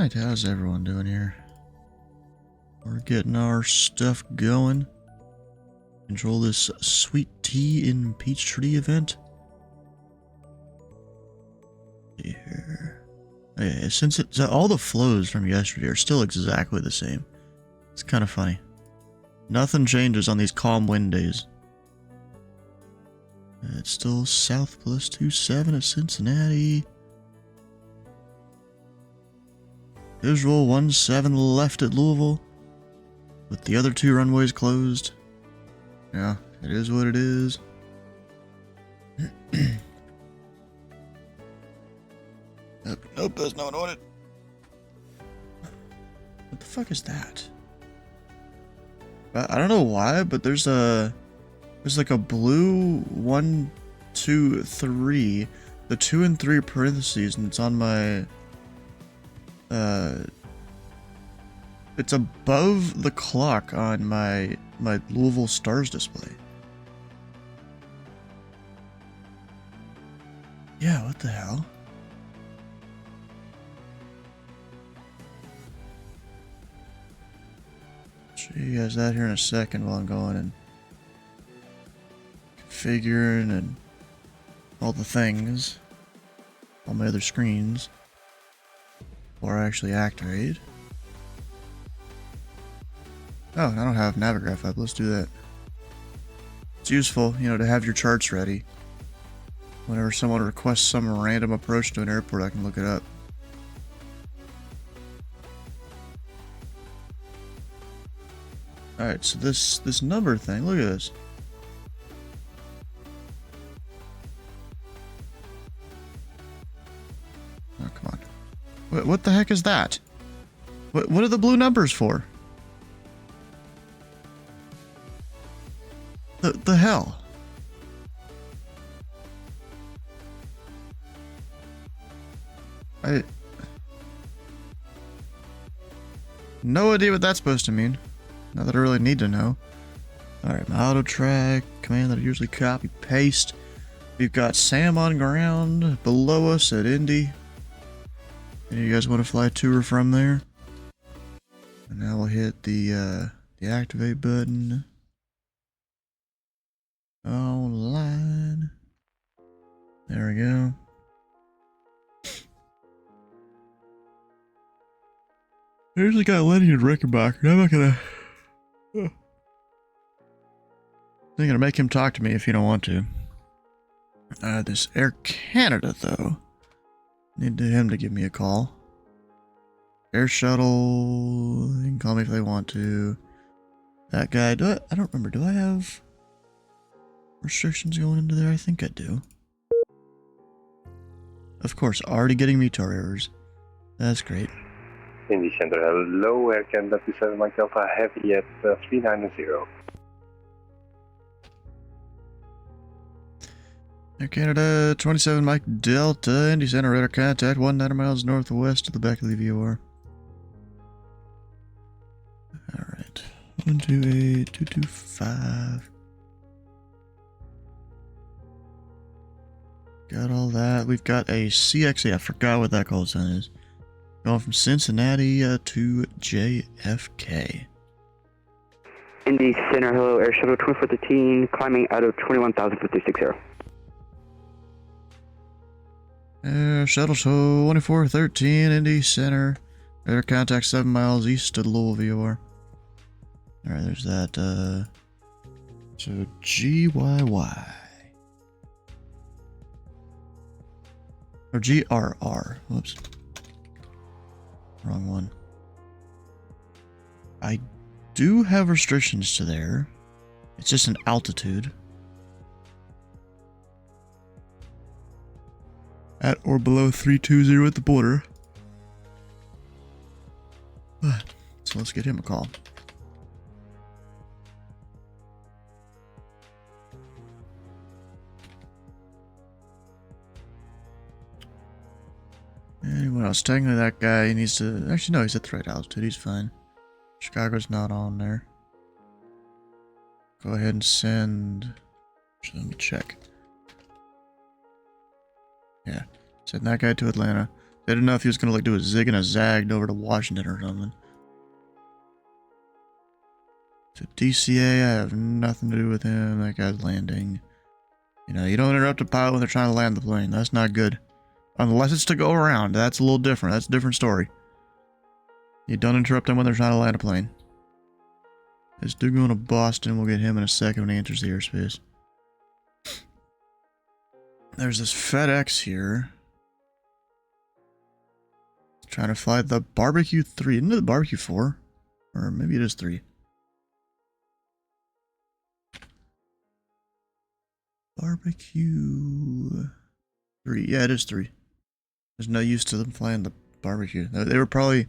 Alright, how's everyone doing here? We're getting our stuff going. Control this sweet tea in Peachtree event. Here. Yeah, since all the flows from yesterday are still exactly the same. It's kind of funny. Nothing changes on these calm wind days. It's still south plus 27 at Cincinnati. Visual 17 left at Louisville, with the other two runways closed. Yeah, it is what it is. Nope, that's not on it. What the fuck is that? I don't know why, but there's like a blue 1, 2, 3. The 2 and 3 parentheses, and it's on my it's above the clock on my Louisville Stars display. Yeah, what the hell? Show you guys that here in a second while I'm going and configuring and all the things on my other screens. Or actually activate. Oh, I don't have Navigraph up. Let's do that. It's useful, you know, to have your charts ready. Whenever someone requests some random approach to an airport, I can look it up. Alright, so this number thing, look at this. Oh, come on. What the heck is that? What are the blue numbers for? The hell? No idea what that's supposed to mean. Not that I really need to know. Alright, my auto track command that I usually copy paste. We've got Sam on ground below us at Indy. Any of you guys want to fly to or from there? And now we'll hit the activate button. Online. There we go. I usually got Lenny and Rickenbacker. I'm not gonna... I'm gonna make him talk to me if you don't want to. This Air Canada, though. Need him to give me a call. Air Shuttle. You can call me if they want to. That guy. I don't remember. Do I have restrictions going into there? I think I do. Of course, already getting METAR errors. That's great. Indy Center, hello, Air Canada 27 Mike Delta Heavy at 390. Air Canada 27 Mike Delta, Indy Center, radar contact 19 miles northwest of the back of the VOR. Alright. 128-225. Got all that. We've got a CXA. I forgot what that call sign is. Going from Cincinnati to JFK. Indy Center, hello, Air Shuttle 2413, climbing out of 21,560. Air Shuttle 2413, Indy Center. Radar contact 7 miles east of the Louisville VOR. Alright, there's that, so GYY. Or GRR. Whoops. Wrong one. I do have restrictions to there. It's just an altitude. At or below 320 at the border. So let's get him a call. Anyone else? Technically that guy, he needs to... Actually, no, he's at the right altitude. He's fine. Chicago's not on there. Go ahead and send... Actually, let me check. Yeah. Send that guy to Atlanta. I didn't know if he was gonna like do a zig and a zag over to Washington or something. To DCA, I have nothing to do with him. That guy's landing. You know, you don't interrupt a pilot when they're trying to land the plane. That's not good. Unless it's to go around. That's a little different. That's a different story. You don't interrupt them when they're trying to land a plane. This dude going to Boston. We'll get him in a second when he enters the airspace. There's this FedEx here. Trying to fly the Barbecue 3. Isn't it the Barbecue 4? Or maybe it is 3. Barbecue 3. Yeah, it is 3. There's no use to them flying the Barbecue. They were probably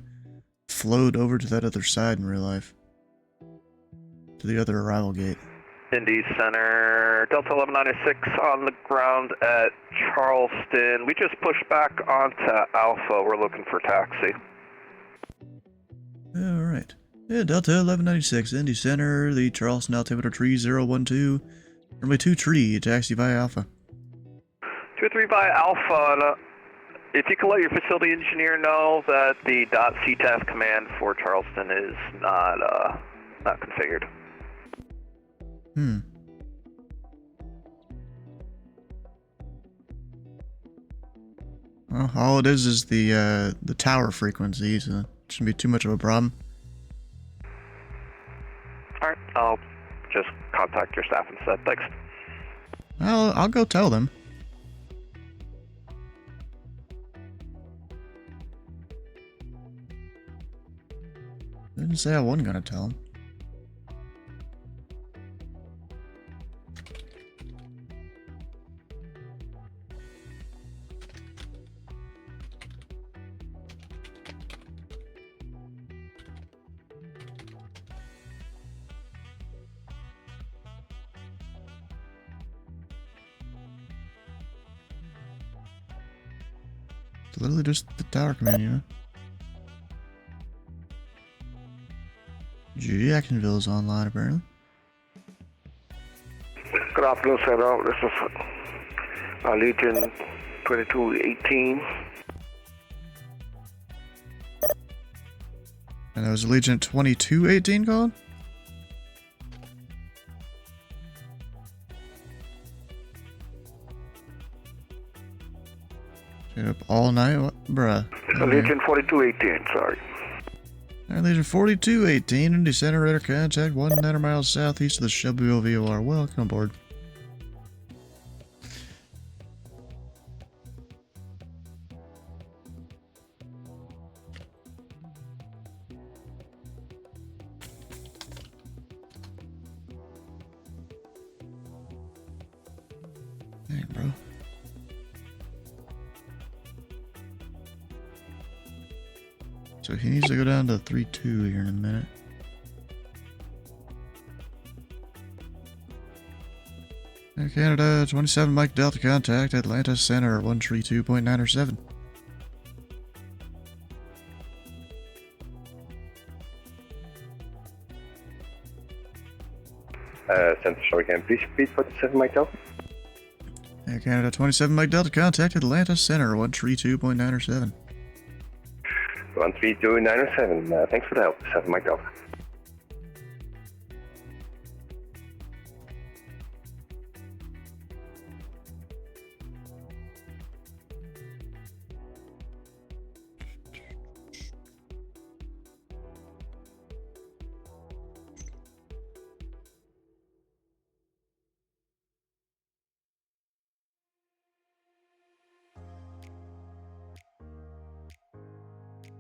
flowed over to that other side in real life. To the other arrival gate. Indy Center, Delta 1196 on the ground at Charleston. We just pushed back onto Alpha. We're looking for taxi. Alright. Yeah, Delta 1196, Indy Center, the Charleston altimeter tree 012. Runway 23, taxi via Alpha. 2-3 by Alpha. And, if you can let your facility engineer know that the .CTAF command for Charleston is not configured. Well, all it is the tower frequency, so it shouldn't be too much of a problem. Alright, I'll just contact your staff instead. Thanks. I'll go tell them. I didn't say I wasn't gonna tell them. It's literally just the tower command, you know? Jacksonville's online, apparently. Good afternoon, sir. This is Legion 2218. And that was Legion 2218 calling? Stayed up all night? What? Bruh. Legion 4218, sorry. Alright, Legion 4218, Indy Center, radar contact 100 miles southeast of the Shelbyville VOR. Welcome aboard. Dang, bro. So he needs to go down to 3-2 here in a minute. Air Canada, 27 Mike Delta contact, Atlanta Center, 132.907. Center, sorry, can you please repeat 47 Mike Delta? Air Canada, 27 Mike Delta contact, Atlanta Center, 132.907. 132.907. Thanks for the help. 7 Mike Delta.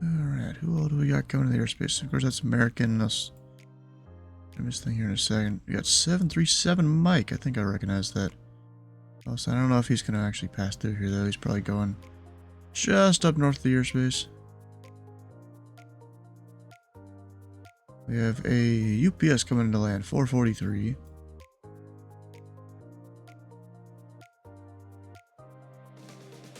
Alright, who all do we got going to the airspace? Of course, that's American. I'll do this thing here in a second. We got 737 Mike. I think I recognize that. Also, I don't know if he's going to actually pass through here, though. He's probably going just up north of the airspace. We have a UPS coming into land, 443.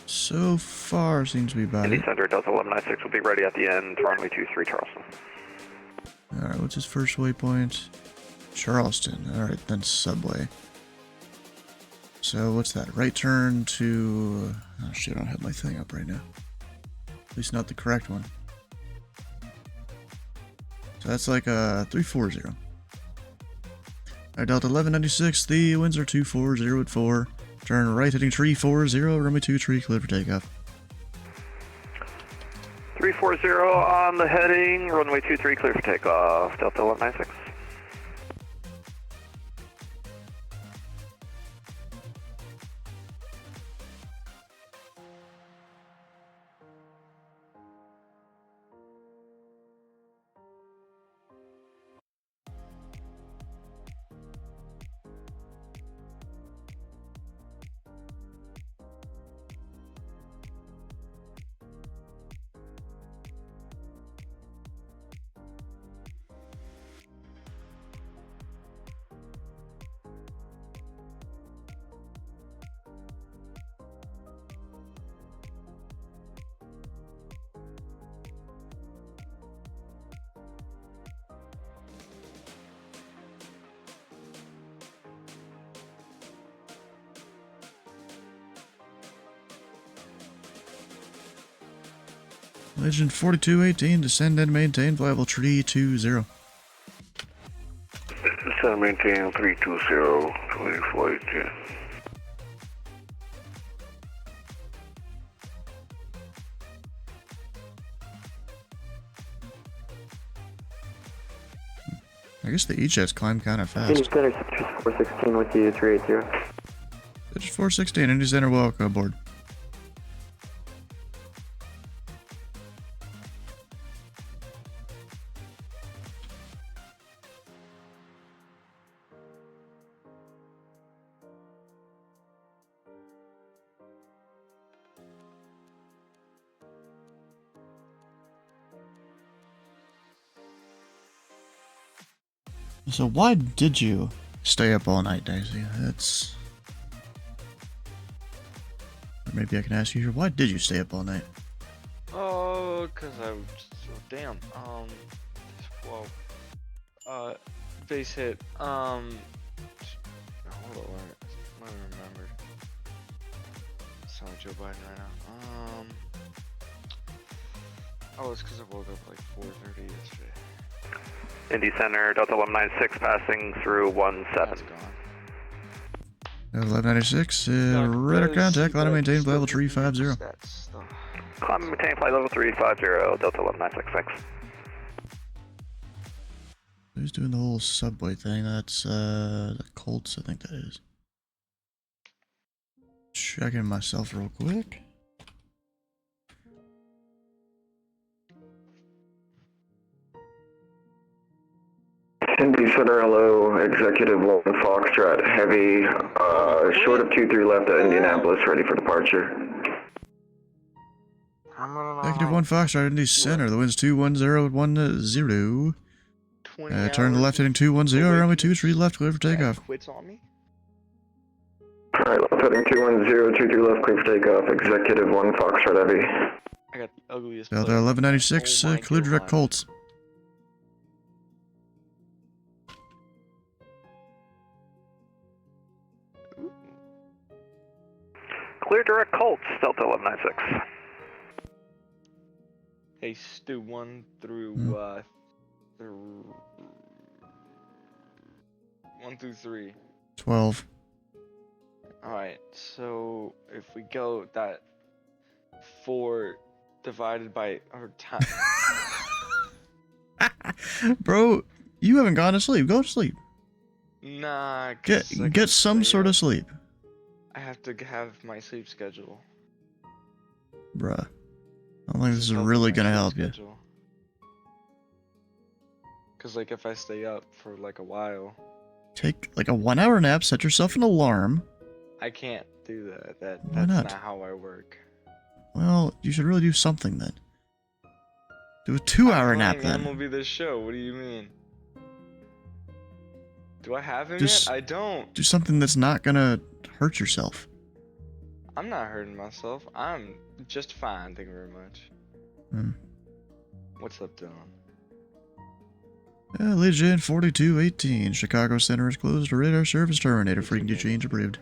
So far, seems to be about Indy it. Center, Delta 1196 will be ready at the end, runway 23 Charleston. Alright, what's his first waypoint? Charleston. Alright, then subway. So, what's that? Right turn to... Oh shit, I don't have my thing up right now. At least not the correct one. So that's like a 340. Alright, Delta 1196, the winds are 240 at 4. Turn right heading tree 40, runway 23, clear for takeoff. 340 on the heading, runway 23, clear for takeoff, Delta 1196. Legend 4218, descend and maintain, fly level 320. Descend and maintain 320, 2418. I guess the E-jets climb kind of Indy fast. Center, 416 with you, 380. It's 416, Indy Center, welcome aboard. So why did you stay up all night, Daisy? That's... Or maybe I can ask you here, why did you stay up all night? Oh, cause I was damn. Whoa. Base hit. Hold on. Let me remember. Sound Joe Biden right now. Oh, it's cause I woke up like 4:30 yesterday. Indy Center, Delta 1196, passing through 17. That's gone. 1196, radar contact, line to maintain, flight level 350. That's the... Climb and maintain flight level 350, Delta 1196, thanks. Who's doing the whole subway thing? That's, the Colts, I think that is. Checking myself real quick. Indy Center, hello, Executive 1 Foxtrot, heavy, short of 23 left at Indianapolis, ready for departure. Executive 1 Foxtrot, Indy Center, the wind's 21010. 20 Turn to left heading 210, runway 23 left, clear for takeoff. Quits on me? Alright, left heading 210, 23 left, clear for takeoff, Executive 1 Foxtrot, heavy. I got the ugliest Delta player. 1196, Oh my clear direct God. Colts. Clear direct Colts, Delta 1196. Hey, Stu, 1 through, 1 through 3. 12. Alright, so if we go that 4 divided by our time. Bro, you haven't gone to sleep. Go to sleep. Nah, 'cause I Get can some stay sort up. of sleep. I have to have my sleep schedule. Bruh. I don't think this is really gonna help you. Cause like if I stay up for like a while, Take like a 1 hour nap, set yourself an alarm. I can't do that. Why That's not? not how I work. Well, you should really do something then. Do a 2-hour nap I'm then. gonna be this show. What do you mean? Do I have him Just- yet? I don't. Do something that's not gonna hurt yourself. I'm not hurting myself. I'm just fine. Thank you very much. Hmm. What's up, Dylan? Legion 4218. Chicago Center is closed. Radar service terminated. Frequency change approved.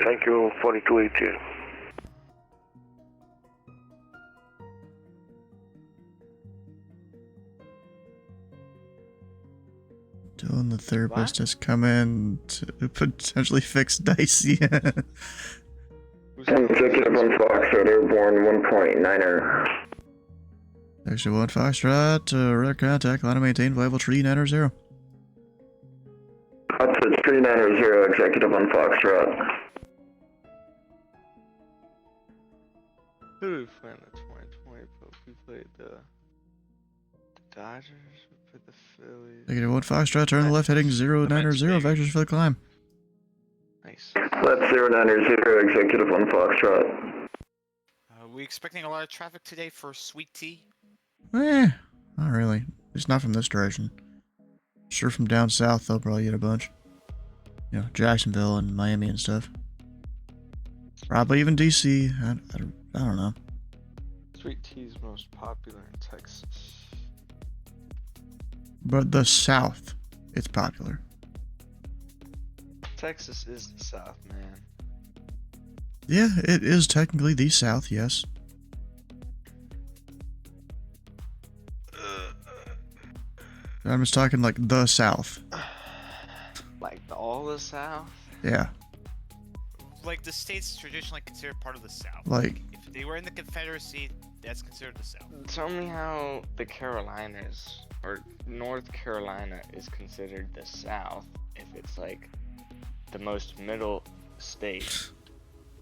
Thank you, 4218. Dylan, the therapist, has come in to potentially fix Dicey. Executive on Foxtrot, airborne 1.9er. Actually, 1 Foxtrot, radar contact, line of maintain, level 3900. That's a 3900, executive on Foxtrot. Who did we play in the 2020 Pope? We played the Dodgers, we played the Phillies. Negative 1 Foxtrot, turn left heading 090, vectors for the climb. Nice. Left 090, executive on Foxtrot. We expecting a lot of traffic today for Sweet Tea? Not really. It's not from this direction. Sure, from down south, they'll probably get a bunch. You know, Jacksonville and Miami and stuff. Probably even DC. I don't know. Sweet Tea is most popular in Texas. But the south, it's popular. Texas is the South, man. Yeah, it is technically the south, yes. I'm just talking like the south. Like all the South? Yeah. Like, the state's traditionally considered part of the South. Like, if they were in the Confederacy, that's considered the South. Tell me how the Carolinas, or North Carolina, is considered the South if it's like the most middle state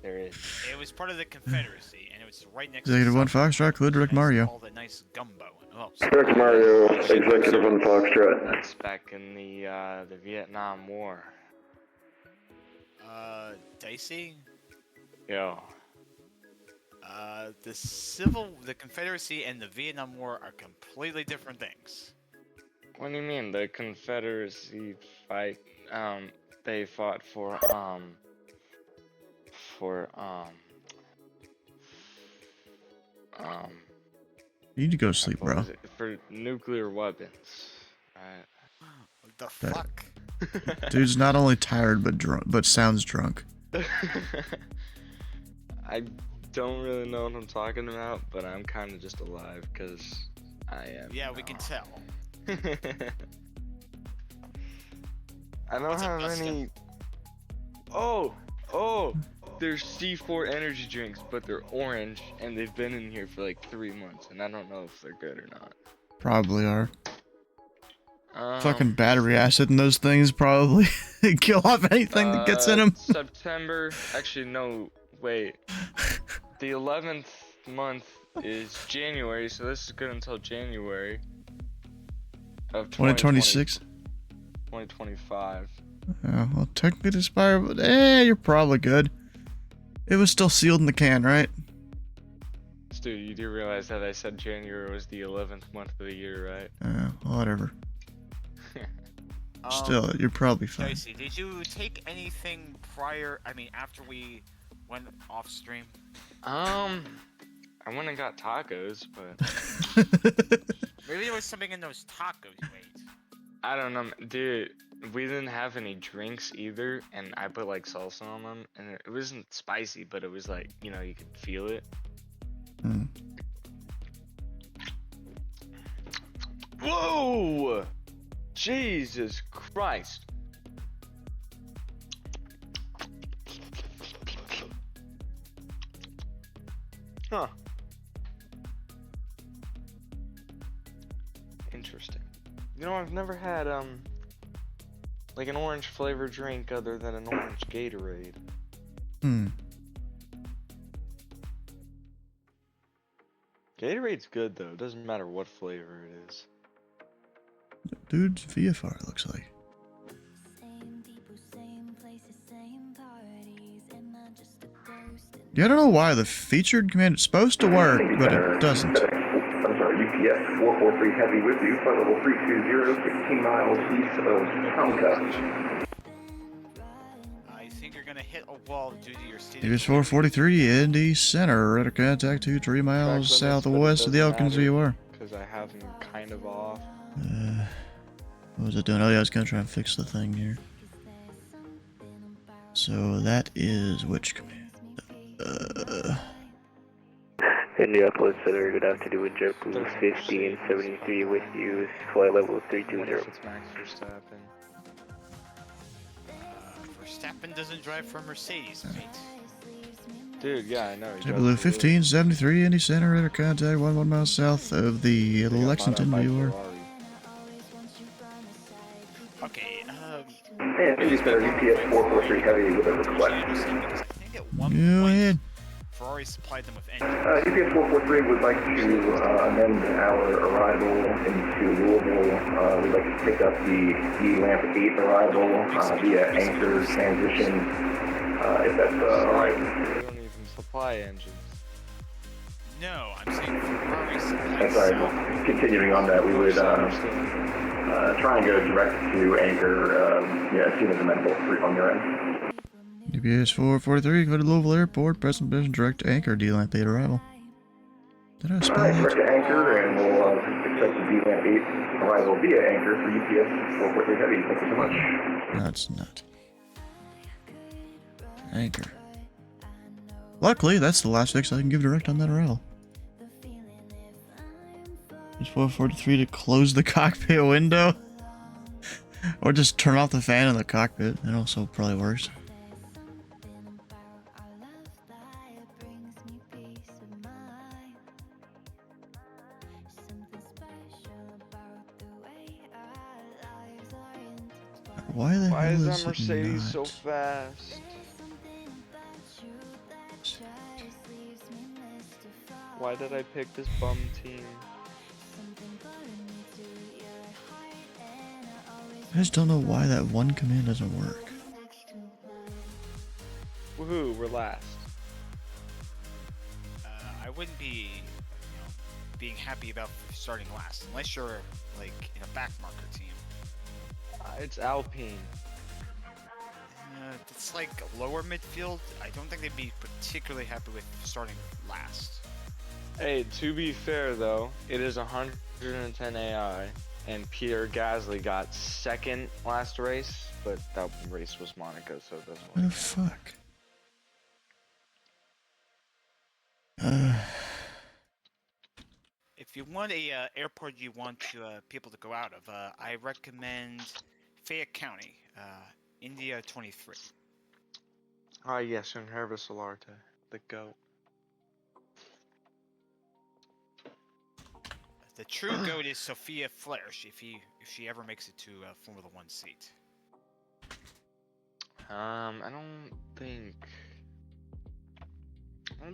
there is. It was part of the Confederacy, and it was right next Executive to 1 South Foxtrot, Clued Rick Mario. all the nice gumbo. Rick Mario, executive on Foxtrot. That's back in the Vietnam War. Dicey? Yo. The Confederacy and the Vietnam War are completely different things. What do you mean? The Confederacy fight, they fought for You need to go to sleep, what bro. was it? For nuclear weapons. Right. What the fuck? Dude's not only tired, but drunk, but sounds drunk. I don't really know what I'm talking about, but I'm kind of just alive because I am. Yeah, we can tell. I don't What's up, have any. Oh, there's C4 energy drinks, but they're orange, and they've been in here for like 3 months, and I don't know if they're good or not. Probably are. Fucking battery acid in those things probably kill off anything that gets in them. September. Actually, no. Wait. The 11th month is January, so this is good until January of 2026. 2025. Yeah, well, technically it's expired, but you're probably good. It was still sealed in the can, right? Dude, you do realize that I said January was the 11th month of the year, right? Whatever. Still, you're probably fine. Dicey, did you take anything after we went off stream? I went and got tacos, but Maybe there was something in those tacos you ate. I don't know, dude. We didn't have any drinks either, and I put like salsa on them, and it wasn't spicy, but it was like, you know, you could feel it. Hmm. Whoa! Jesus Christ! Huh. Interesting. You know, I've never had, like an orange flavored drink other than an orange Gatorade. Gatorade's good, though. It doesn't matter what flavor it is. Dude's VFR looks like. Yeah, I don't know why the featured command is supposed to work, but it doesn't. I'm sorry, UPS 443 Heavy with you, flight level 320, 16 miles east of Tonka. I think you're gonna hit a wall due to your city. News 443, Indy Center, radar contact 3 miles southwest of the Elkins VOR. Because I have him kind of off. What was it doing? Oh yeah, I was gonna try and fix the thing here. So that is which command? Indy Indianapolis Center, good afternoon with JetBlue 1573 with you, flight level What 320. if it's Max Verstappen? Verstappen doesn't drive for Mercedes, mate. Dude, yeah, I know. he drives JetBlue for Williams. 1573, Indy Center, radar contact 1 miles south of the They got bought out Lexington by viewer. Ferrari. Okay, And Indy Center, UPS 443 Heavy with a request. because I think at one Go point ahead. Ferrari supplied them with engines. UPS 443 would like to amend our arrival into Louisville. We'd like to pick up the E-Lamp 8 arrival via anchor transition, if that's alright. They don't even supply engines. No, I'm saying Ferrari supplied I'm sorry, continuing on that, we would try and go direct to anchor as soon as amenable on your end. UPS 443, go to Louisville Airport, present position, direct to anchor, D-Lamp 8 arrival. Did I spell Alright, direct that? to anchor, and we'll expect the D-Lamp 8 arrival via anchor for UPS 443 Heavy. Thank you so much. No, it's not. Anchor. Luckily, that's the last fix I can give direct on that arrival. It's 443 to close the cockpit window. Or just turn off the fan in the cockpit. That also probably works. Why the Why hell is is that it Mercedes not? so fast? Why did I pick this bum team? I just don't know why that one command doesn't work. Woohoo, we're last. I wouldn't be, being happy about starting last, unless you're, like, in a backmarker team. It's Alpine. It's like lower midfield. I don't think they'd be particularly happy with starting last. Hey, to be fair though, it is 110 AI, and Pierre Gasly got second last race, but that race was Monaco, so it doesn't What the really fuck? If you want a airport you want to people to go out of, I recommend Fayette County, India 23. Ah, yes, and Hervé Solarte, the GOAT. The true goat is Sophia Flersch, if she ever makes it to Formula One seat. I don't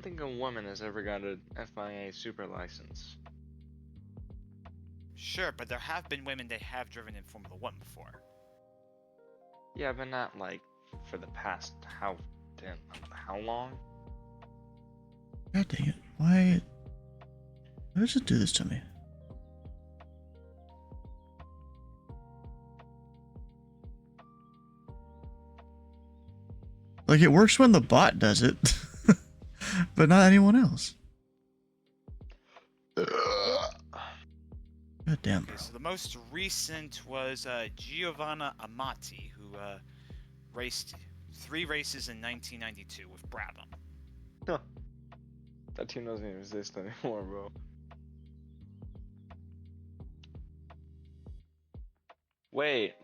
think a woman has ever got an FIA super license. Sure, but there have been women that have driven in Formula One before. Yeah, but not like for the past how long? God dang it. Why does it do this to me? Like, it works when the bot does it, but not anyone else. God damn, bro. Okay, so the most recent was Giovanna Amati, who raced 3 races in 1992 with Brabham. Huh. That team doesn't even exist anymore, bro. Wait,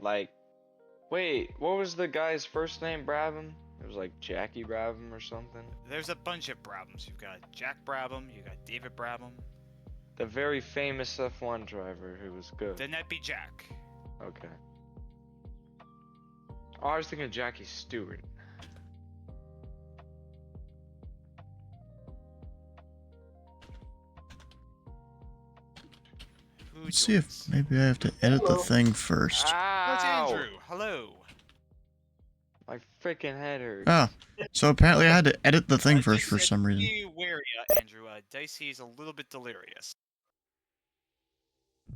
what was the guy's first name, Brabham? It was like Jackie Brabham or something. There's a bunch of Brabhams. You've got Jack Brabham, you got David Brabham. The very famous F1 driver who was good. Then that'd be Jack. Okay. Oh, I was thinking Jackie Stewart. Let's see if maybe I have to edit the thing first. That's Ow! Andrew. Hello. My freaking head hurts. Oh, so apparently I had to edit the thing first for some reason. Be wary, Andrew. Dicey is a little bit delirious.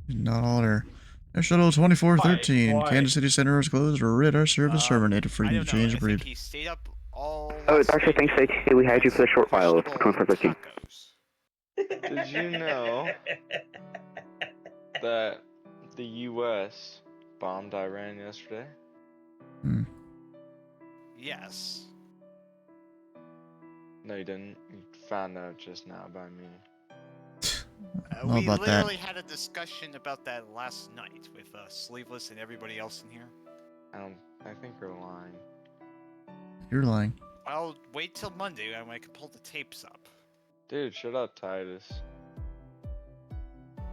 Not all there. Air Shuttle 2413, Kansas City Center is closed, radar service terminated, I freedom don't to know. change I the think brief. he stayed up all. Oh, last Dr. night Thanks, AT, we had you for the short while of questionable 2413. tacos. Did you know that the U.S. bombed Iran yesterday? Hmm. Yes. No, you didn't. You found out just now by me. I don't know We about that. literally had a discussion about that last night with Sleeveless and everybody else in here. I think you're lying. You're lying. Well, wait till Monday when I can pull the tapes up. Dude, shut up, Titus.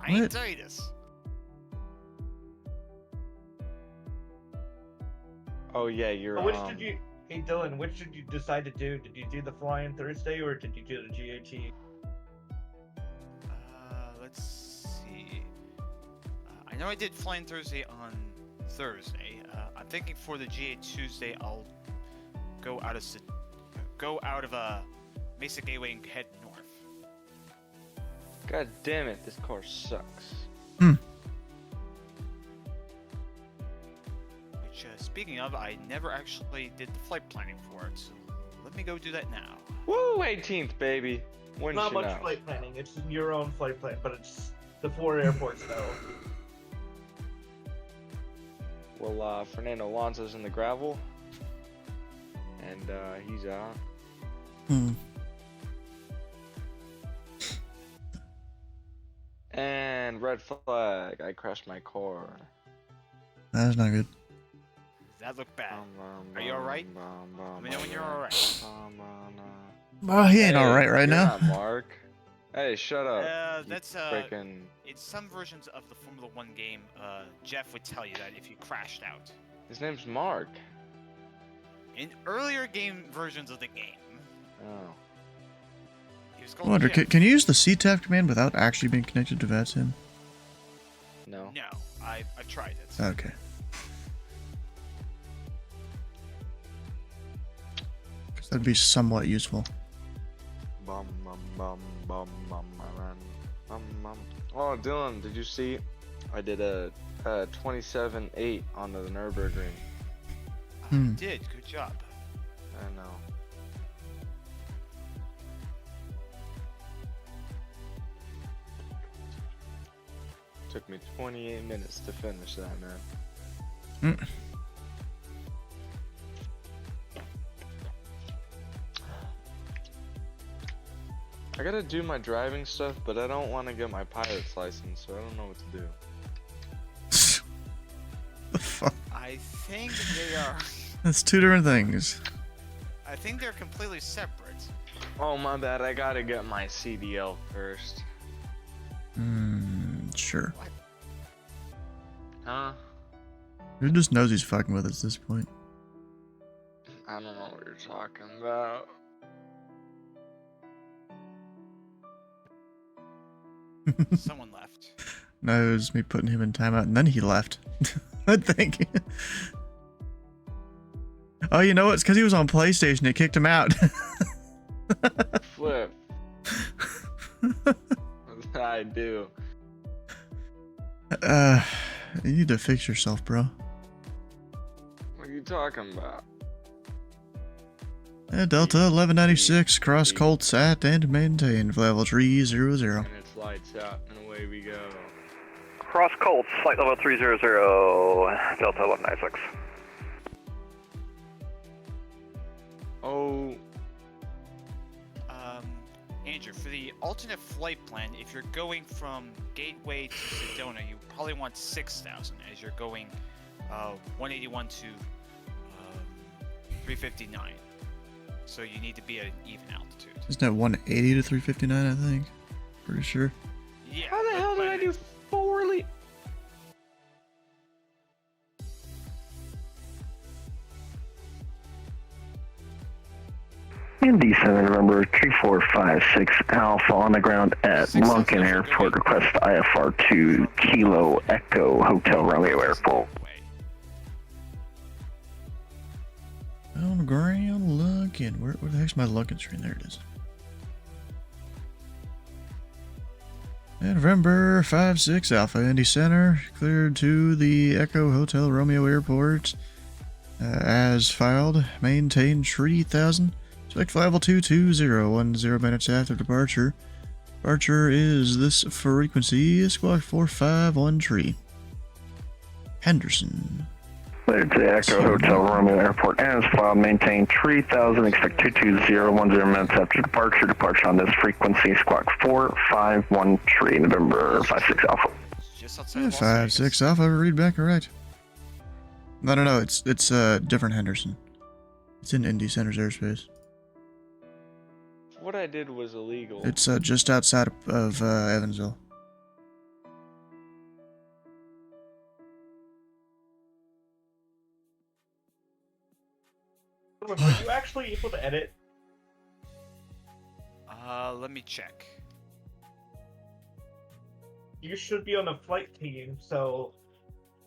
I ain't What? Titus. Oh yeah, you're Which did you? Hey Dylan, which did you decide to do? Did you do the flying Thursday or did you do the GAT? Let's see. I know I did Flying Thursday on Thursday. I'm thinking for the GA Tuesday, I'll go out of Mesa Gateway and head north. God damn it, this car sucks. Which, speaking of, I never actually did the flight planning for it, so let me go do that now. Woo, 18th, baby. Wouldn't Not you much know? flight planning. It's your own flight plan, but it's the 4 airports though. Well, Fernando Alonso's in the gravel, and he's out. And red flag, I crashed my car. That's not good. That looked bad. Are you alright? Let me know when you're alright. Oh, he ain't Hey, alright right you're now. not Mark. Hey, shut up. That's Freaking. in some versions of the Formula 1 game, Jeff would tell you that if you crashed out. His name's Mark. In earlier game versions of the game, Oh. he was I called wonder, Jeff. can you use the CTAF command without actually being connected to VATSIM? No. No, I tried it. Okay. Because that'd be somewhat useful. Bum, bum, bum, bum, bum, bum, bum. Oh, Dylan, did you see? I did a 27.8 on the Nürburgring. You did, good job. I know. Took me 28 minutes to finish that, man. I gotta do my driving stuff, but I don't want to get my pilot's license, so I don't know what to do. The fuck? I think they are. That's two different things. I think they're completely separate. Oh, my bad. I gotta get my CDL first. Sure. Huh? Who just knows he's fucking with us at this point? I don't know what you're talking about. Someone left. No, it was me putting him in timeout, and then he left. I think. Oh, you know what? It's because he was on PlayStation. It kicked him out. Flip. I do. You need to fix yourself, bro. What are you talking about? Delta 1196, cross Colts at and maintain level 300. And it's lights out, and away we go. Cross Colts, flight level 300, Delta 1196. Oh, Andrew, for the alternate flight plan, if you're going from Gateway to Sedona, you probably want 6,000 as you're going 181 to 359. So you need to be at an even altitude. Isn't that 180 to 359, I think? Pretty sure. Yeah. how the hell did I do 4 leap? Indy Center, November 3456 Alpha on the ground at Lunken Airport. Request IFR 2 Kilo Echo Hotel Romeo Airport. On the ground, Lunken. Where the heck's my Lunken screen? There it is. And November 56 Alpha Indy Center, cleared to the Echo Hotel Romeo Airport. As filed, maintain 3000. Select flight level 220, 10 minutes after departure. Departure is this frequency, squawk 451 tree. Henderson. Later today, Echo Hotel Romeo Airport as filed. Maintain 3000. Expect 22010 minutes after departure. Departure on this frequency. Squawk 451 November 56 Alpha. Just outside Yeah, of Las 5-6 Vegas. Alpha, read back correct. No, it's different Henderson. It's in Indy Center's airspace. What I did was illegal. It's just outside of Evansville. Were you actually able to edit? Let me check. You should be on the flight team, so.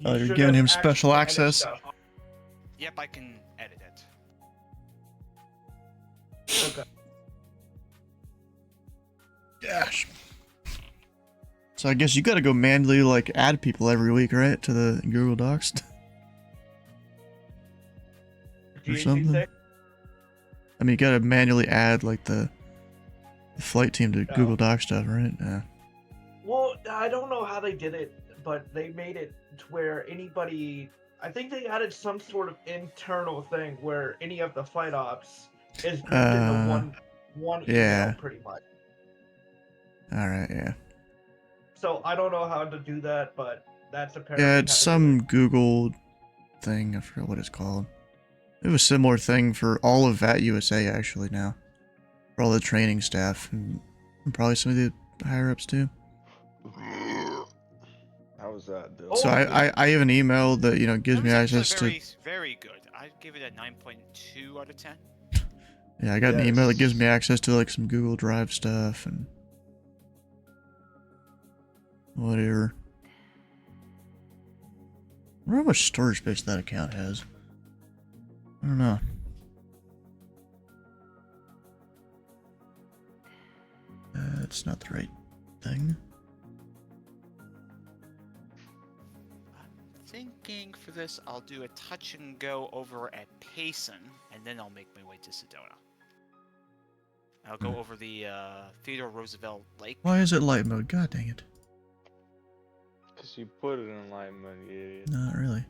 Oh, you're should giving have him special actually edit access? stuff. Yep, I can edit it. Okay. Gosh. So I guess you gotta go manually, like, add people every week, right? To the Google Docs? Or something? GHC6? I mean, you gotta manually add, like, the flight team to Oh. Google Docs stuff, right? Yeah. Well, I don't know how they did it, but they made it to where anybody. I think they added some sort of internal thing where any of the flight ops is grouped into one yeah. email, pretty much. Alright, yeah. So I don't know how to do that, but that's apparently. Yeah, how it's to do some it. Google thing. I forgot what it's called. It was a similar thing for all of VAT USA, actually, now. For all the training staff, and probably some of the higher-ups, too. How was that, Bill? So I have an email that, you know, gives That me was actually access very, to... very good. I'd give it a 9.2 out of 10. Yeah, I got an email that gives me access to, like, some Google Drive stuff, and... whatever. I wonder how much storage space that account has. I don't know. It's not the right thing. I'm thinking for this, I'll do a touch and go over at Payson, and then I'll make my way to Sedona. I'll go over the Theodore Roosevelt Lake. Why is it light mode? God dang it. Because you put it in light mode, you idiot. Not really.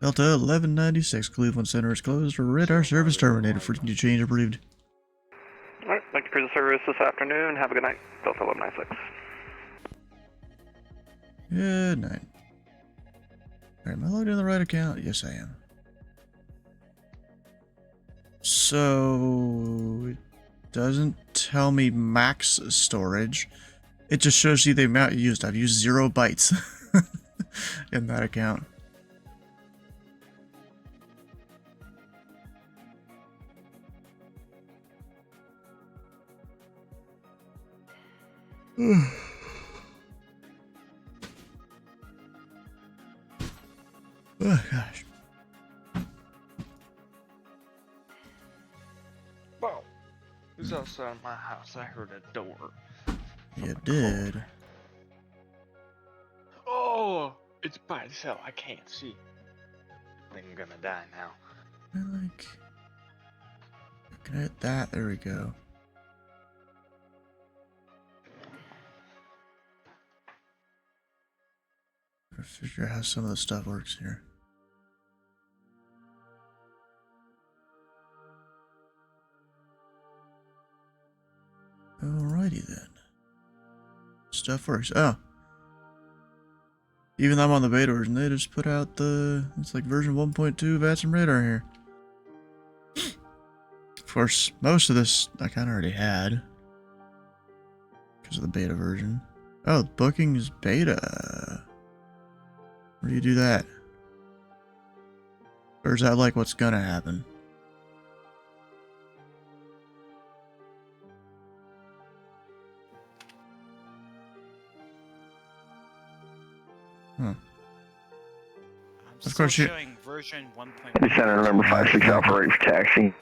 Delta 1196, Cleveland Center is closed. Radar service terminated. Frequency change approved. Alright, thank you for the service this afternoon. Have a good night. Delta 1196. Good night. Alright, am I logged in the right account? Yes, I am. So... it doesn't tell me max storage. It just shows you the amount you used. I've used 0 bytes in that account. Oh, gosh. Whoa! Who's outside my house? I heard a door. You did. Oh! It's by itself. I can't see. I think I'm gonna die now. I like... looking at that. There we go. Gotta figure out how some of the stuff works here. Alrighty then. Stuff works. Oh. Even though I'm on the beta version, they just put out the... it's like version 1.2 of Ads and Radar here. Of course, most of this I kind of already had. Because of the beta version. Oh, bookings beta. Where do you do that? Or is that like what's gonna happen? Huh. I'm Of still course you- showing version 1.1. Indy Center, November 56 Alpha, ready for taxi.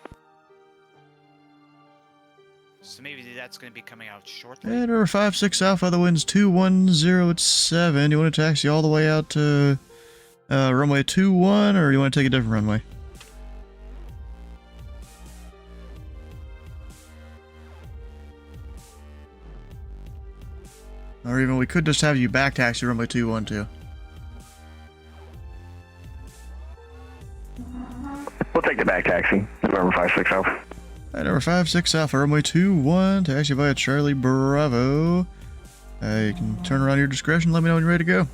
So maybe that's going to be coming out shortly. And over 5-6 Alpha, the wind's 210 at 7. You want to taxi all the way out to runway 21, or you want to take a different runway? Or even we could just have you back taxi runway 212. 5-6 Alpha. Alright, number 5-6 Alpha, runway 21, taxi via Charlie Bravo. You can turn around your discretion, let me know when you're ready to go.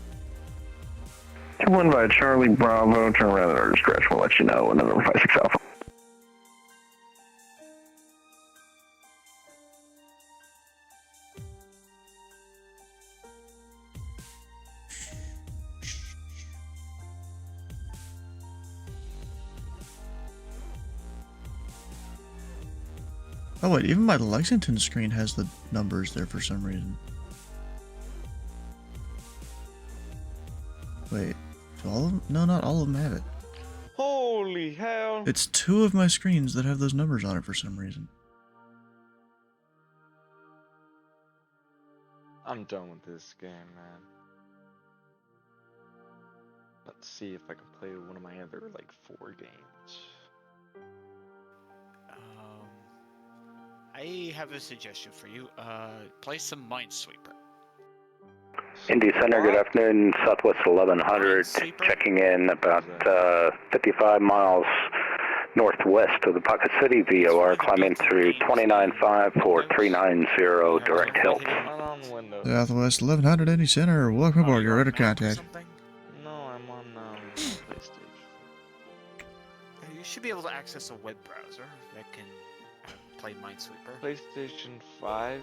21 via Charlie Bravo, turn around at our discretion, we'll let you know, and then number 5-6 Alpha. Oh wait, even my Lexington screen has the numbers there for some reason. Wait, do all of them? No, not all of them have it. Holy hell! It's 2 of my screens that have those numbers on it for some reason. I'm done with this game, man. Let's see if I can play one of my other, like, 4 games. I have a suggestion for you. Play some Minesweeper. Indy Center, good afternoon, Southwest 1100, Minesweeper? checking in about 55 miles northwest of the Pocket City VOR, climbing through 295 for 390 direct help. I'm on Windows. Southwest 1100 Indy Center, welcome aboard, you're ready to contact. No, I'm on PlayStation. You should be able to access a web browser that can play Minesweeper. PlayStation 5,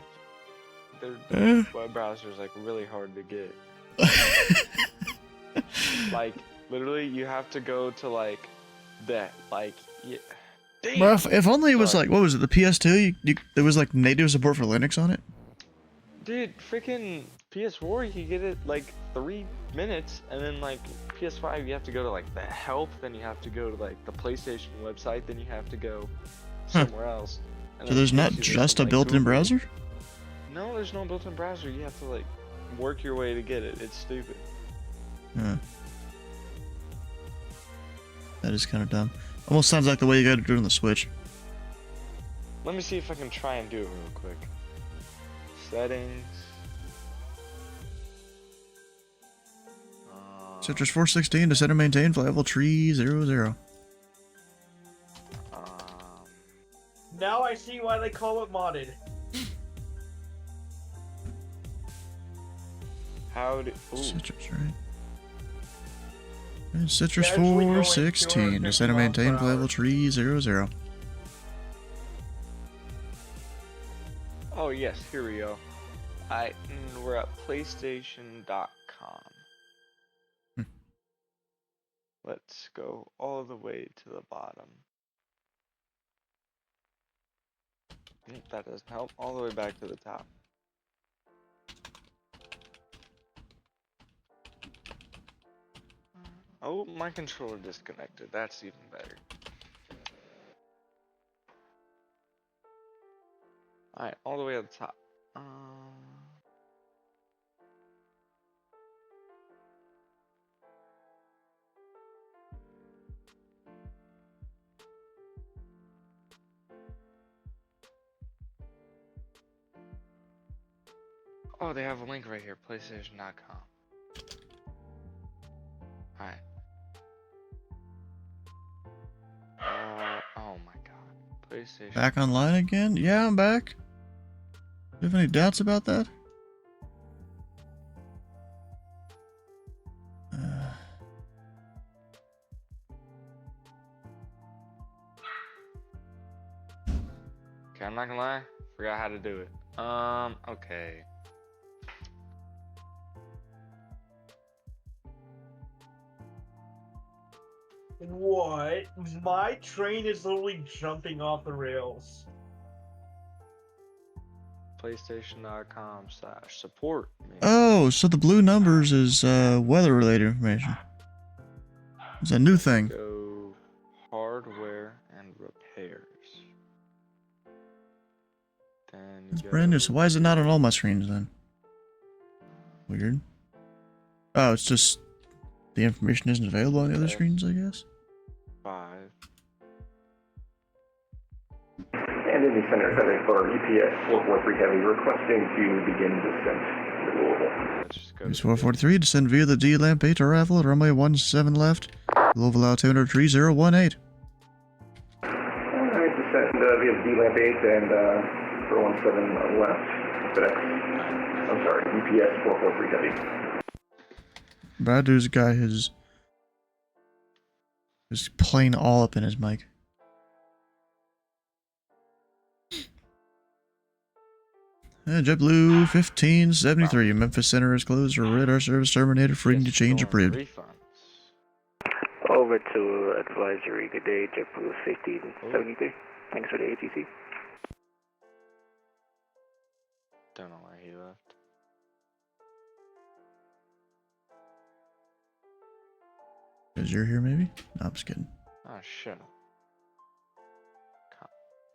the web browser is like really hard to get. Like, literally, you have to go to like that, like, yeah. Damn. Well, if only it was Sorry. like, what was it, the PS2? There was like native support for Linux on it? Dude, freaking PS4, you can get it like 3 minutes, and then like PS5, you have to go to like the help, then you have to go to like the PlayStation website, then you have to go somewhere else. And So then there's it not takes you to just a some, like, built-in Google. browser? No, there's no built-in browser. You have to like work your way to get it. It's stupid. Huh. That is kind of dumb. Almost sounds like the way you gotta do it on the Switch. Let me see if I can try and do it real quick. Settings. Citrus 416 to center maintain flight level 300. Now I see why they call it modded. How do? Ooh. Citrus, right? And Citrus Yeah, actually going 416 to 250 center miles maintain per flight level hour. 300. Oh yes, here we go. We're at PlayStation.com. Let's go all the way to the bottom. That doesn't help. All the way back to the top. Oh, my controller disconnected. That's even better. Alright, all the way at the top. Oh, they have a link right here, PlayStation.com. Alright. Oh my god. PlayStation. Back online again? Yeah, I'm back. Do you have any doubts about that? Okay, I'm not gonna lie. Forgot how to do it. Okay. What? My train is literally jumping off the rails. PlayStation.com/support. Oh, so the blue numbers is weather-related information. It's a new thing. Go hardware and repairs. Then It's go brand new, so why is it not on all my screens then? Weird. Oh, it's just the information isn't available on the other screens, I guess? 5. And Indy Center, heading for UPS 443 Heavy, requesting to begin descent to Louisville. Let's just go. It's 443, descend via the D-Lamp 8 arrival at runway 17 left. Louisville altimeter 3018. Alright, descent send via D-Lamp 8 and 417 left. FedEx. I'm sorry, UPS 443 Heavy. Bad news guy is playing all up in his mic. JetBlue 1573. Memphis Center is closed. Radar service terminated. Free to change approved. Over to advisory. Good day, JetBlue 1573. Thanks for the ATC. Don't know why he left. Because you're here, maybe? No, I'm just kidding. Oh, shut up.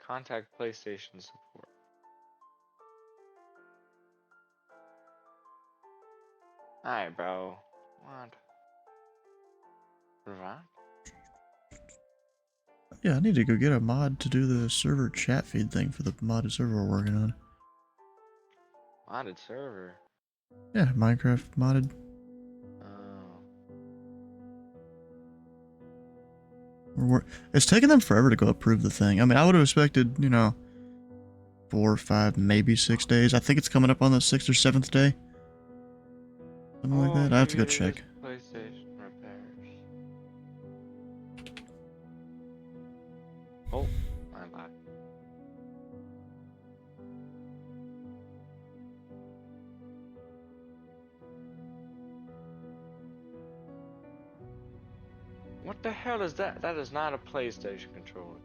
Contact PlayStation support. Alright, bro. What? Right? Yeah, I need to go get a mod to do the server chat feed thing for the modded server we're working on. Modded server? Yeah, Minecraft modded. It's taking them forever to go approve the thing. I mean, I would have expected, you know, 4 or 5, maybe 6 days. I think it's coming up on the 6th or 7th day. Something like that. I have to go check. PlayStation repairs. Oh, I lied. What the hell is that? That is not a PlayStation controller.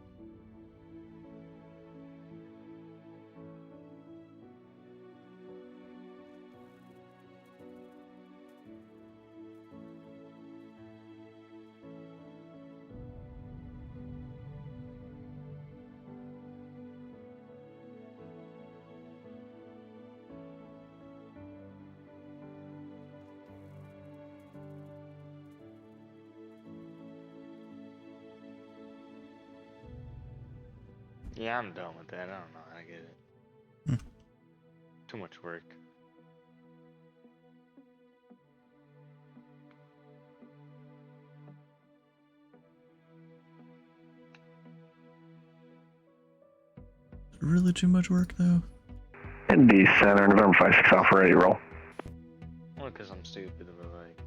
Yeah, I'm done with that. I don't know how to get it. Too much work. Really too much work, though? Indy Center, November 56 Alpha, ready to roll. Only because I'm stupid, but like...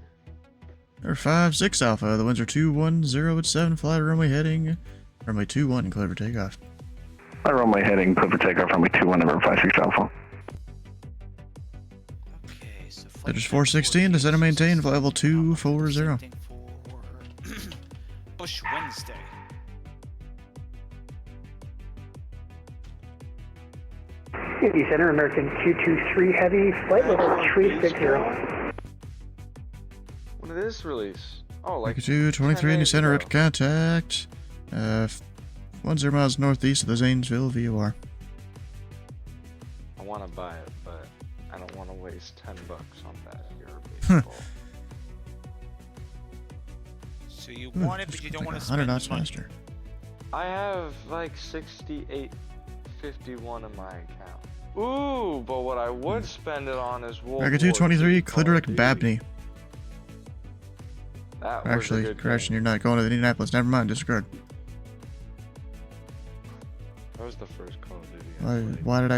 Or 5-6 Alpha. The winds are 210 at 7. Flight runway heading. Runway 21, clear for takeoff. I runway heading, clear for takeoff, runway 21, November 56 Alpha. Okay, so There's 416, descend and maintain, flight level 240. Bush Wednesday. Indy Center, American 223 Heavy, flight level 360. When did this release? Oh, like... 23 Indy Center at contact. 10 miles northeast of the Zanesville VOR. I want to buy it, but I don't want to waste $10 on that. You're a baseball. So you want it, but you don't want to spend 100 knots money. faster. I have like 68.51 in my account. Ooh, but what I would spend it on is World America War 223, II Call of Clitoric Duty. Babney. That was Actually, a good correction, game. you're not going to Indianapolis. Never mind, disregard. That was the first Call of Duty I played. Why did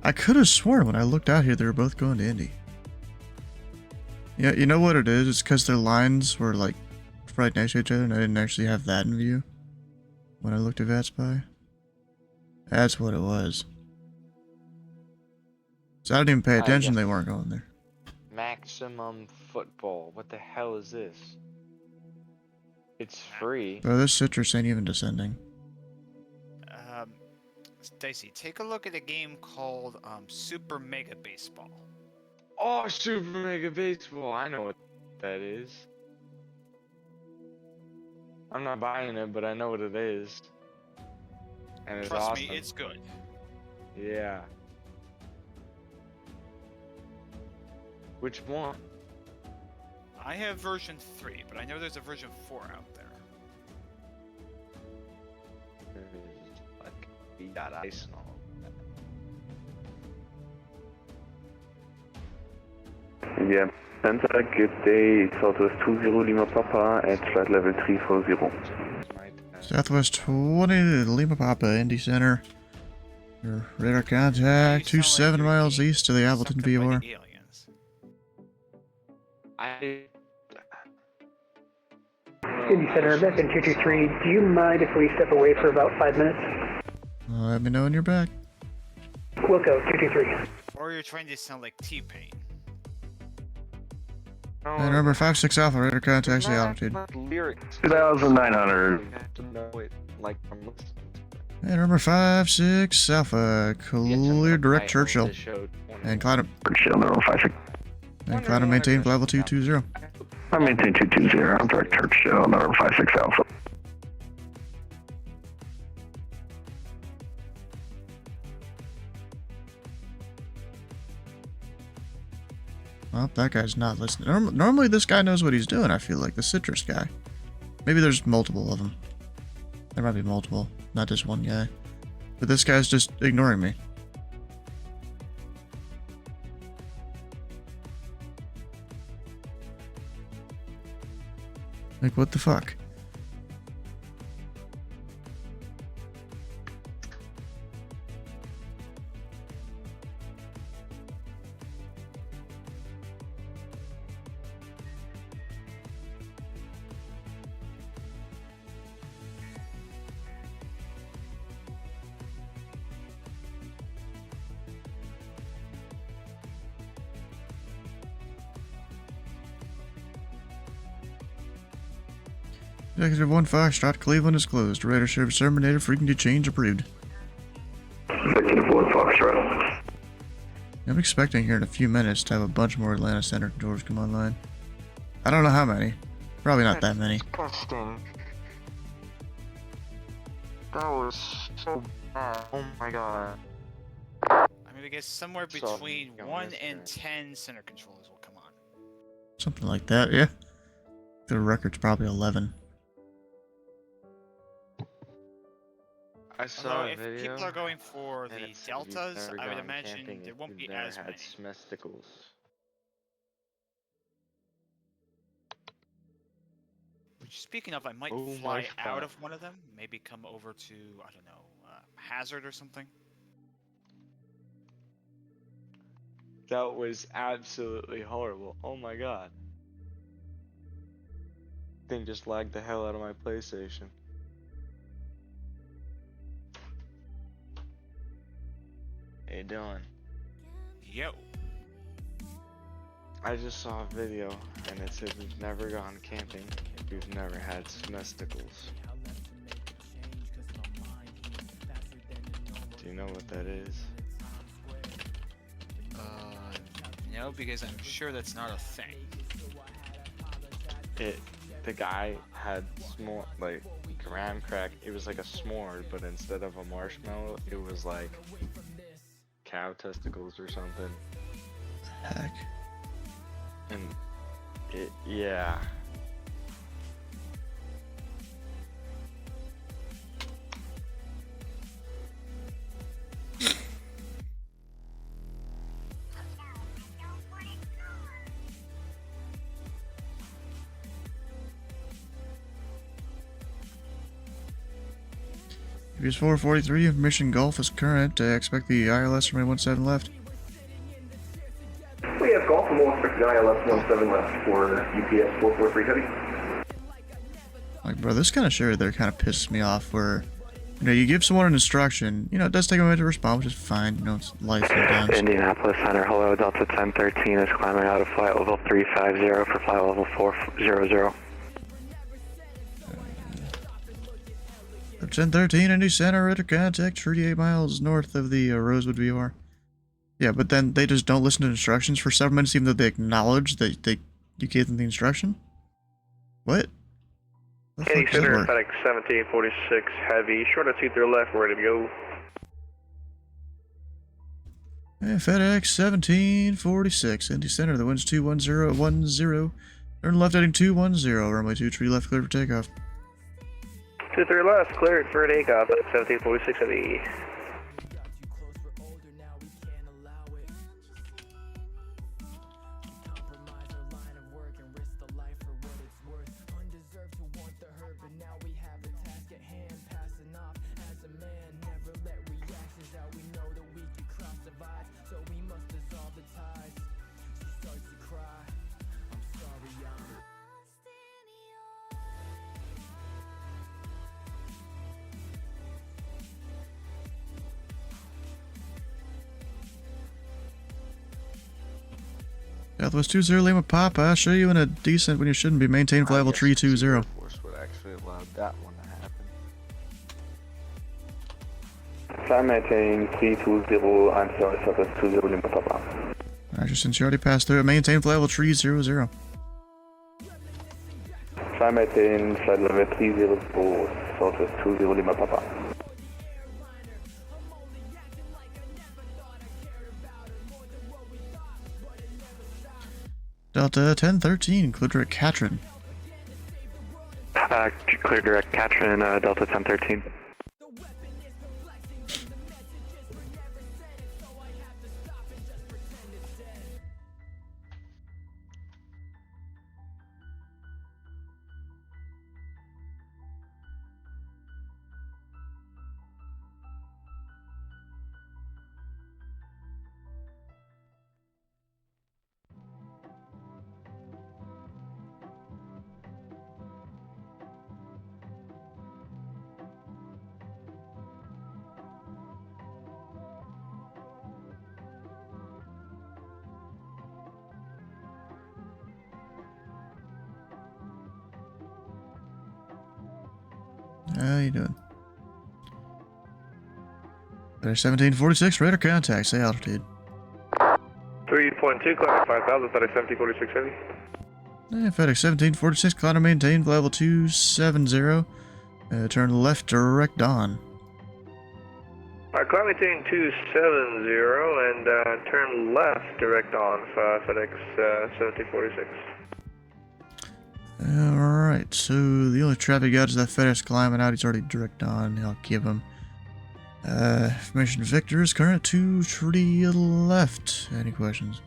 I could have sworn when I looked out here they were both going to Indy. Yeah, you know what it is? It's because their lines were like right next to each other and I didn't actually have that in view when I looked at VatSpy. That's what it was. So I didn't even pay attention yes. they weren't going there. Maximum Football. What the hell is this? It's free. Bro, this citrus ain't even descending. Dicey, take a look at a game called Super Mega Baseball. Oh, Super Mega Baseball. I know what that is. I'm not buying it, but I know what it is. And it's Trust awesome. me, it's good. Yeah. Which one? I have version 3, but I know there's a version 4 out there. Like, we got ice and all of Yeah, Center, good day, Southwest 20 Lima Papa at flight level 340. that. Southwest 20 to Lima Papa, Indy Center. Your radar contact, You sound 27 like you're miles being east of the Appleton sucked up by VOR. the aliens. Indy Center, Beacon 223, do you mind if we step away for about 5 minutes? Let me know when you're back. Wilco 223. Or you're trying to sound like T-Pain. And number 56 Alpha, radar contacts the altitude. Lyrics. 2,900. You have to know it, like, from listening. And number 56 Alpha, clear direct Churchill. And climb Churchill, number 56. and climb and maintain for level 220. I maintain 220. I'm direct Churchill, number 56 Alpha. Well, that guy's not listening. Normally this guy knows what he's doing, I feel like. The citrus guy. Maybe there's multiple of them. There might be multiple, not just one guy. But this guy's just ignoring me. Like, what the fuck? Executive 1 Foxtrot, Cleveland is closed. Radar service terminated. Frequency change approved. Executive 1 Foxtrot. I'm expecting here in a few minutes to have a bunch more Atlanta Center controllers come online. I don't know how many. Probably not that many. Disgusting. That was so bad. Oh my god. I mean, I guess somewhere So, between yeah, 1 that's and right. 10 center controllers will come on. Something like that, yeah. The record's probably 11. I saw Although a if video. people are going for and the it said if you've deltas, never I would gone imagine camping, there if won't you've be never as had many. smesticles. Which, speaking of, I might Oh my fly out God. of one of them. Maybe come over to, I don't know, Hazard or something. That was absolutely horrible. Oh my god. Thing just lagged the hell out of my PlayStation. How you doing? Yo. I just saw a video and it said we've never gone camping if we've never had smesticles. Do you know what that is? No, because I'm sure that's not a thing. The guy had like graham crack. It was like a s'more, but instead of a marshmallow, it was like cow testicles or something. Heck. And yeah. PS 443, information Gulf is current. Expect the ILS from 17 left. We have Golf and we'll expect the ILS 17 left for UPS 443 Heavy. Like, bro, this kind of shit there kind of pisses me off where, you know, you give someone an instruction, you know, it does take a minute to respond, which is fine, you know, it's life sometimes. Indianapolis Center, hello, Delta 1013 is climbing out of flight level 350 for flight level 400. 1013 Indy Center, radar contact 38 miles north of the Rosewood VOR. Yeah, but then they just don't listen to instructions for several minutes even though they acknowledge that you gave them the instruction? What? Indy Center, FedEx 1746 Heavy, short of 23 left, we're ready to go. Hey, FedEx 1746, Indy Center, the wind's 210 turn left heading 210, runway 23 left, clear for takeoff. 23 left, cleared for takeoff at 1746 Heavy. Undeserved to want the hurt, but now we have a task at hand. Southwest 20 Lima Papa, I'll show you in a decent when you shouldn't be. Maintain flight level 320. Air Force would actually allow that one to happen. Fly maintain 320, I'm sorry, Southwest 20 Lima Papa. Roger, since you already passed through it, maintain flight level 300. Fly maintain flight level 30, Southwest 20 Lima Papa. Delta 1013, clear direct Katrin. Clear direct Katrin, Delta 1013. How you doing? 1746, radar contact, say altitude. 3.2, climb 5000, FedEx 1746 heavy. FedEx 1746, climb maintain, level 270. Turn left direct on. Alright, climb maintain 270 and turn left direct on for FedEx 1746. Alright, so the only traffic out is that FedEx climbing out. He's already direct on. I'll give him. Information Victor is current 230 left. Any questions?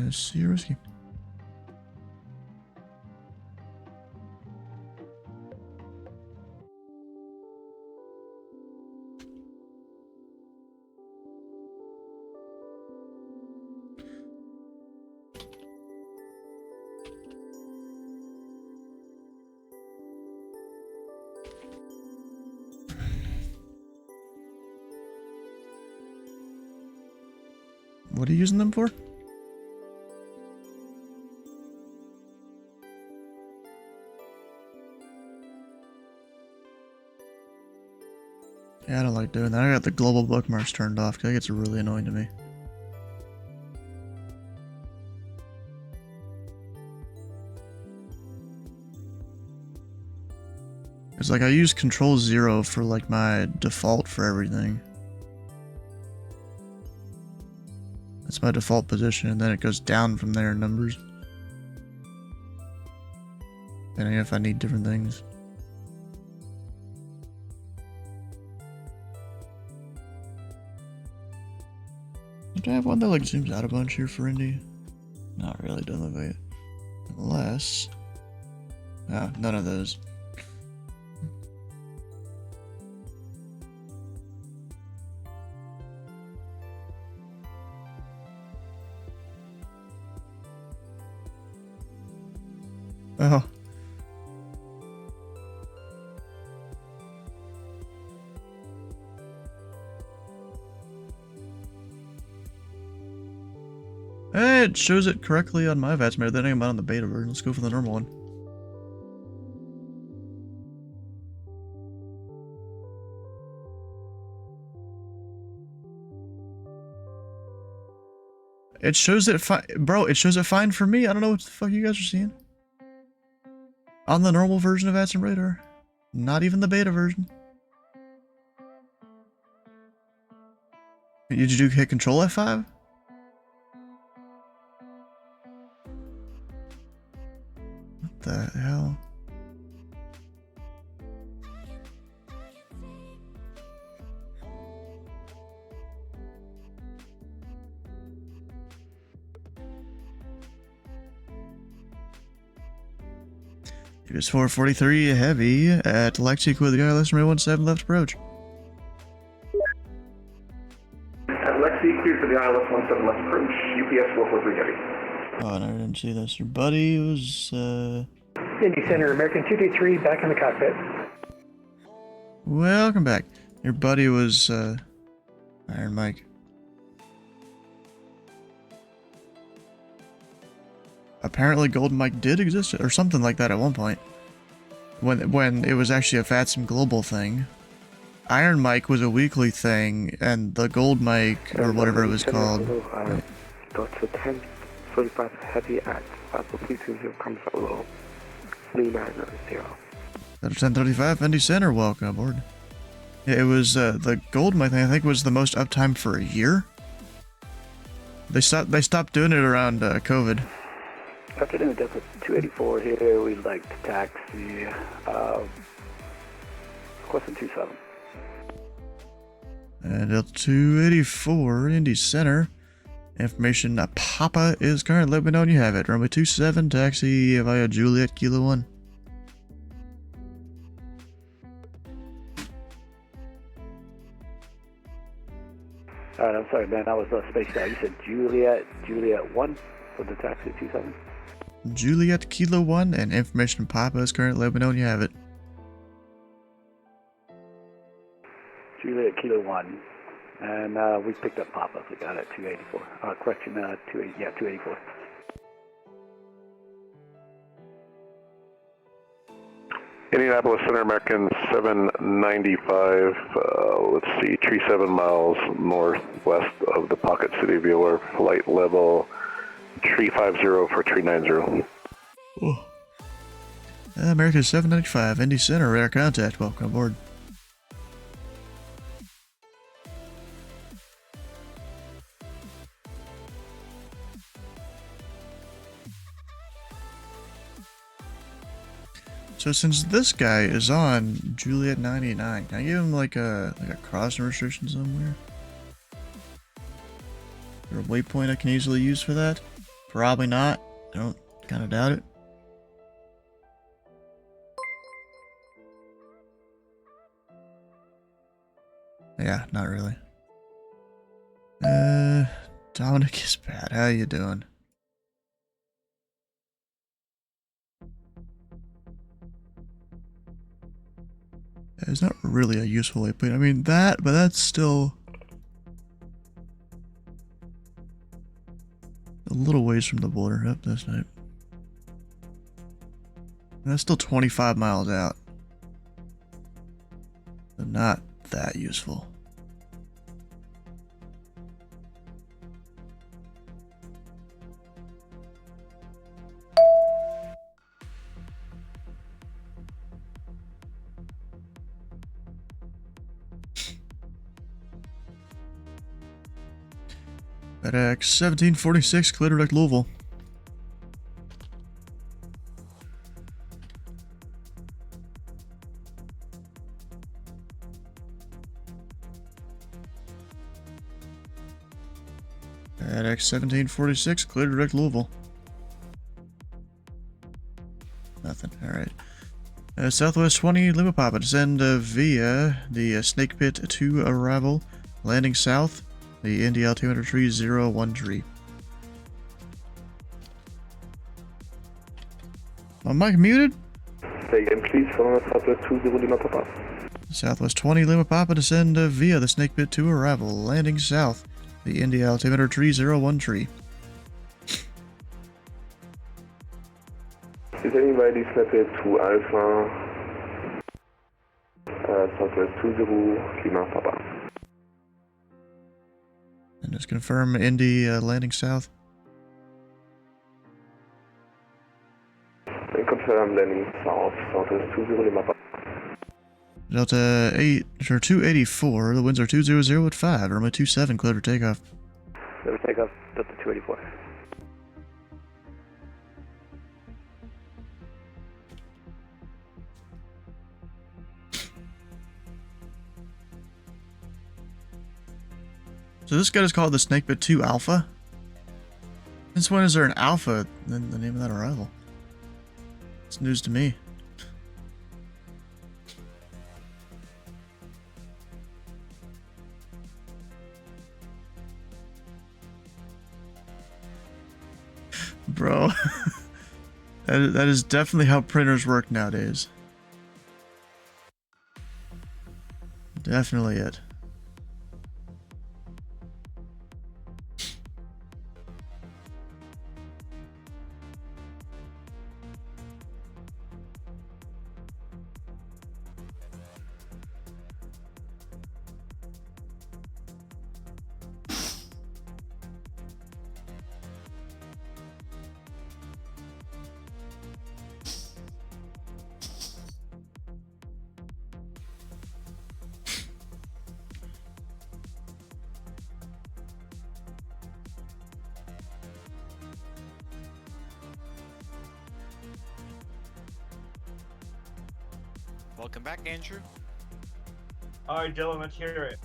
See you, risky. What are you using them for? Yeah, I don't like doing that. I got the global bookmarks turned off because that gets really annoying to me. It's like I use Control 0 for like my default for everything. That's my default position, and then it goes down from there in numbers. Depending if I need different things. Do I have one that like zooms out a bunch here for Indy? Not really, doesn't look like it. Unless... oh, none of those. Oh. Hey, it shows it correctly on my VATSMare, then I'm on the beta version. Let's go for the normal one. It shows it fine, bro, it shows it fine for me. I don't know what the fuck you guys are seeing. On the normal version of VATSM Radar. Not even the beta version. Did you hit Control F5? What the hell? It's 443 heavy at Lexi with the ILS runway 17 left approach. At Lexi, cleared for the ILS 17 left approach, UPS 443 heavy. Oh, no, I didn't see this. Your buddy was, Indy Center, American 223, back in the cockpit. Welcome back. Your buddy was, Iron Mike. apparently Golden Mike did exist, or something like that at one point. When it was actually a FATSIM global thing. Iron Mike was a weekly thing, and the Gold Mike, or whatever it was called. Dr. 1045 Heavy at 320 comes out low. 390. Dr. 1035 Indy Center, welcome aboard. Yeah, it was the Gold Mike thing. I think was the most uptime for a year. They stopped doing it around COVID. Afternoon, Delta 284 here. We'd like to taxi. Question 27. Delta 284 Indy Center. Information: Papa is currently. Let me know when you have it. Runway 27, taxi via Juliet Kilo 1. Alright, I'm sorry, man. I was spaced out. You said Juliet 1 for the taxi 27? Juliet Kilo 1, and information: Papa is currently. Let me know when you have it. Juliet Kilo 1. And we picked up Papa. We got it at 284. Correction, 284. Indianapolis Center, American 795. Let's see, tree 7 miles northwest of the Pocket City of Bueller. Flight level 350 for 390. Oh. American 795, Indy Center, radar contact. Welcome aboard. So since this guy is on Juliet 99, can I give him like a crossing restriction somewhere? Is there a waypoint I can easily use for that? Probably not. I don't kind of doubt it. Yeah, not really. Dominic is bad. How you doing? It's not really a useful waypoint. I mean that, but that's still a little ways from the border. Yep, that's right. And that's still 25 miles out. So not that useful. FedEx 1746, clear direct Louisville. FedEx 1746, clear direct Louisville. Nothing, alright. Southwest 20, Lima Papa, descend via the Snake Pit to arrival, landing south. The Indy altimeter 301 tree. My mic muted? Say again, please. Southwest 20 Lima Papa. Southwest 20 Lima Papa, descend via the Snake Pit to arrival, landing south. The Indy altimeter 301 tree. Descending via the Snake Pit to Alpha. Southwest 20 Lima Papa. And just confirm Indy landing south. And confirm landing south, Southwest 20 Lima Papa. Delta 284, the winds are 200 at 5, runway 27, clear for takeoff. Clear for takeoff, Delta 284. So this guy is called the Snakebit 2 Alpha? Since when is there an Alpha in the name of that arrival? It's news to me. Bro. that is definitely how printers work nowadays. Definitely it. Welcome back, Andrew. Alright, Dylan, let's hear it.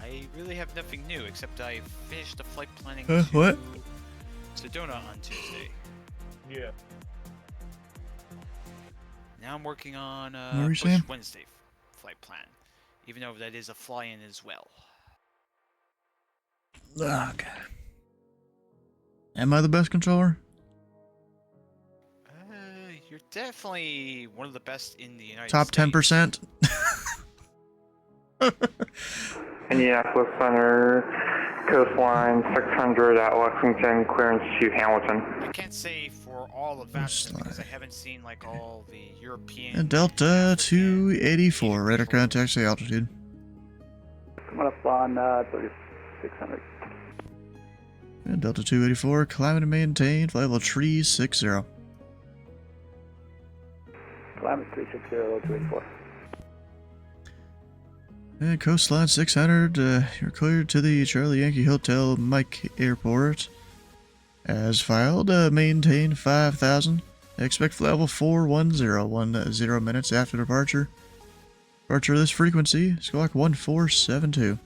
I really have nothing new except I finished the flight planning what? Sedona on Tuesday. Yeah. Now I'm working on What were you Push saying? Wednesday flight plan, even though that is a fly-in as well. Okay. Am I the best controller? You're definitely one of the best in the United Top States. 10%? Indianapolis Center, coastline 600 at Lexington, clearance to Hamilton. I can't say for all of that because I haven't seen like all the European. And Delta 284, radar contact, say altitude. Coming up on 3600. And Delta 284, climate maintained, flight level 360. Climate 360, 284. And coastline 600, you're cleared to the Charlie Yankee Hotel Mike Airport. As filed, maintain 5,000. Expect flight level 410, 10 minutes after departure. Departure of this frequency, squawk 1472.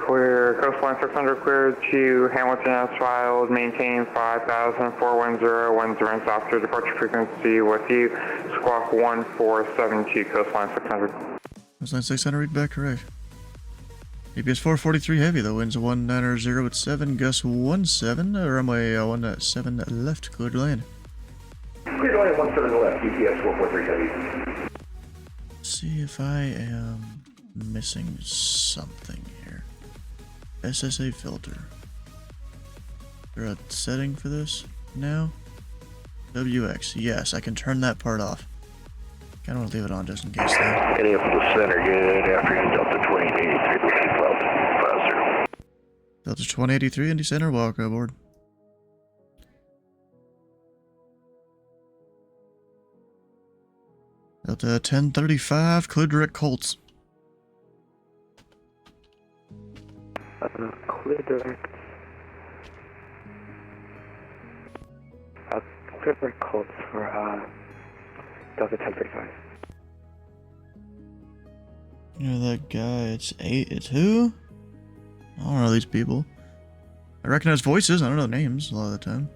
Clear, coastline 600 cleared to Hamilton as filed, maintain 5,000, 410, 10 minutes after departure frequency with you, squawk 1472, coastline 600. Coastline 600, read back correct. EPS 443 heavy, the winds 190 at 7, gust 17, runway 17 left, clear to land. Clear to land 17 left, EPS 443 heavy. See if I am missing something here. SSA filter. Is there a setting for this now? WX. Yes, I can turn that part off. Kinda want to leave it on just in case though. Indianapolis Center, good afternoon, Delta 2083, well, 50. Delta 2083, Indy Center, welcome aboard. Delta 1035, clear direct Colts. Clear direct. Clear direct Colts for Delta 1035. You know that guy, it's who? I don't know these people. I recognize voices, I don't know names a lot of the time.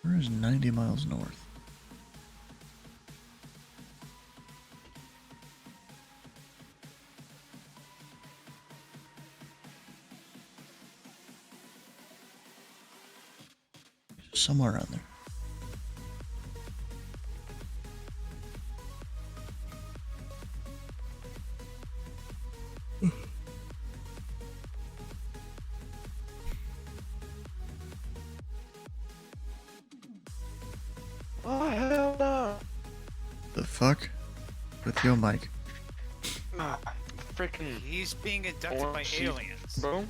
Where is 90 miles north? Somewhere around there. Oh, hell no! The fuck? With your mic. Ah, freaking. He's being abducted by aliens. Bro?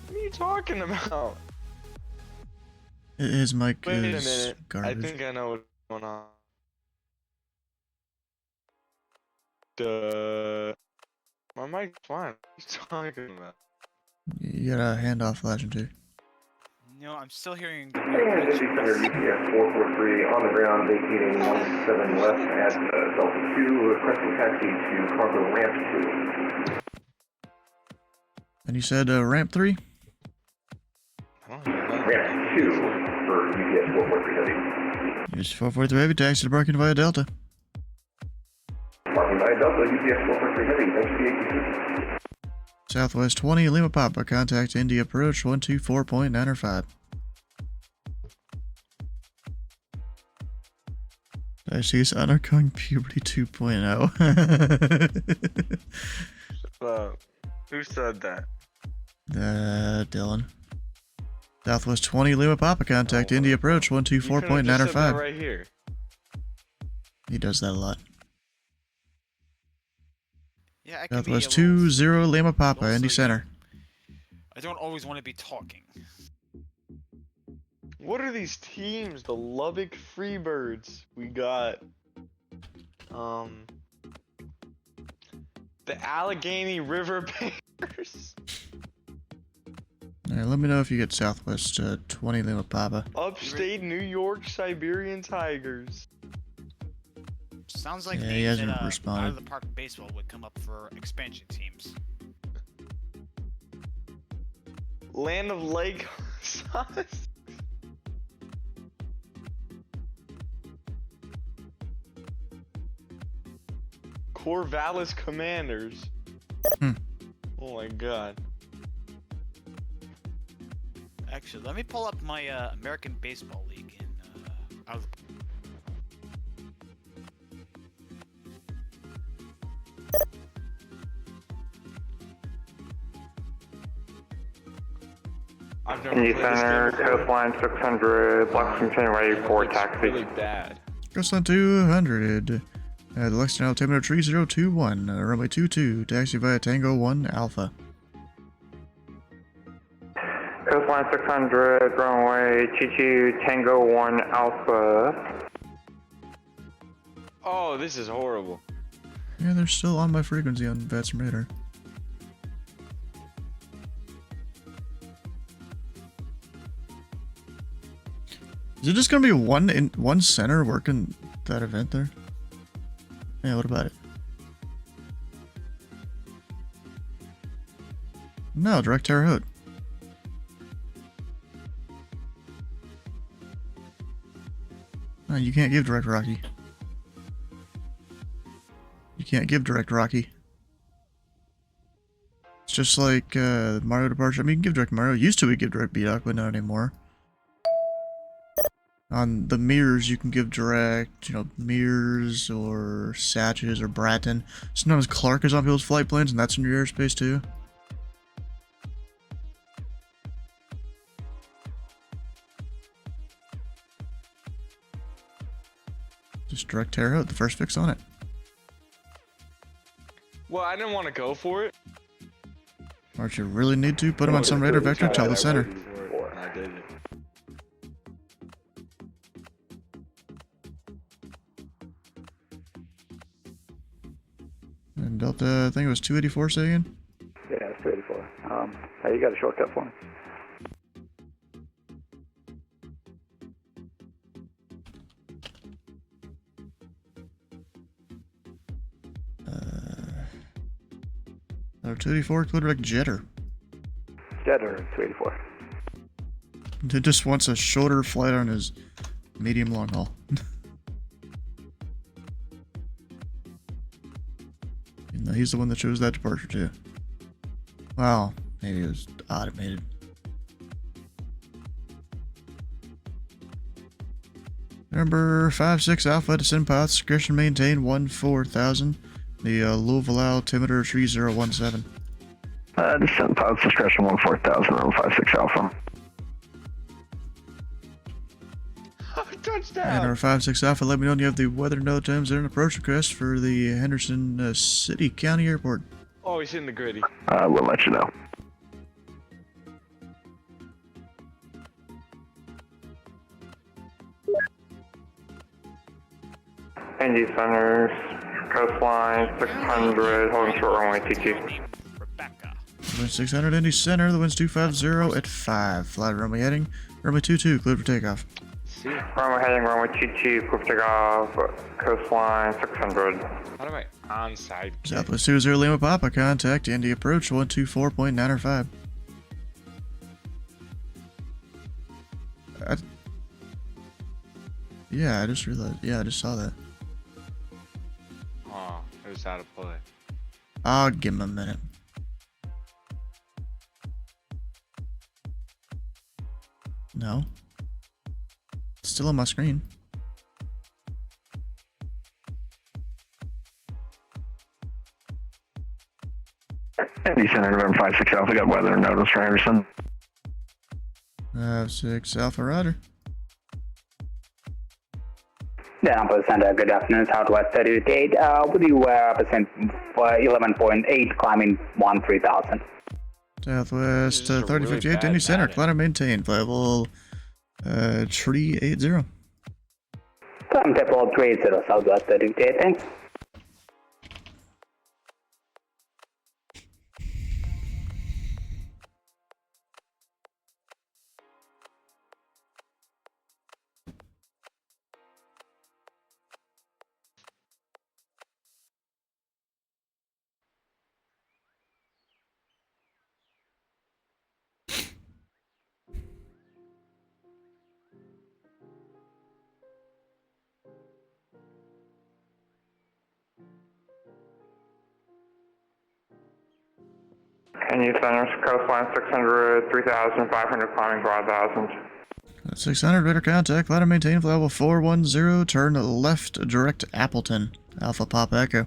What are you talking about? His mic Wait a is minute. garbage. I think I know what's going on. Duh. My mic's fine. What are you talking about? You got a handoff flashing too. No, I'm still hearing And Indy Center, EPS 443 on the ground, vacating 17 left at Delta 2, requesting taxi to cargo ramp 2. And you said ramp 3? Ramp 2 for UPS 443 heavy. Use 443 heavy, taxi to parking via Delta. Parking by Delta, UPS 443 heavy, thanks for the ATC. Southwest 20, Lima Papa, contact Indy approach 124.905. I see undergoing puberty 2.0. Who said that? Dylan. Southwest 20, Lima Papa, contact Indy approach You could've just said that 124.905. right here. He does that a lot. Yeah, I can Southwest be a little 20 Lima Papa, also, Indy you Center. I don't always want to be talking. What are these teams? The Lubbock Freebirds. We got the Allegheny River Bears. Alright, let me know if you get Southwest 20 Lima Papa. Upstate New York Siberian Tigers. Sounds like Yeah, names he hasn't that, responded. out of the park baseball would come up for expansion teams. Land of Lake Sauce. Corvallis Commanders. Hmm. Oh my god. Actually, let me pull up my American Baseball League in out of I've never Indy played this game Center, before. Coastline 600, Lexington ready for It's taxi. really bad. Coastline 200. The Lexington altimeter 3021. Runway 22. Taxi via Tango 1 Alpha. Coastline 600, runway 22, Tango 1 Alpha. Oh, this is horrible. Yeah, they're still on my frequency on Vats Radar. Is it just gonna be one center working that event there? Yeah, what about it? No, direct Terre Haute. No, you can't give direct Rocky. You can't give direct Rocky. It's just like Mario Departure. I mean, you can give direct Mario. Used to we give direct B-Doc, but not anymore. On the mirrors, you can give direct, you know, mirrors or Satches or Bratton. Sometimes Clark is on people's flight plans, and that's in your airspace too. Just direct Terre Haute, the first fix on it. Well, I didn't want to go for it. Or if you really need to, put them on some radar vector, tell the center. And I did it. And Delta, I think it was 284, say again? Yeah, it's 284. Hey, you got a shortcut for me? Or 284, clear direct Jetter. Jetter, 284. He just wants a shorter flight on his medium long haul. You know, he's the one that chose that departure too. Well, maybe it was automated. Number 56 Alpha, descend path, discretion maintain 14,000. The Louisville altimeter 3017. Descent path, discretion 14,000 on 56 Alpha. Touchdown! And number 56 Alpha, let me know when you have the weather node times and approach request for the Henderson City County Airport. Oh, he's in the gritty. We'll let you know. Indy Center, Coastline 600, holding short runway 22. Rebecca. Wind 600 Indy Center, the wind's 250 at 5. Flight runway heading, runway 22, cleared for takeoff. See? Runway heading, runway 22, quick takeoff, Coastline 600. How do I onside? Southwest 20 Lima Papa, contact Indy approach 124.905. Yeah, I just realized. Yeah, I just saw that. Oh, it was out of play. I'll give him a minute. No. It's still on my screen. Indy Center, November 56 Alpha, got weather notice for Anderson. 6 Alpha Rider. Indianapolis Center, good afternoon, Southwest 38. Would you represent 11.8, climbing 13,000? Southwest This is a really 3058, bad Indy Center, batting. climb and maintain, level 380. Climb temple 30, Southwest 38, thanks. Indy Center, coastline 600, 3,500, climbing 5,000. 600, radar contact, climb and maintain, level 410, turn left, direct Appleton, Alpha Papa Echo.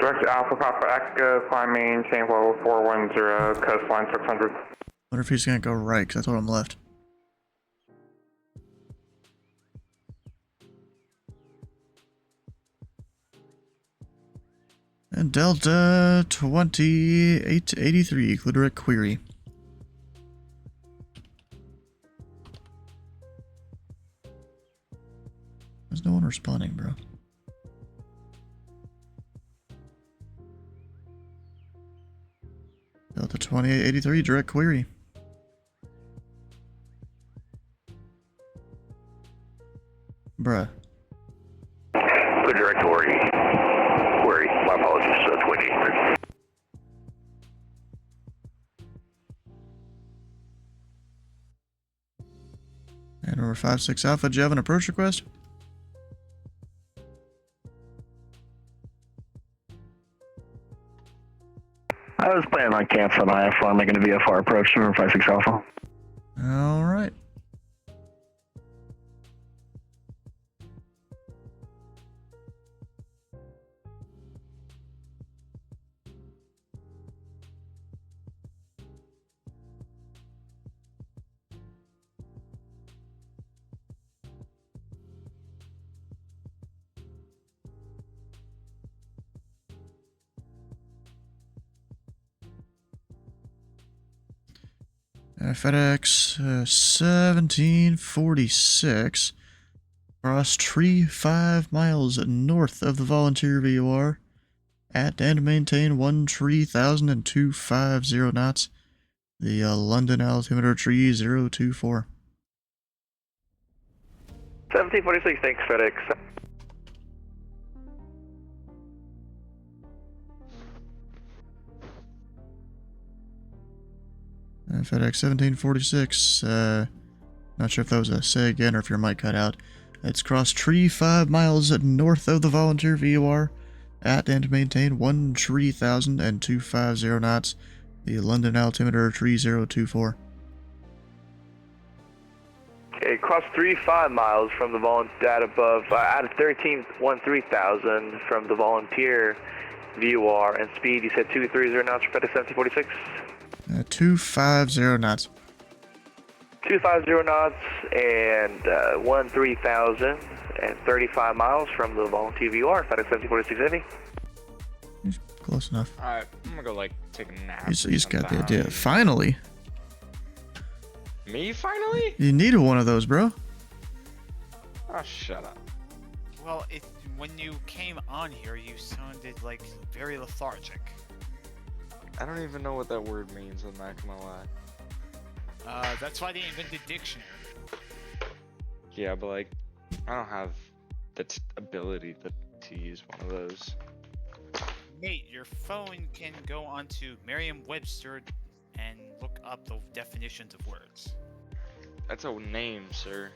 Direct Alpha Papa Echo, climb maintain level 410, coastline 600. Wonder if he's gonna go right, because I told him left. And Delta 2883, direct query. There's no one responding, bro. Delta 2883, direct query. Bruh. The direct query. My apologies, 2883. And number 56 Alpha, do you have an approach request? I was planning on canceling IFR, making a VFR approach to 56 Alpha. Alright. FedEx 1746 cross tree 5 miles north of the volunteer VOR at and maintain 13,250 knots. The London altimeter tree 024. 1746, thanks FedEx. FedEx 1746, not sure if that was a say again or if your mic cut out. It's crossed tree 5 miles north of the volunteer VOR at and maintain 13,250 knots. The London altimeter tree 024. Okay, cross 3-5 miles from the at above, out of 13,000 from the volunteer VOR, and speed you said 230 knots for FedEx 1746? 250 knots. 250 knots and 13,000 and 35 miles from the volunteer VOR, FedEx 1746 Heavy. He's close enough. Alright, I'm gonna go like take a nap. He's got the idea. Finally! Me finally? You needed one of those, bro. Oh, shut up. Well, when you came on here, you sounded like very lethargic. I don't even know what that word means, I'm not gonna lie. That's why they invented dictionary. Yeah, but like, I don't have the ability to use one of those. Mate, your phone can go onto Merriam-Webster and look up the definitions of words. That's a name, sir.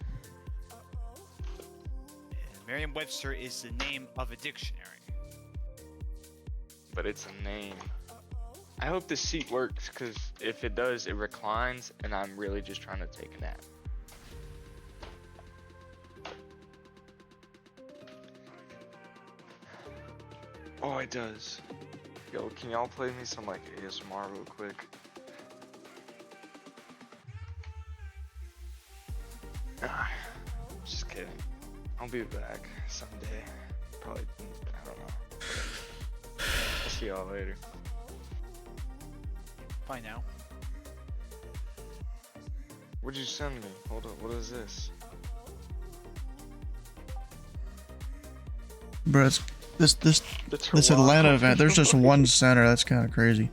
Merriam-Webster is the name of a dictionary. But it's a name. I hope this seat works, because if it does, it reclines, and I'm really just trying to take a nap. Oh, it does. Yo, can y'all play me some, like, ASMR real quick? Ah, just kidding. I'll be back someday. Probably, I don't know. I'll see y'all later. Bye now. What'd you send me? Hold up, what is this? Bro, this Toronto. Atlanta event, there's just one center. That's kind of crazy.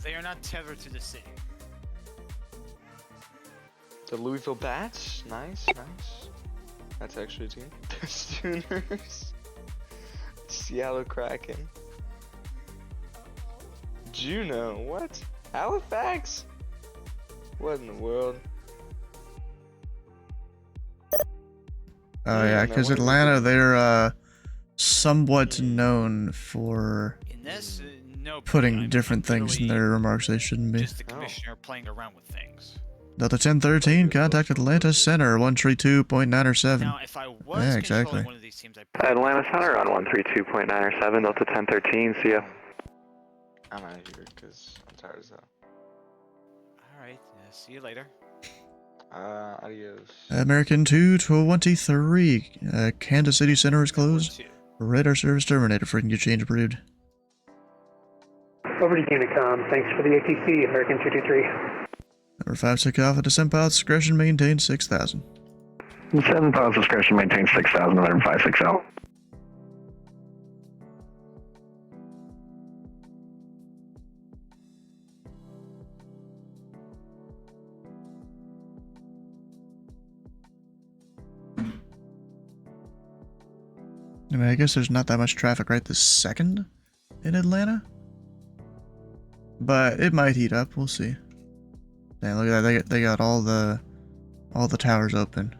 They are not tethered to the city. The Louisville Bats? Nice, nice. That's actually a team. The Sooners. Seattle Kraken. Juneau, what? Halifax? What in the world? Oh yeah, because Atlanta, they're somewhat known for In this, no. putting different things in their remarks they shouldn't be. Just the commissioner playing around with things. Delta 1013, contact Atlanta Center 132.907. Now, if I was Yeah, exactly. controlling one of these teams, Atlanta Center on 132.907, Delta 1013, see ya. I'm out of here because I'm tired as hell. Alright, see you later. Adios. American 223, Kansas City Center is closed. Radar service terminated. Freaking get change approved. Over to Unicom. Thanks for the ATC, American 223. Number 5 Alpha, descent pilot discretion maintained 6,000. 7 pilots discretion maintains 6,000, November 56 Alpha. I mean, I guess there's not that much traffic right this second in Atlanta. But it might heat up, we'll see. Damn, look at that, they got all the towers open.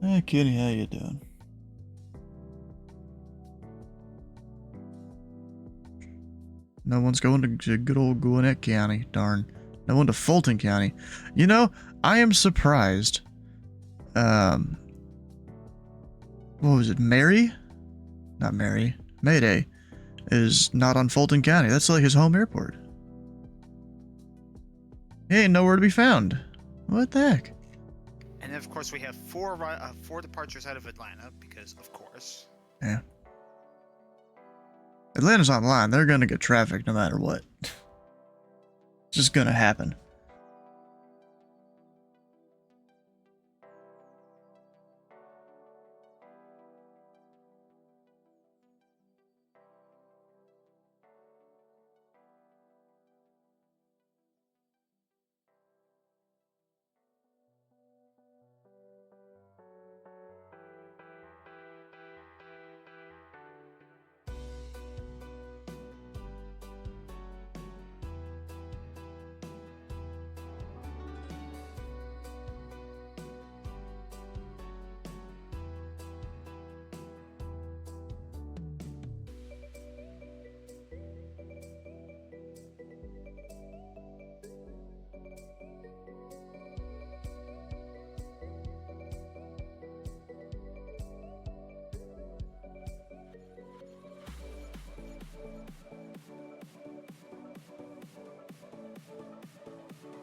Hey Kenny, how you doing? No one's going to good old Gwinnett County, darn. No one to Fulton County. You know, I am surprised. What was it? Not Mary. Mayday is not on Fulton County. That's like his home airport. He ain't nowhere to be found. What the heck? And then, of course, we have four departures out of Atlanta, because, of course. Yeah. Atlanta's online. They're gonna get traffic no matter what. It's just gonna happen.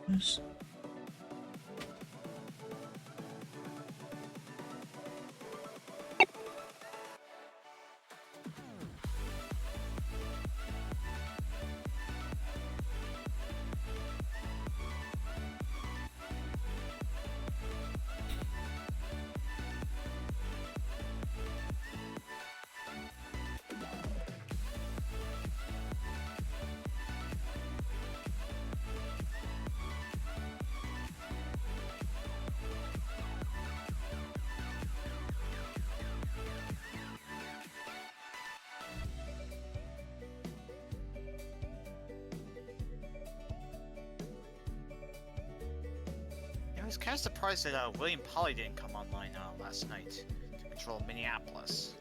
Yes. I was kind of surprised that William Polly didn't come online last night to control Minneapolis.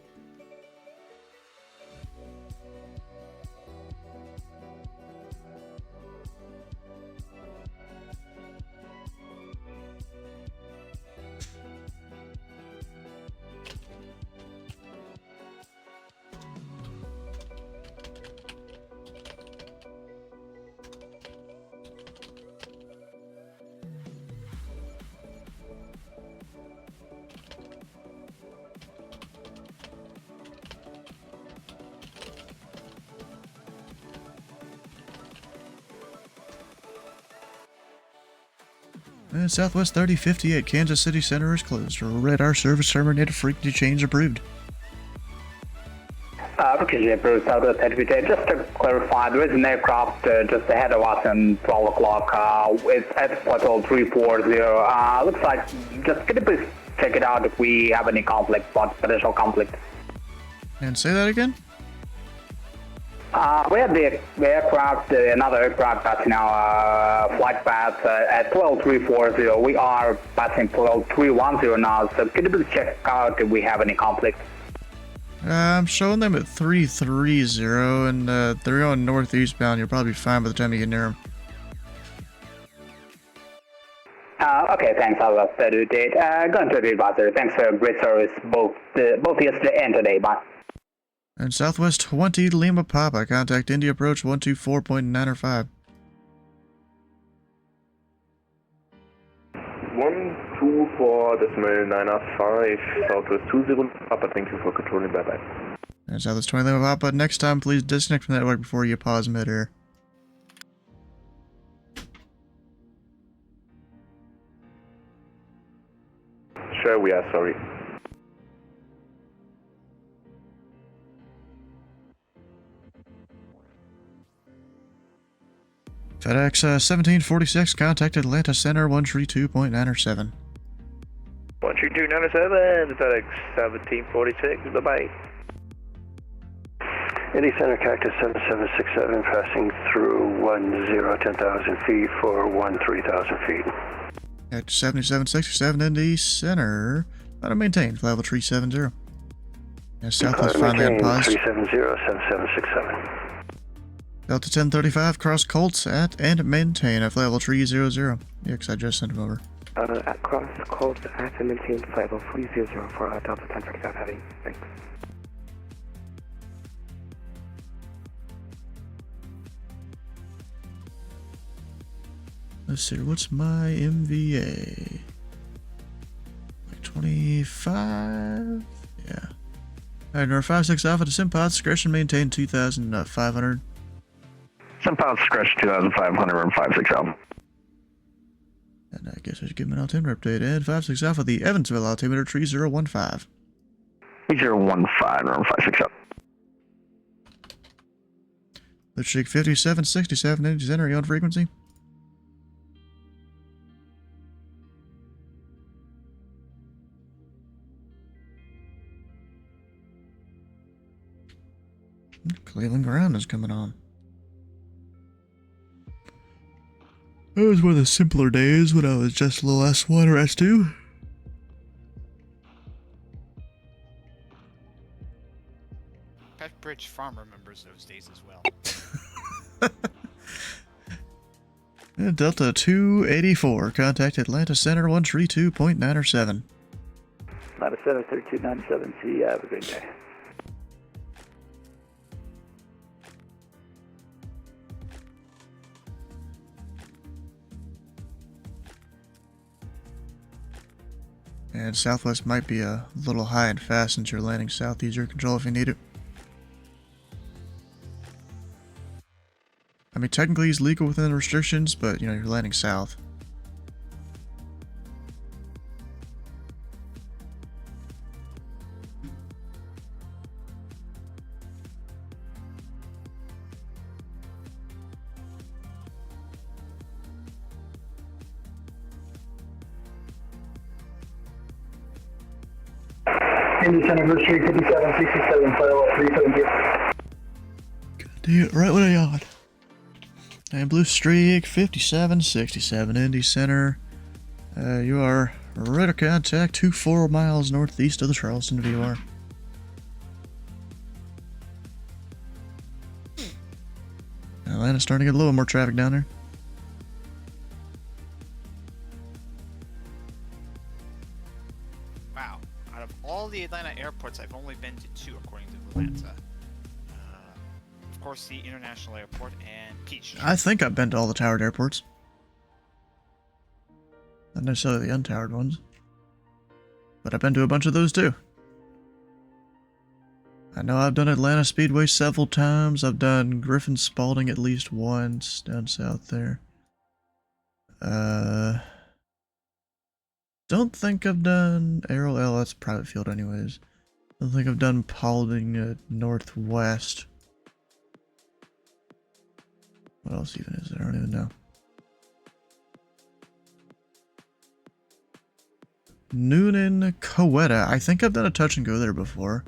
And Southwest 3058, Kansas City Center is closed. Radar service terminated. Frequency change approved. Because you approved Southwest 3058. Just to clarify, there is an aircraft just ahead of us at 12 o'clock. It's at Portal 340. Looks like, just can you please check it out if we have any conflict, potential conflict? And say that again? We have the aircraft, another aircraft passing our flight path at 12340. We are passing 12310 now, so could you please check out if we have any conflict? I'm showing them at 330, and they're going northeastbound. You'll probably be fine by the time you get near them. Okay, thanks. I'll study it. Going to the advisor. Thanks for great service both yesterday and today. Bye. And Southwest 20 Lima Papa, contact Indy approach 124.905. 124.905, Southwest 20 Papa, thank you for controlling, bye-bye. And Southwest 20 Lima Papa, next time please disconnect from the network before you pause mid-air. Sure, we are sorry. FedEx 1746, contact Atlanta Center 132.907. 132.907, FedEx 1746, bye-bye. Indy Center, Cactus 7767, passing through 10,000 feet for 13,000 feet. At 7767 Indy Center, auto maintain, level 370. And Southwest finally on pause. 370-7767. Delta 1035, cross Colts at and maintain at level 300. Yeah, because I just sent him over. At cross Colts at and maintain flight level 300 for Delta 1035 heavy. Thanks. Let's see, what's my MVA? Like 25? Yeah. Alright, number 56 Alpha to Simpod, discretion maintain 2,500. Simpod discretion 2,500 and 56 Alpha. And I guess I should give him an altimeter update. And 56 Alpha, the Evansville altimeter 3015. 3015, number 56 Alpha. Let's shake 5767 Indy Center, you on frequency? Cleveland ground is coming on. That was one of the simpler days when I was just a little S1 or S2. Petbridge Farm remembers those days as well. And Delta 284, contact Atlanta Center 132.907. Atlanta Center 3297, see you, have a great day. And Southwest might be a little high and fast since you're landing south. Use your control if you need it. I mean, technically he's legal within the restrictions, but, you know, you're landing south. Indy Center, Anniversary 5767, flight level 370. Damn, right when I yawned. And Blue Streak 5767 Indy Center. You are radar contact 24 miles northeast of the Charleston VOR. Atlanta's starting to get a little more traffic down there. Wow. Out of all the Atlanta airports, I've only been to 2 according to Atlanta. Of course, the International Airport and Peach. I think I've been to all the towered airports. Not necessarily the untowered ones. But I've been to a bunch of those too. I know I've done Atlanta Speedway several times. I've done Griffin Spalding at least once down south there. don't think I've done Arrow L, that's private field anyways. I don't think I've done Paulding Northwest. What else even is there? I don't even know. Noonan Coweta. I think I've done a touch and go there before.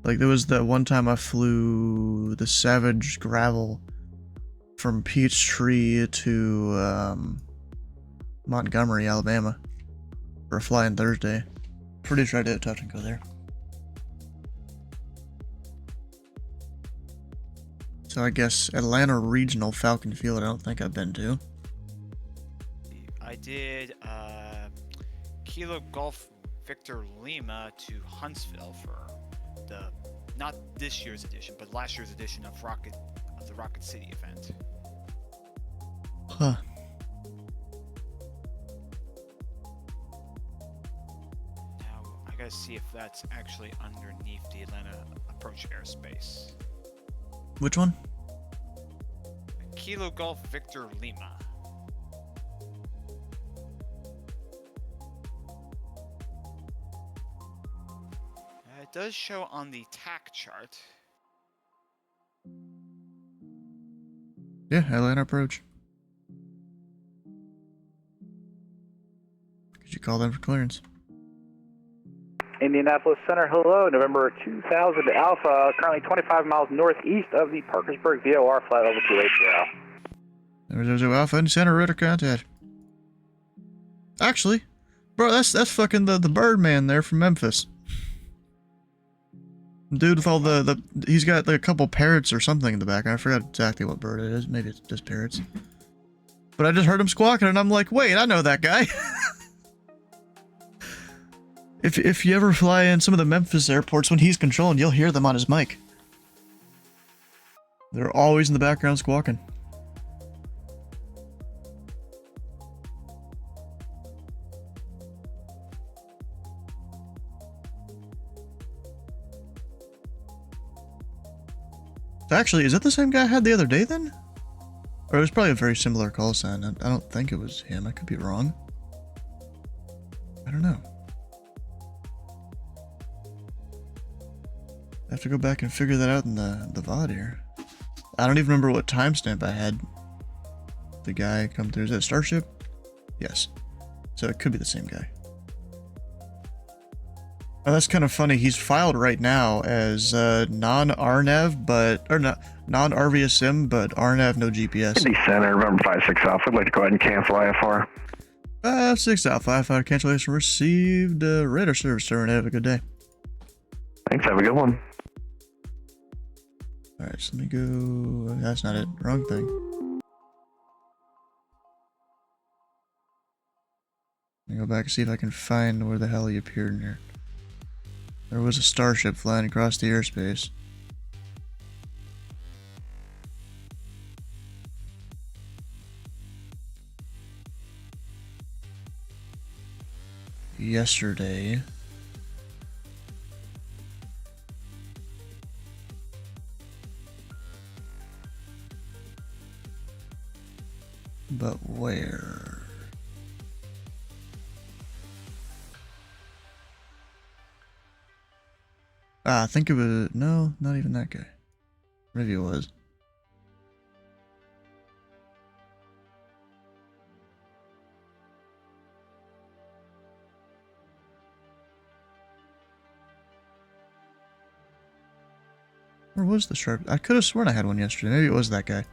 Like there was that one time I flew the Savage Gravel from Peachtree to Montgomery, Alabama for a flying Thursday. Pretty sure I did a touch and go there. So I guess Atlanta Regional Falcon Field I don't think I've been to. I did Kilo Golf Victor Lima to Huntsville for the not this year's edition, but last year's edition of the Rocket City event. Huh. Now I gotta see if that's actually underneath the Atlanta approach airspace. Which one? Kilo Golf Victor Lima. It does show on the TAC chart. Yeah, Atlanta approach. Could you call them for clearance? Indianapolis Center, hello, November 2000 Alpha, currently 25 miles northeast of the Parkersburg VOR, flight level 280. There's Alpha and Center radar contact. Actually, bro, that's fucking the Birdman there from Memphis. Dude with all he's got like a couple parrots or something in the back. I forgot exactly what bird it is. Maybe it's just parrots. But I just heard him squawking and I'm like, wait, I know that guy. If you ever fly in some of the Memphis airports when he's controlling, you'll hear them on his mic. They're always in the background squawking. Actually, is that the same guy I had the other day then? Or it was probably a very similar call sign. I don't think it was him. I could be wrong. I don't know. I have to go back and figure that out in the VOD here. I don't even remember what timestamp I had the guy come through. Is that Starship? Yes. So it could be the same guy. Oh, that's kind of funny. He's filed right now as non-RNAV, non-RVSM, but RNAV, no GPS. Indy Center, November 56 Alpha. I'd like to go ahead and cancel IFR. 6 Alpha, IFR cancellation received. Radar service terminated. Have a good day. Thanks, have a good one. Alright, so let me go. That's not it. Wrong thing. Let me go back and see if I can find where the hell he appeared in here. There was a Starship flying across the airspace. Yesterday. But where? I think it was... No, not even that guy. Maybe it was. Where was the sharp? I could have sworn I had one yesterday. Maybe it was that guy.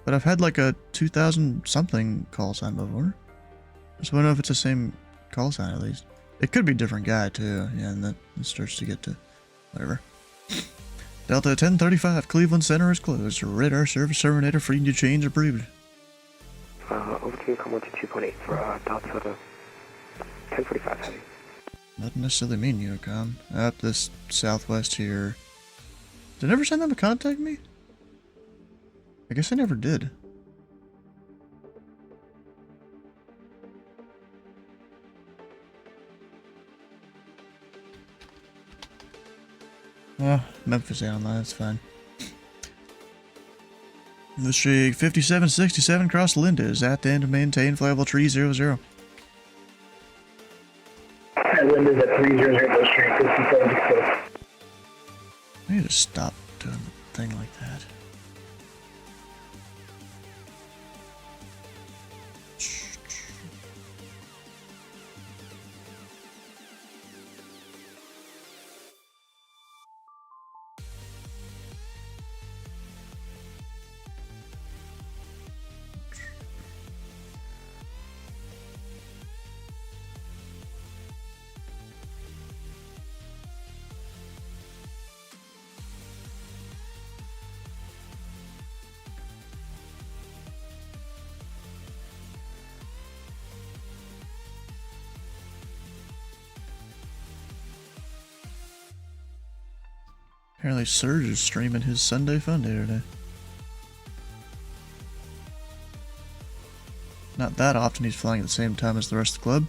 But I've had like a 2000 something call sign before. So I don't know if it's the same call sign at least. It could be a different guy too. Yeah, and that starts to get to whatever. Delta 1035, Cleveland Center is closed. Radar service terminator, free to change approved. Over to Common to 2.8 for Delta 1045 heavy. Not necessarily mean Unicom. Up this southwest here. Did I never send them to contact me? I guess I never did. Well, Memphis ain't online, that's fine. The streak 5767 cross Linda is at the end to maintain flyable tree 00. Linda's at 300 Bush Street, 5766. I need to stop doing a thing like that. Apparently Surge is streaming his Sunday Fun Day today. Not that often he's flying at the same time as the rest of the club.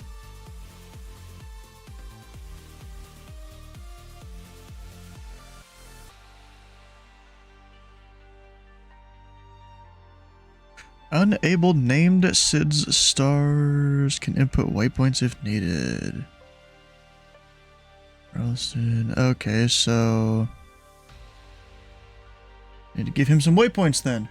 Unable named SIDS stars can input waypoints if needed. Ralston. Okay, so need to give him some waypoints then.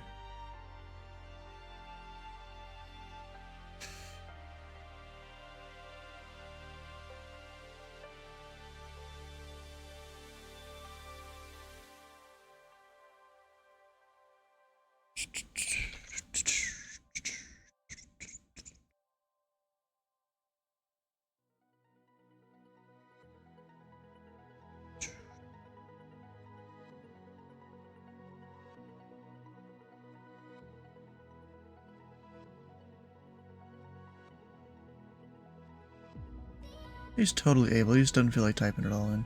He's totally able, he just doesn't feel like typing it all in.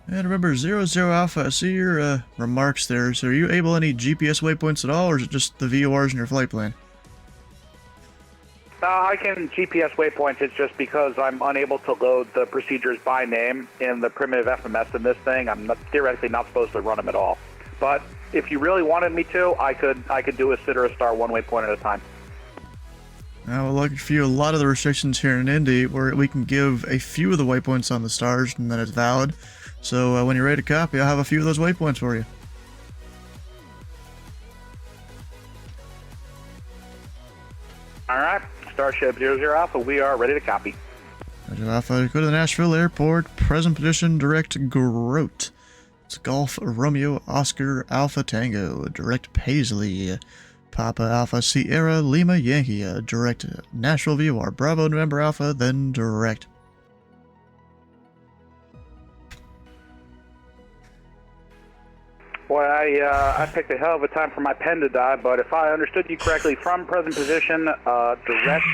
And remember, 00 Alpha, I see your remarks there. So are you able any GPS waypoints at all, or is it just the VORs in your flight plan? I can GPS waypoints. It's just because I'm unable to load the procedures by name in the primitive FMS in this thing. I'm theoretically not supposed to run them at all. But if you really wanted me to, I could do a SID or a star one waypoint at a time. Well, lucky for you, a lot of the restrictions here in Indy, where we can give a few of the waypoints on the stars, and then it's valid. So when you're ready to copy, I'll have a few of those waypoints for you. All right, Starship 00 Alpha, we are ready to copy. Roger Alpha, go to the Nashville Airport, present position, direct Grote. It's Golf Romeo Oscar Alpha Tango, direct Paisley. Papa Alpha Sierra Lima Yankee, direct Nashville VOR. Bravo November Alpha, then direct. Boy, I picked a hell of a time for my pen to die, but if I understood you correctly, from present position, direct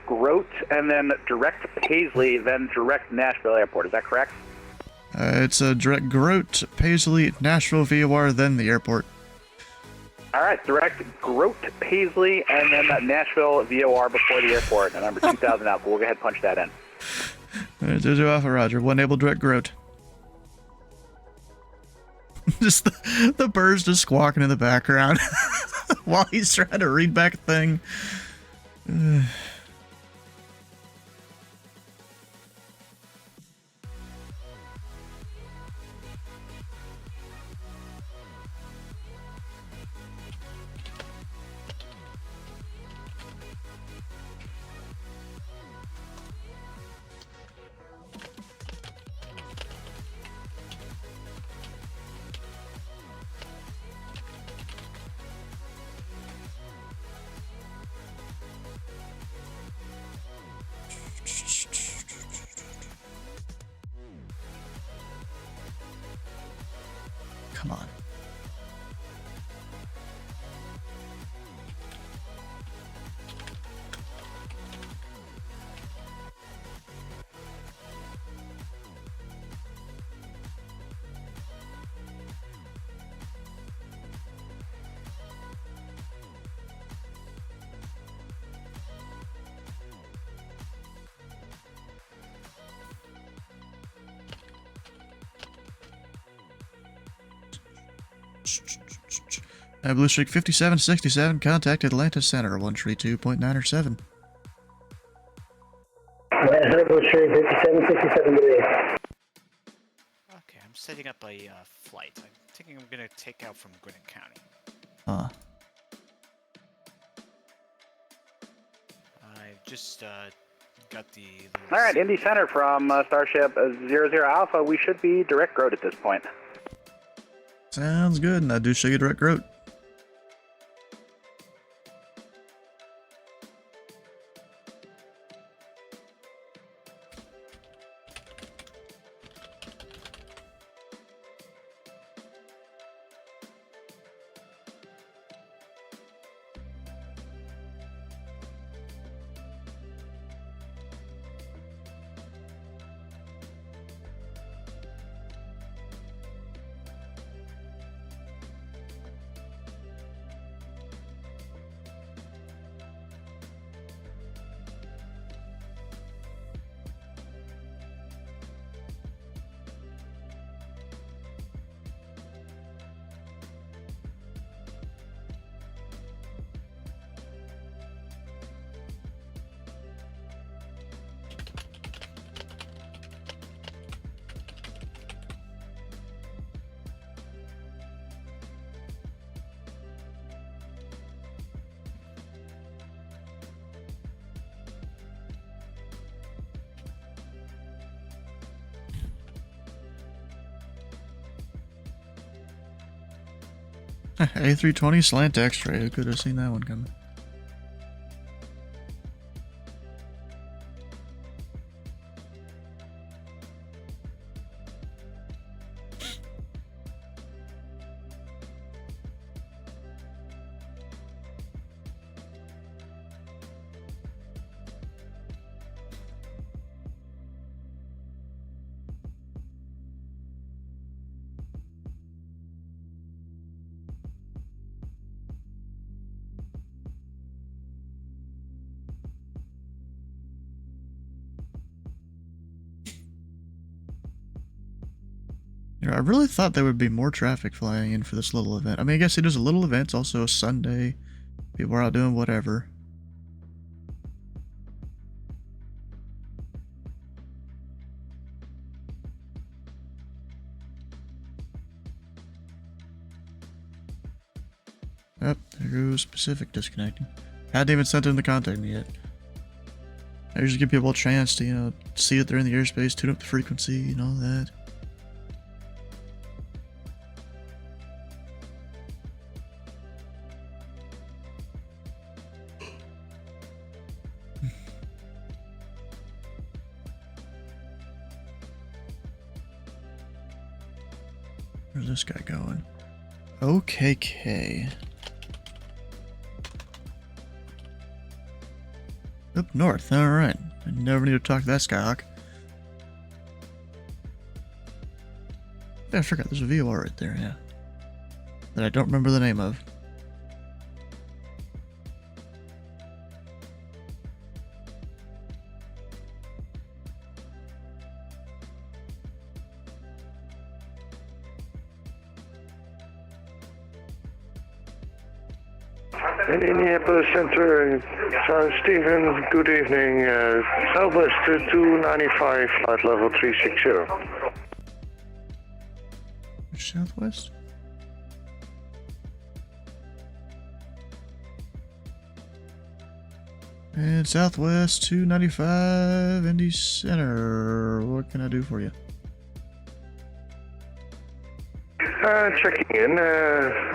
Grote, and then direct Paisley, then direct Nashville Airport. Is that correct? It's a direct Grote, Paisley, Nashville VOR, then the airport. All right, direct Grote, Paisley, and then Nashville VOR before the airport. And number 2000 Alpha. We'll go ahead and punch that in. Alright, 00 Alpha, Roger. One able direct Grote. Just the birds just squawking in the background while he's trying to read back a thing. Come on. Blue Streak 5767, contact Atlanta Center, 132.907. Blue Streak 5767, good day. Okay, I'm setting up a flight. I'm thinking I'm gonna take out from Gwinnett County. Huh. I've just got the... All right, Indy Center from Starship 00 Alpha. We should be direct road at this point. Sounds good, and I do show you direct route. A320 slant X-ray. Who could have seen that one coming? I really thought there would be more traffic flying in for this little event. I mean, I guess it is a little event. It's also a Sunday. People are out doing whatever. Yep, there goes Pacific disconnecting. Hadn't even sent in the contact me yet. I usually give people a chance to, you know, see that they're in the airspace, tune up the frequency and all that. Where's this guy going? OKK. Up north, alright. I never need to talk to that Skyhawk. Yeah, I forgot there's a VOR right there, yeah. That I don't remember the name of. Indianapolis Center, Stephen, good evening. Southwest 295, flight level 360. Southwest? And Southwest 295, Indy Center. What can I do for you? Checking in.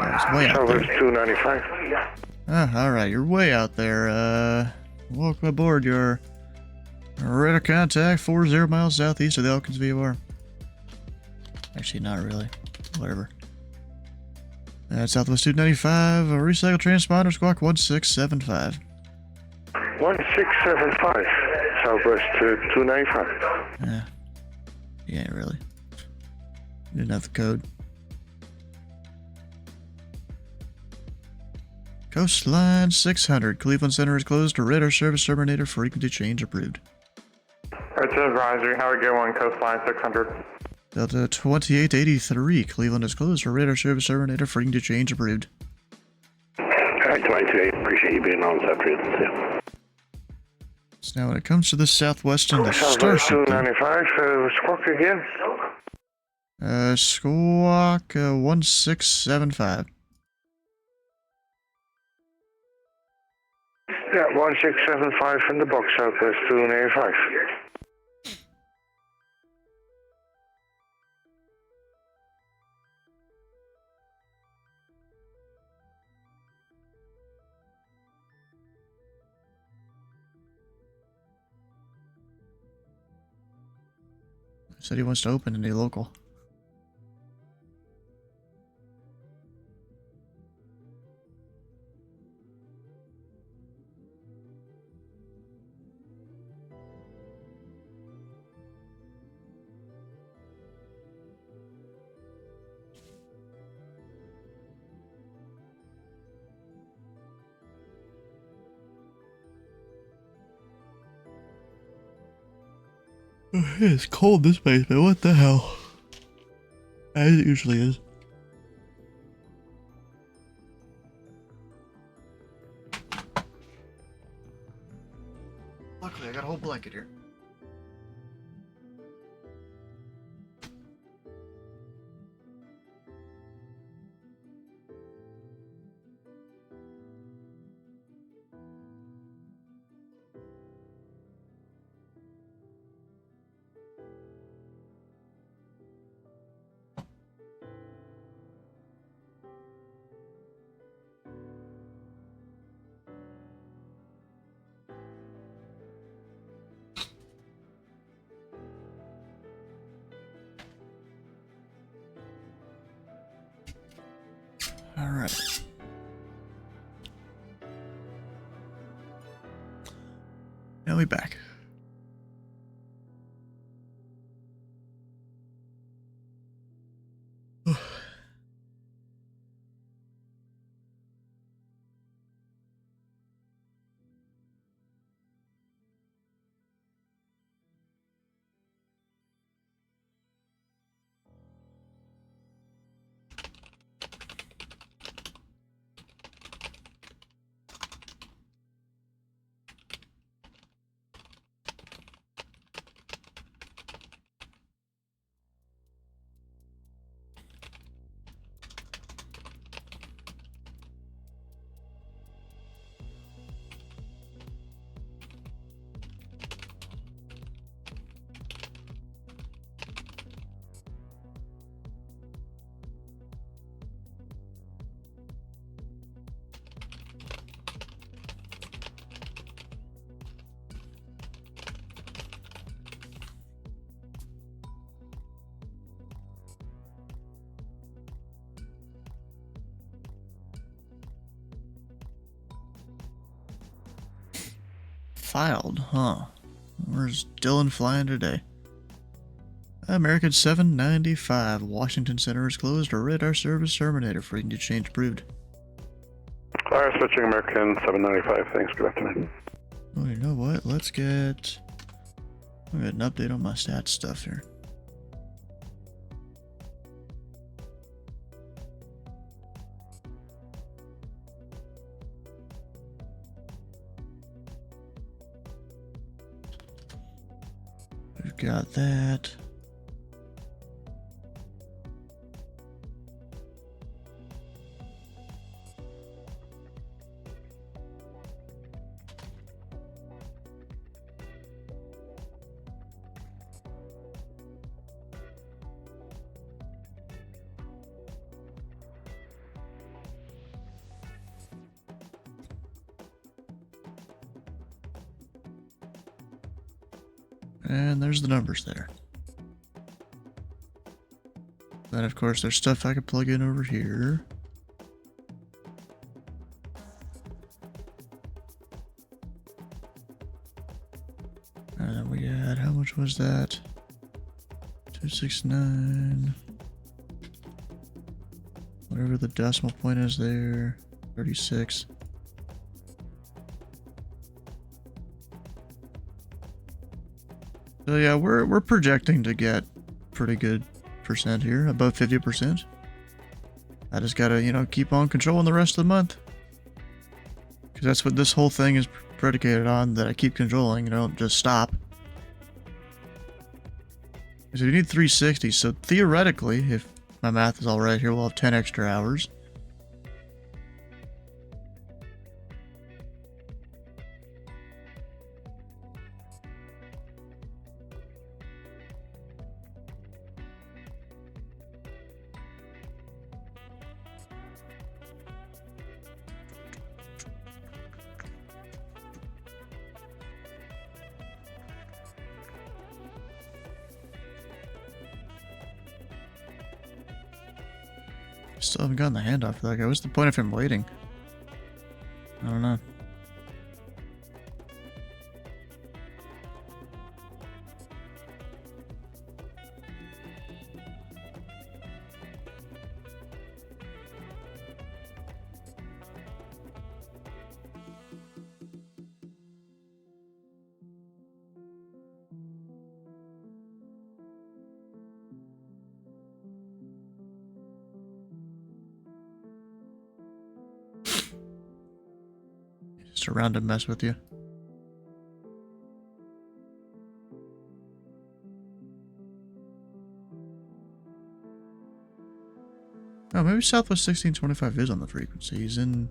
Southwest 295. Alright, you're way out there. Welcome aboard your radar contact 40 miles southeast of the Elkins VOR. Actually, not really. Whatever. Southwest 295, recycle transponder, squawk 1675. 1675, Southwest 295. Yeah. You ain't really. Didn't have the code. Coastline 600. Cleveland Center is closed to radar service terminator. Frequency change approved. Right to advisory, how we go on Coastline 600? Delta 2883, Cleveland is closed for radar service terminator, freeing to change approved. Alright, 228, appreciate you being on this afternoon, too. So now when it comes to the Southwest and the Star Southwest System, 295, squawk again. Squawk 1675. Yeah, 1675 from the box, Southwest 295. Said he wants to open a new local. It's cold this basement, what the hell? As it usually is. Luckily, I got a whole blanket here. Alright. Now we back. Filed, huh? Where's Dylan flying today? American 795, Washington Center is closed. A radar service terminator, freaking to change approved. Alright, switching American 795, thanks, good afternoon. Oh, you know what? Let's get an update on my stats stuff here. We've got that. And there's the numbers there. Then, of course, there's stuff I could plug in over here. And then we had, how much was that? 269. Whatever the decimal point is there. 36. So yeah, we're projecting to get pretty good 50% here, above 50%. I just gotta, you know, keep on controlling the rest of the month. Because that's what this whole thing is predicated on, that I keep controlling, you know, don't just stop. So you need 360, so theoretically, if my math is alright here, we'll have 10 extra hours. Still haven't gotten the handoff for that guy. What's the point of him waiting? I don't know. Just around to mess with you. Oh, maybe Southwest 1625 is on the frequencies, and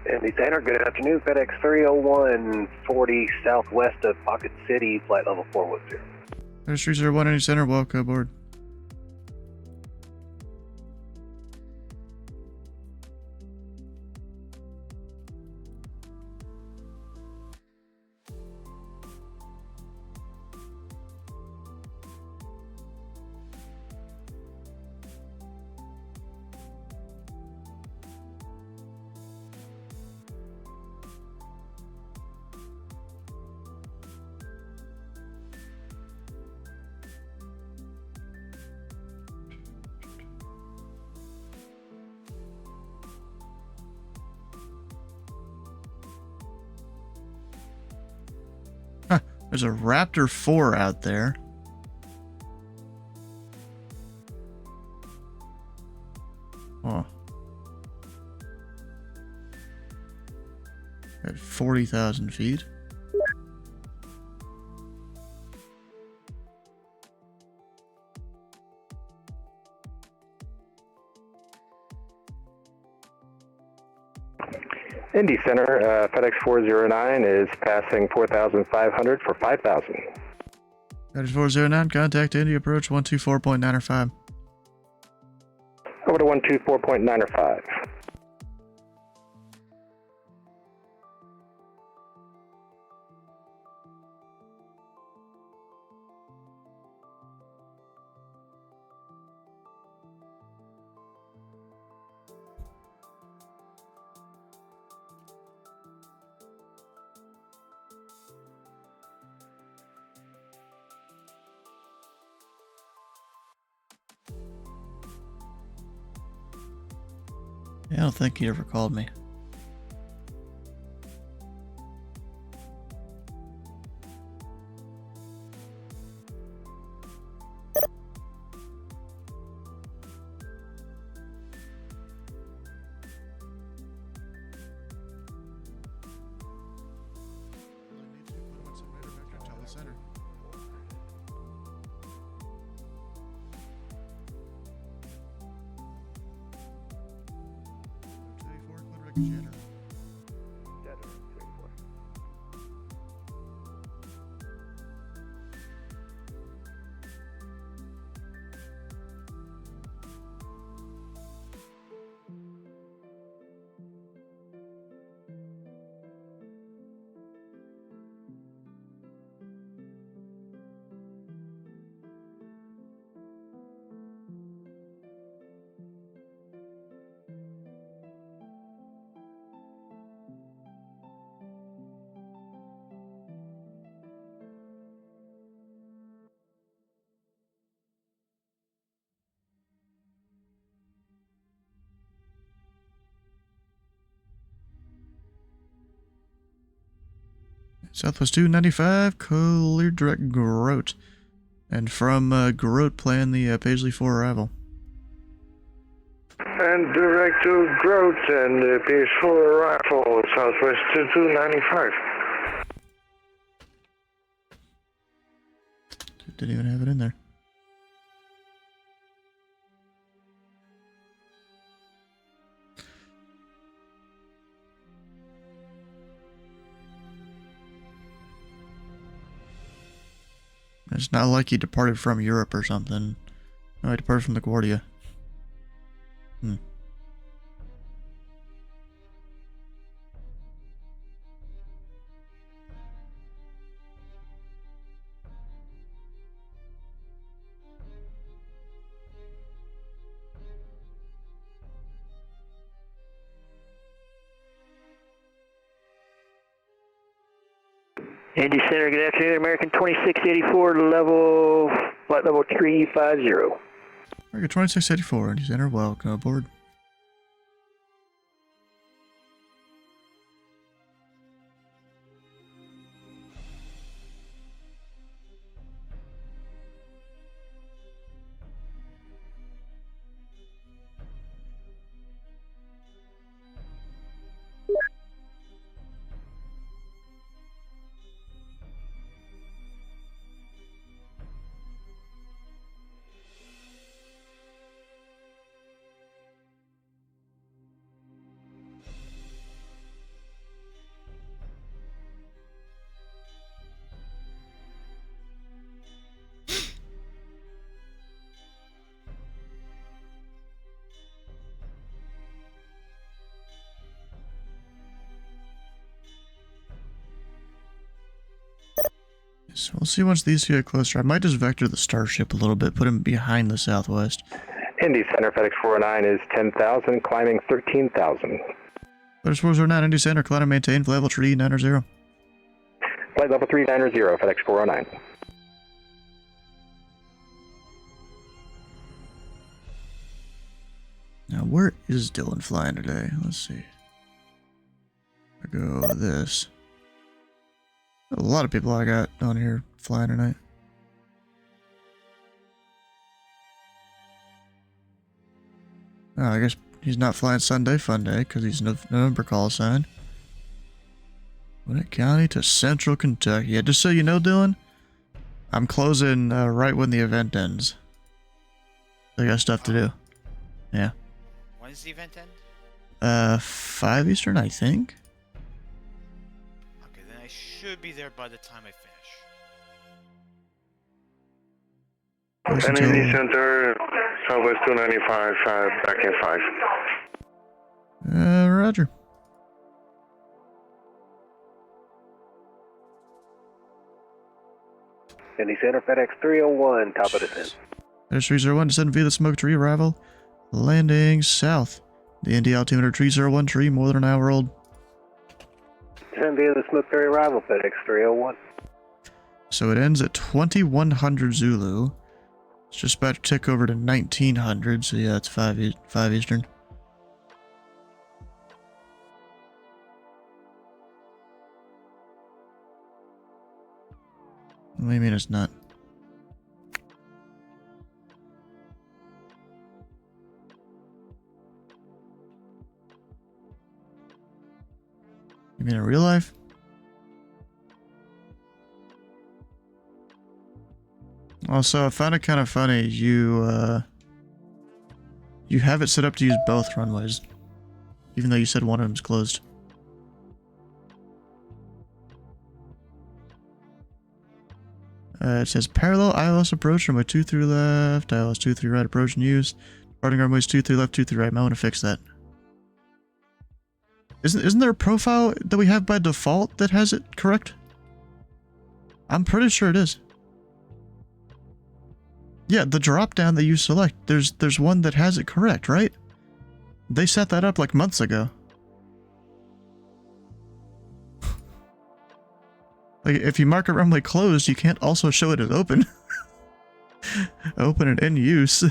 Indy Center, good afternoon. FedEx 30140 southwest of Pocket City, flight level 410. there's 301 Indy Center, welcome aboard. There's a Raptor 4 out there. Oh. At 40,000 feet. Indy Center, FedEx 409 is passing 4,500 for 5,000. FedEx 409, contact Indy, approach 124.9 or 5. Over to 124.9 or 5. Yeah, I don't think he ever called me. Southwest 295, clear direct Grote. And from Groot, plan the Paisley 4 arrival. And direct to Groot and PS4 arrival, Southwest 2295. Didn't even have it in there. It's not like he departed from Europe or something. No, he departed from the Guardia. Indy Center, good afternoon. American 2684, flight level 350. American 2684, Indy Center, welcome aboard. So we'll see once these two get closer. I might just vector the Starship a little bit, put him behind the Southwest. Indy Center, FedEx 409 is 10,000, climbing 13,000. FedEx 409, Indy Center, climb and maintain, flight level 390. Flight level 390, FedEx 409. Now, where is Dylan flying today? Let's see. I go this. A lot of people I got on here flying tonight. Oh, I guess he's not flying Sunday Fun Day because he's November call sign. Gwinnett County to Central Kentucky. Yeah, just so you know, Dylan, I'm closing right when the event ends. I got stuff to do. Yeah. When does the event end? 5 Eastern, I think. Okay, then I should be there by the time I finish. Indy Center, Southwest 295, back in 5. Roger. Indy Center, FedEx 301, top of descent. FedEx 301, descend via the smoke tree arrival. Landing south. The Indy altimeter 301 tree, more than an hour old. Descend via the smoke tree arrival, FedEx 301. So it ends at 2100 Zulu. It's just about to tick over to 1900, so yeah, it's 5 Eastern. What do you mean it's not? You mean in real life? Also, I found it kind of funny. You have it set up to use both runways, even though you said one of them's closed. It says parallel ILS approach, runway 23 left, ILS 23 right approach in use. Departing runways 23 left, 23 right. Might want to fix that. Isn't there a profile that we have by default that has it correct? I'm pretty sure it is. Yeah, the drop down that you select, there's one that has it correct, right? They set that up like months ago. Like, if you mark a runway closed, you can't also show it as open. Open and in use.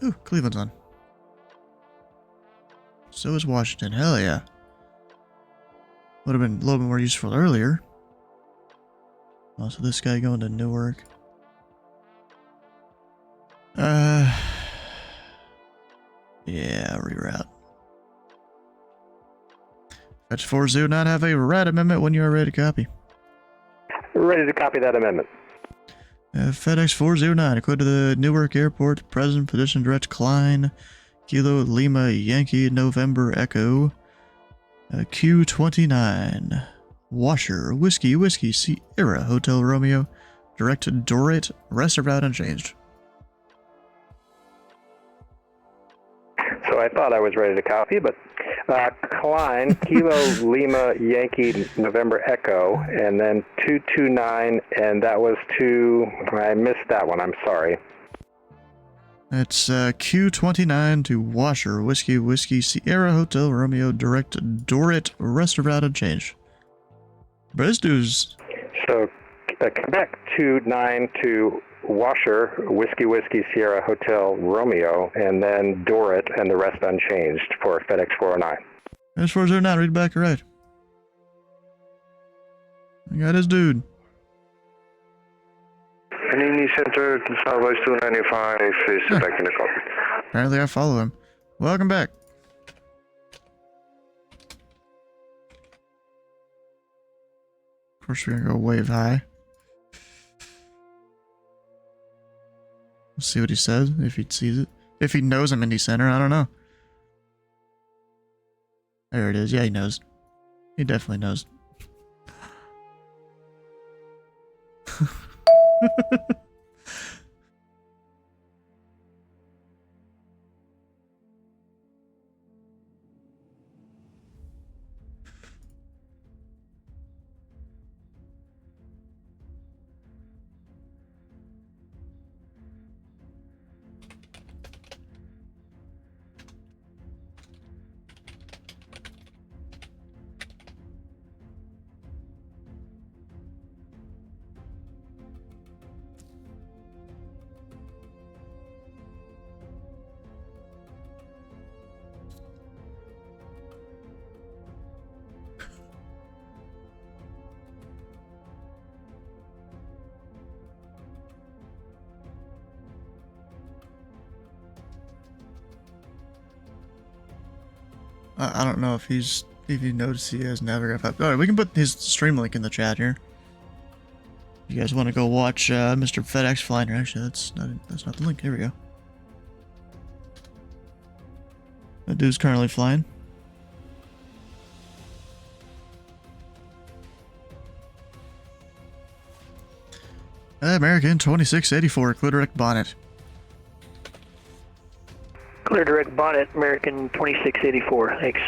Ooh, Cleveland's on. So is Washington. Hell yeah. Would have been a little bit more useful earlier. Also, this guy going to Newark. Yeah, reroute. Fetch 409, have a rat amendment when you are ready to copy. Ready to copy that amendment. FedEx 409, equipped to the Newark Airport, President, Petition Direct Klein, Kilo Lima Yankee November Echo, Q29, Washer, Whiskey, Sierra, Hotel Romeo, Direct Dorit, rest of route unchanged. So I thought I was ready to copy, but Klein, Kilo Lima Yankee November Echo, and then 229, and that was I missed that one, I'm sorry. It's Q29 to Washer, Whiskey, Sierra, Hotel Romeo, Direct Dorit, rest of route unchanged. But this dude's... So Quebec 29 to Washer, Whiskey, Sierra, Hotel Romeo, and then Dorit, and the rest unchanged for FedEx 409. FedEx 409, read back right. I got his dude. Indy Center, Southwest 295 is back in the cockpit. Apparently I follow him. Welcome back. Of course we're gonna go wave high. We'll see what he says, if he sees it. If he knows I'm Indy Center, I don't know. There it is. Yeah, he knows. He definitely knows. I don't know if he noticed he has never got up. Alright, we can put his stream link in the chat here. You guys want to go watch Mr. FedEx flying? Actually, that's not the link. Here we go. That dude's currently flying. American 2684, clear direct bonnet. Clear direct bonnet, American 2684. Thanks.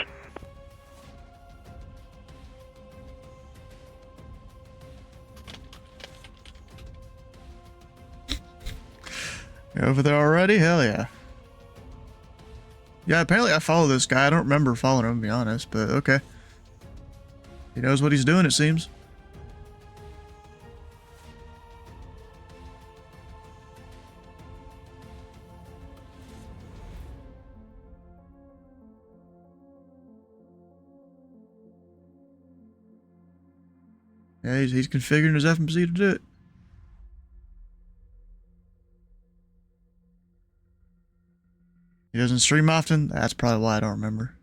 You're over there already? Hell yeah. Yeah, apparently I follow this guy. I don't remember following him, to be honest, but okay. He knows what he's doing, it seems. Yeah, he's configuring his FMC to do it. He doesn't stream often? That's probably why I don't remember.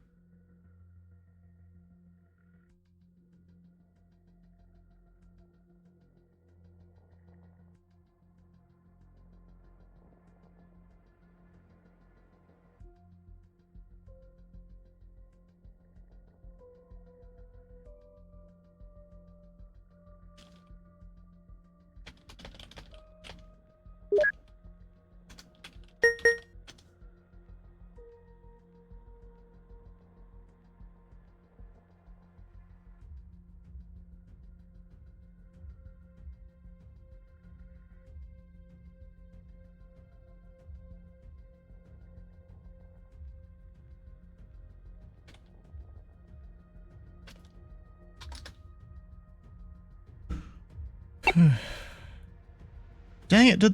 Dang it,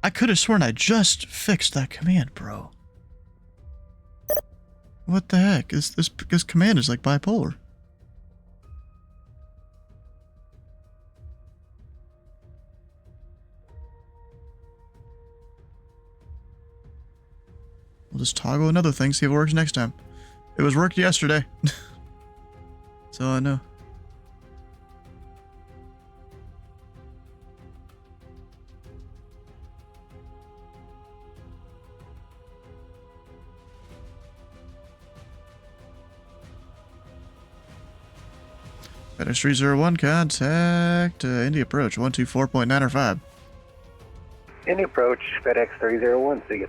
I could have sworn I just fixed that command, bro. What the heck? This command is like bipolar. We'll just toggle another thing, see if it works next time. It was worked yesterday. That's all I know. FedEx 301, contact Indy approach 124.905. Indy approach, FedEx 301, see you.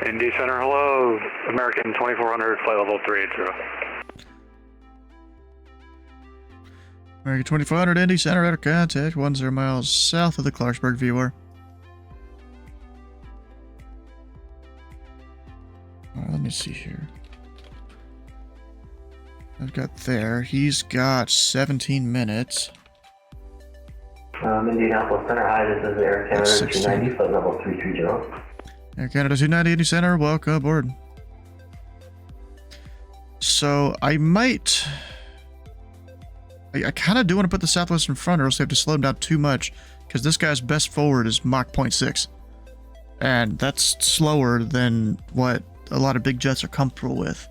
Indy Center, hello. American 2400, flight level 380. American 2400, Indy Center, radar contact 10 miles south of the Clarksburg viewer. Alright, let me see here. I've got there. He's got 17 minutes. Indianapolis Center, hi, this is Air Canada 290, flight level 330. Air Canada 290, Indy Center, welcome aboard. So, I might... I kind of do want to put the Southwest in front, or else I have to slow him down too much, because this guy's best forward is Mach 0.6. And that's slower than what a lot of big jets are comfortable with.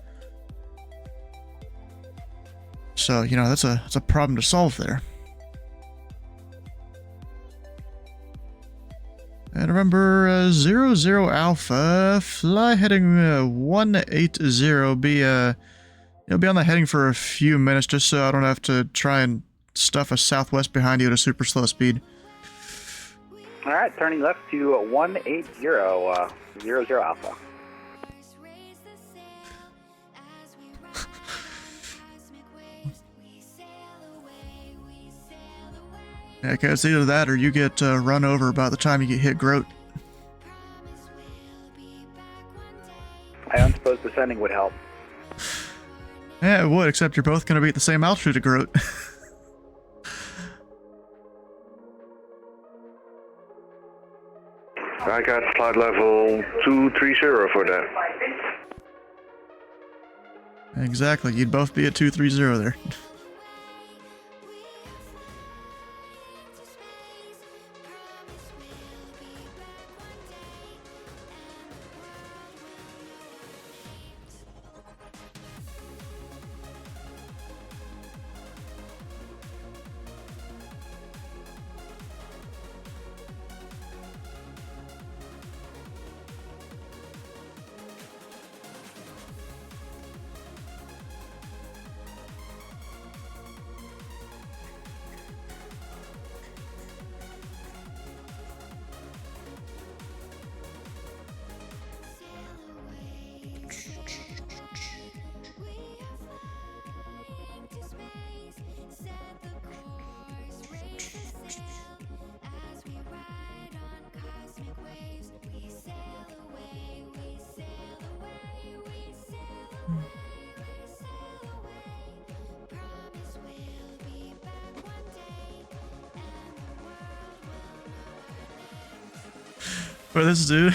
So, you know, that's a problem to solve there. And remember, 00 Alpha, fly heading 180, be on the heading for a few minutes, just so I don't have to try and stuff a Southwest behind you at a super slow speed. All right, turning left to 180, 00 Alpha. Yeah, okay, it's either that or you get run over by the time you get hit Groat. I don't suppose descending would help. Yeah, it would, except you're both going to be at the same altitude of Groat. I got flight level 230 for that. Exactly, you'd both be at 230 there. For this dude.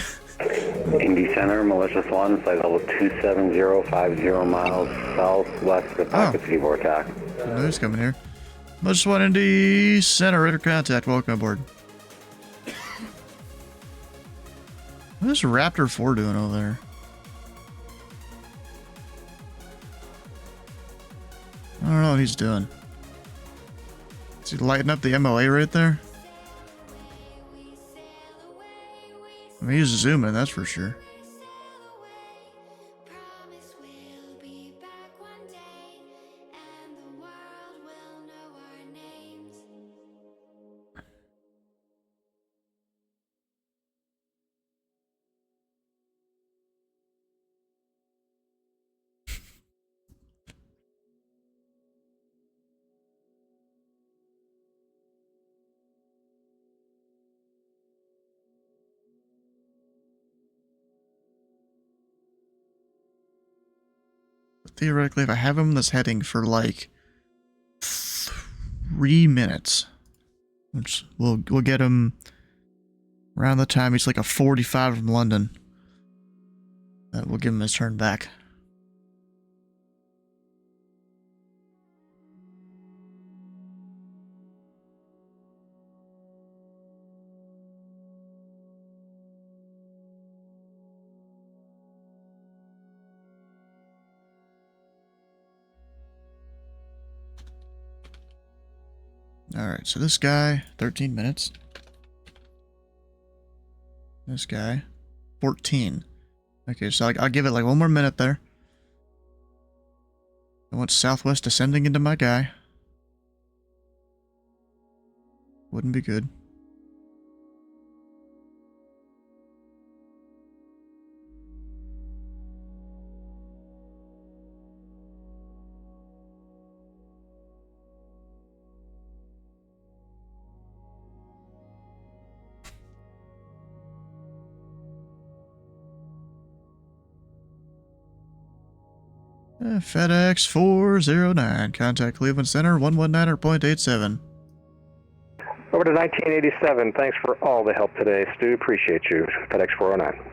Indy Center, Malicious One, flight level 27050 miles southwest of Pocket City Vortex. Good news coming here. Malicious One, Indy Center, radar contact. Welcome aboard. What is Raptor 4 doing over there? I don't know what he's doing. Is he lighting up the MOA right there? I mean, he's zooming, that's for sure. Theoretically, if I have him in this heading for like 3 minutes, which we'll get him around the time he's like a 45 from London, that will give him his turn back. Alright, so this guy, 13 minutes. This guy, 14. Okay, so I'll give it like 1 more minute there. I want southwest descending into my guy. Wouldn't be good. FedEx 409. Contact Cleveland Center 119.87. Over to 1987. Thanks for all the help today, Stu. Appreciate you. FedEx 409.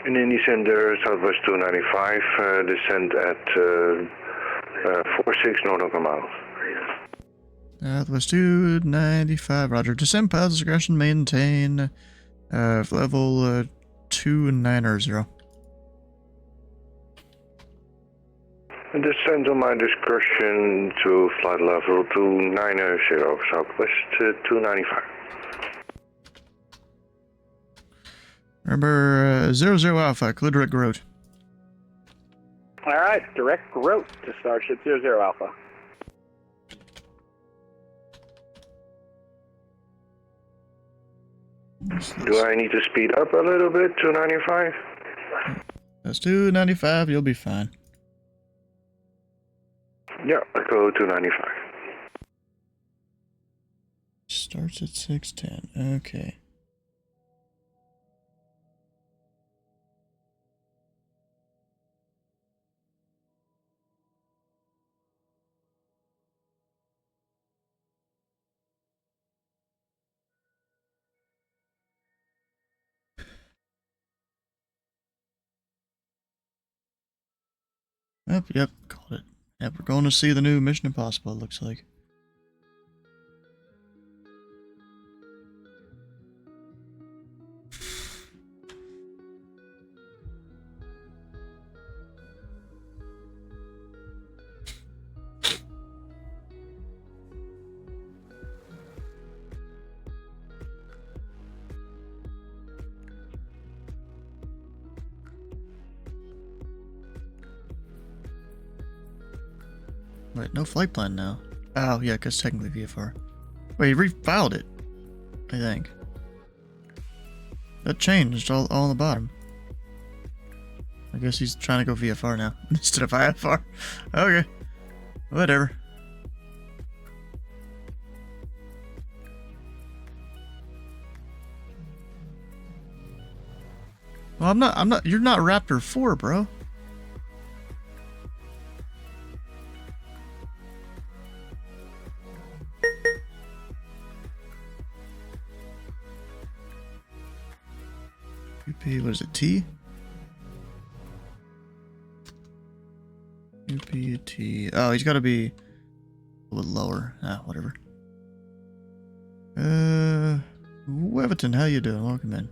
In Indy Center, Southwest 295, descent at 46 nautical miles. Southwest 295, roger. Descend pilot's discretion, maintain level 290. Descend on my discretion to flight level 290, Southwest 295. Remember, 00 Alpha, clear direct route. All right, direct route to Starship 00 Alpha. Do I need to speed up a little bit to 95? That's 295, you'll be fine. Yeah, I go to 95. Starts at 610, okay. Yep, called it. Yep, we're going to see the new Mission Impossible, it looks like. Wait, no flight plan now. Oh, yeah, because technically VFR. Wait, he refiled it, I think. That changed all on the bottom. I guess he's trying to go VFR now instead of IFR. Okay, whatever. Well, I'm not, you're not Raptor 4, bro. UP, what is it, T? UPT. Oh, he's got to be a little lower. Ah, whatever. Weverton, how you doing? Welcome in.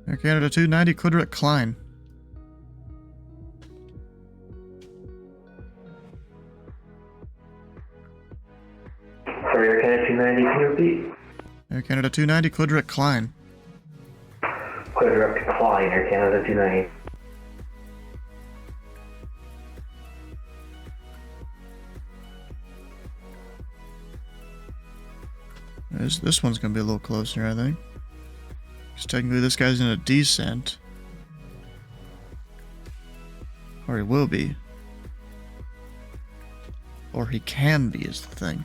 Air Canada 290, Quadrat Klein. Sorry, Air Canada 290, can you repeat? Air Canada 290, Quadrat Klein. Quadrat Klein, Air Canada 290. This one's gonna be a little closer, I think. Because technically this guy's in a descent. Or he will be. Or he can be, is the thing.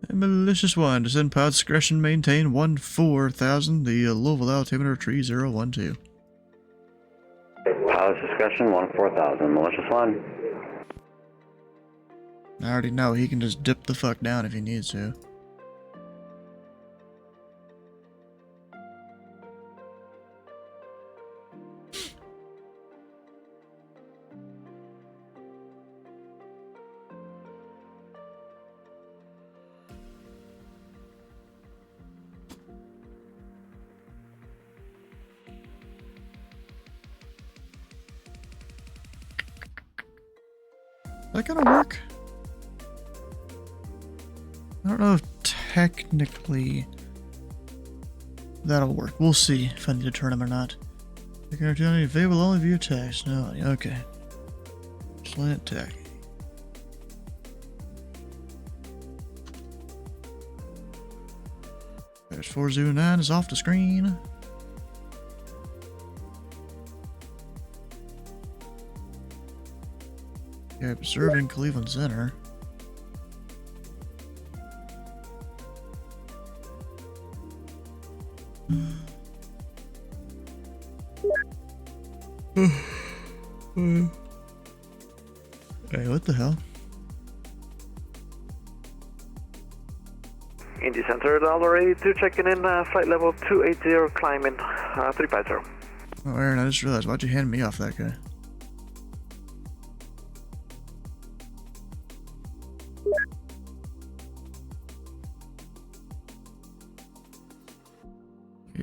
A malicious one. Descend pod discretion maintain 14,000. The Louisville altimeter 3012. Pilot's discretion 14,000. Malicious one. I already know he can just dip the fuck down if he needs to. Is that gonna work? I don't know if technically that'll work. We'll see if I need to turn him or not. The opportunity available only via text. No, okay. Slant tech. There's 409 is off the screen. Okay, observing Cleveland Center. Hey, what the hell? Indy Center, $82 checking in, flight level 280, climbing 350. Oh, Aaron, I just realized, why'd you hand me off that guy?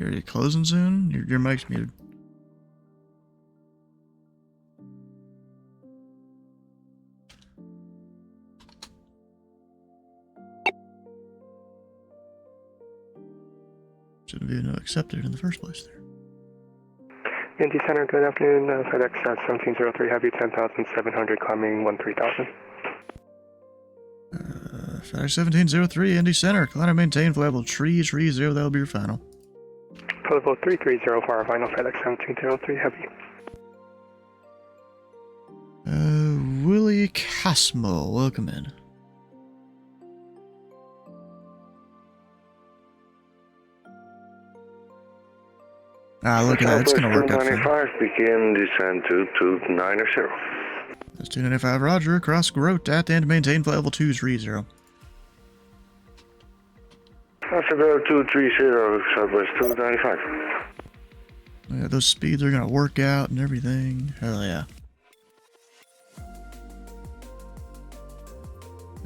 Are you closing soon? Your mic's muted. Shouldn't be accepted in the first place there. Indy Center, good afternoon. FedEx at 1703 Heavy, 10,700, climbing 13,000. FedEx 1703, Indy Center. Climb maintain level 330, that'll be your final. Level 330 for our final FedEx 1703 Heavy. Willie Casmo, welcome in. Ah, look at that. It's going to work out fine. 295, begin descent to 290. That's 295, roger. Cross Grote at and maintain flight level 230. After go 230, Southwest 295. Yeah, those speeds are going to work out and everything. Hell yeah.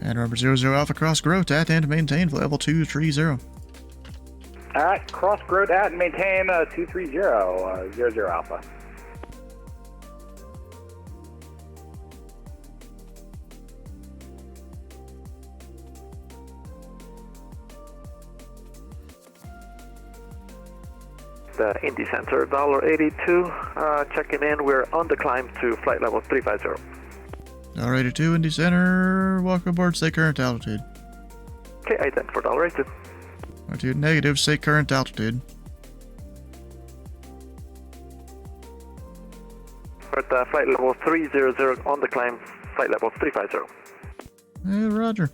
And remember 00 Alpha Cross Grote at and maintain flight level 230. Alright, cross Grote at and maintain 230, 00 Alpha. The Indy Center, $82, checking in, we're on the climb to flight level 350. $82 Indy Center, welcome aboard, stay current altitude. Okay, ident for $82. Altitude negative, stay current altitude. We're at flight level 300 on the climb, flight level 350. Hey, roger.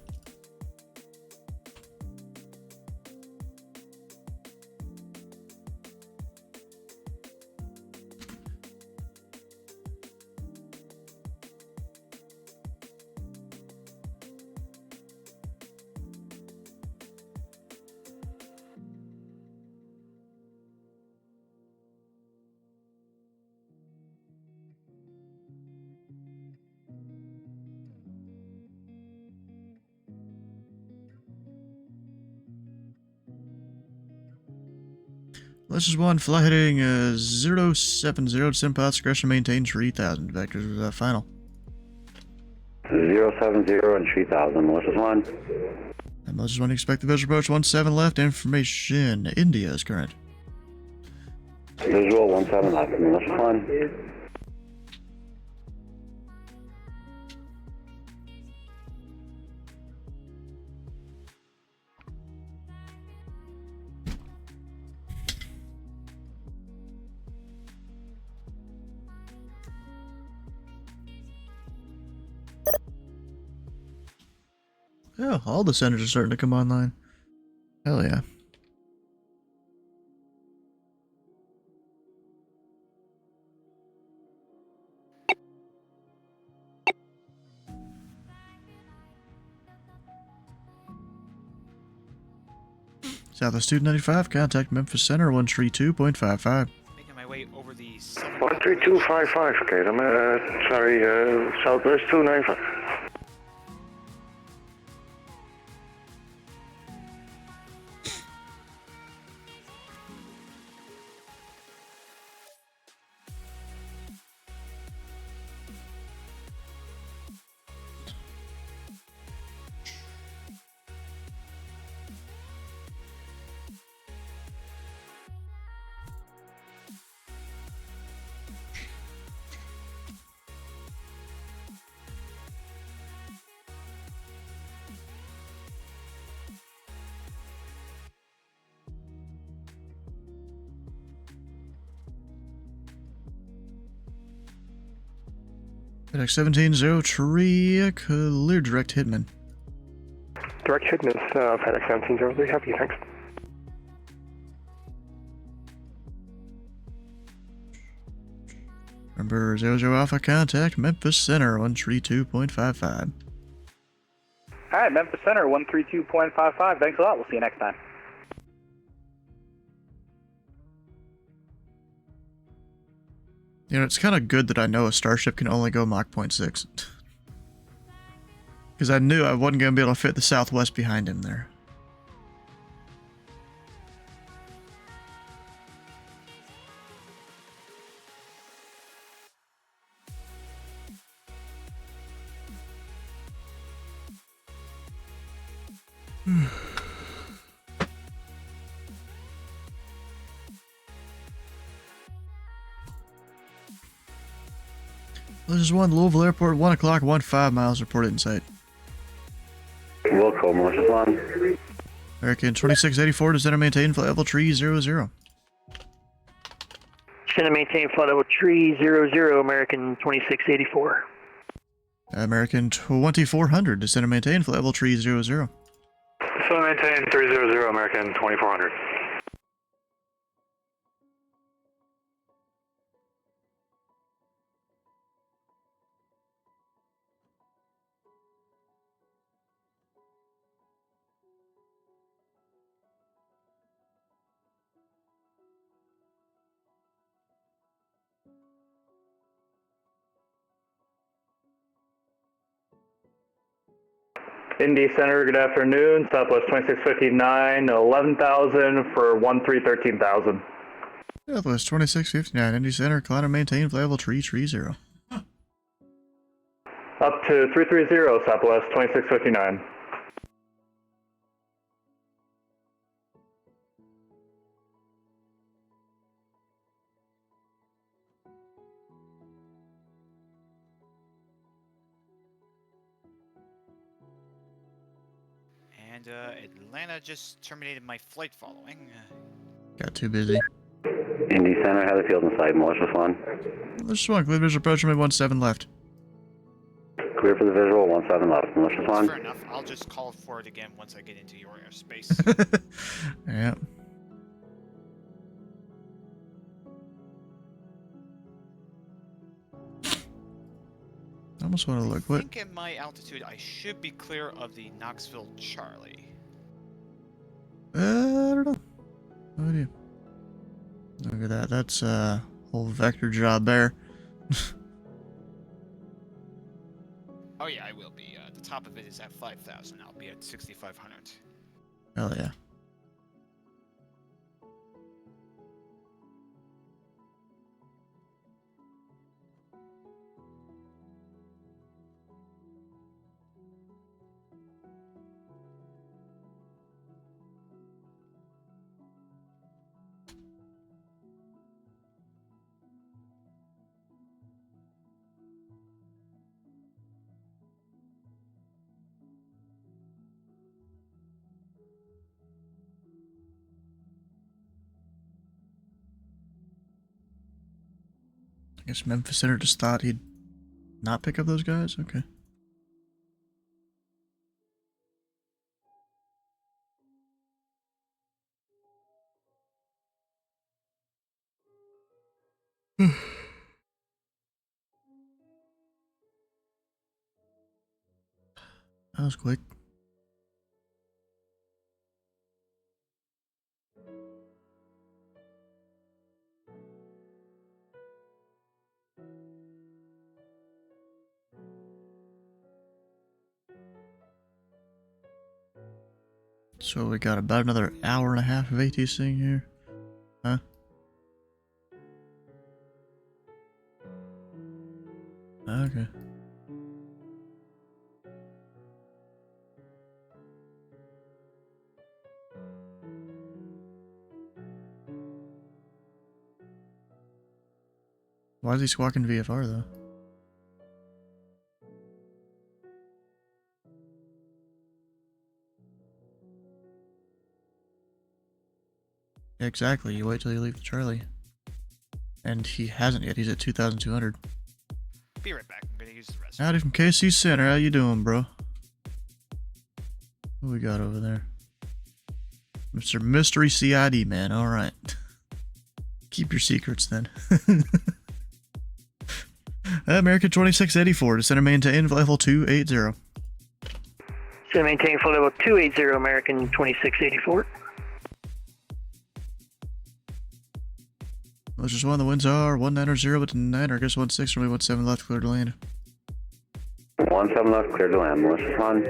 This is one flight heading 070, descent path, discretion maintain 3000. Vectors final. 070 and 3000, Malicious 1. And Malicious 1, expect the visual approach 17 left, information. India is current. Visual 17 left, Malicious 1. Oh, all the centers are starting to come online. Hell yeah. Southwest 295, contact Memphis Center 132.55. Making my way over the 13255, okay, I'm sorry, Southwest 295. FedEx 17-0 tree, clear direct Hitman. Direct Hitman, FedEx 1703, happy, thanks. Remember 00 Alpha, contact Memphis Center 132.55. Alright, Memphis Center 132.55, thanks a lot, we'll see you next time. You know, it's kind of good that I know a Starship can only go Mach 0.6. Because I knew I wasn't going to be able to fit the Southwest behind him there. This is 1 Louisville Airport, 1 o'clock, 15 miles reported in sight. Wilco, Malicious 1. American 2684 to center maintain flight level 300. Center maintain flight level 300, American 2684. American 2400 to center maintain flight level 300. Center maintain 300, American 2400. Indy Center, good afternoon. Southwest 2659, 11,000 for 1313,000. Southwest 2659, Indy Center, climb and maintain flight level 330. Up to 330, Southwest 2659. And Atlanta just terminated my flight following. Got too busy. Indy Center, have the field in sight, malicious one. Malicious one, clear visual approach, runway 17 left. Clear for the visual, 17 left, malicious one. Fair enough. I'll just call for it again once I get into your airspace. Yeah. I almost want to look. I What? think at my altitude, I should be clear of the Knoxville Charlie. I don't know. No idea. Look at that. That's a whole vector job there. Oh yeah, I will be. The top of it is at 5,000. I'll be at 6,500. Hell yeah. I guess Memphis Center just thought he'd not pick up those guys? Okay. That was quick. So we got about another hour and a half of ATC here. Huh? Okay. Why is he squawking VFR though? Exactly, you wait till you leave the Charlie. And he hasn't yet, he's at 2,200. Be right back. I'm gonna use the rest. Howdy from KC Center, how you doing, bro? What we got over there? Mr. Mystery CID, man, alright. Keep your secrets then. American 2684, to center maintain level 280. Center maintain for level 280, American 2684. Let's just one, the winds are 190 with 9, or I guess 16, runway 17 left, clear to land. 17 left, clear to land, malicious one.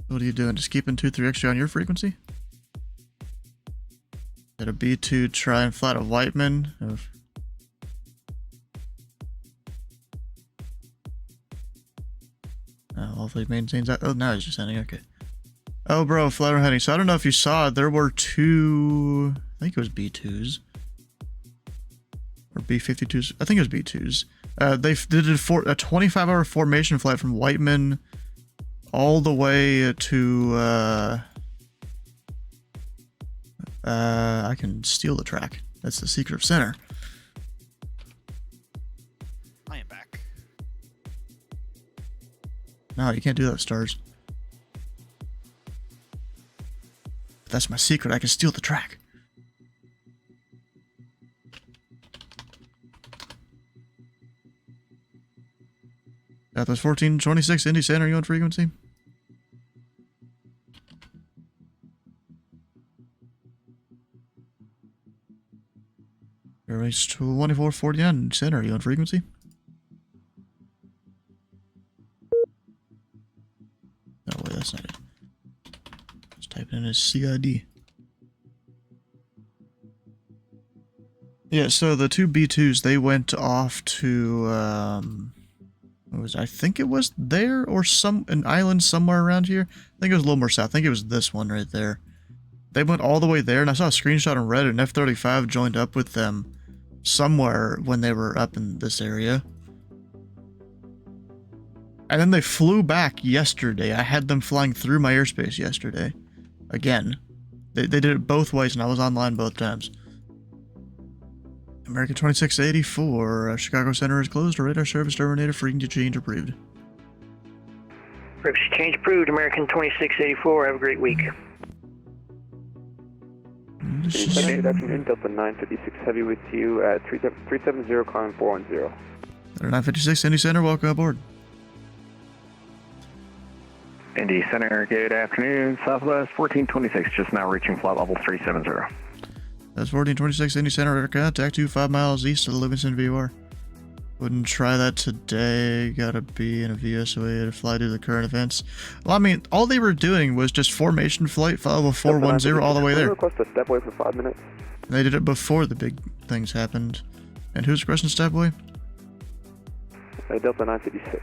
What are you doing? Just keeping 2-3 extra on your frequency? Got a B2 try and flat a Whiteman. Oh, hopefully it maintains that. Oh, now he's just ending. Okay. Oh, bro, flatter heading. So I don't know if you saw it. There were two. I think it was B2s. Or B52s. I think it was B2s. They did a 25-hour formation flight from Whiteman all the way to. I can steal the track. That's the secret of center. I am back. No, you can't do that, stars. That's my secret. I can steal the track. Southwest 1426, Indy Center, you on frequency? Airways 2449, Center, you on frequency? Oh, wait, that's not in his CID. Yeah, so the two B2s, they went off to, I think it was there, or an island somewhere around here. I think it was a little more south. I think it was this one right there. They went all the way there, and I saw a screenshot on Reddit, and F-35 joined up with them somewhere when they were up in this area. And then they flew back yesterday. I had them flying through my airspace yesterday. Again. They did it both ways, and I was online both times. American 2684, Chicago Center is closed. Radar service terminated. Frequency change approved. Frequency change approved. American 2684. Have a great week. Good afternoon, Delta 956 Heavy with you at 370, climbing 410. Delta 956, Indy Center, welcome aboard. Indy Center, good afternoon, Southwest 1426, just now reaching flight level 370. That's 1426 Indy Center, radar contact 5 miles east of the Livingston VOR. Wouldn't try that today, gotta be in a VSOA to fly to the current events. Well, I mean, all they were doing was just formation flight, flight level 410 all the way there. Request a step away for 5 minutes. They did it before the big things happened. And who's requesting step away? Delta 956.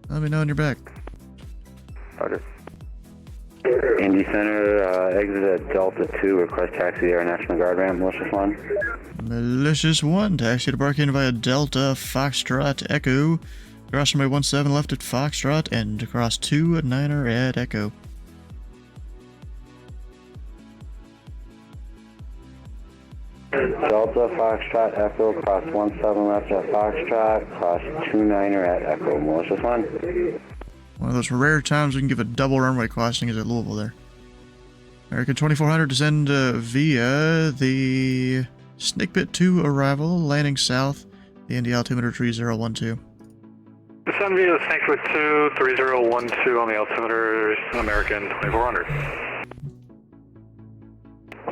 Let me know when you're back. Roger. Indy Center, exit at Delta 2, request taxi Air National Guard ramp, Malicious 1. Malicious 1, taxi to Barking via Delta, Foxtrot, Echo. Cross runway 17 left at Foxtrot, and across 2 at 9er at Echo. Delta, Foxtrot, Echo, cross 17 left at Foxtrot, cross 29er at Echo, Malicious 1. One of those rare times we can give a double runway crossing is at Louisville there. American 2400 descend via the Snakebit 2 arrival, landing south, the Indy altimeter 3012. Descend via Snakebit 2, 3012 on the altimeter, American 2400.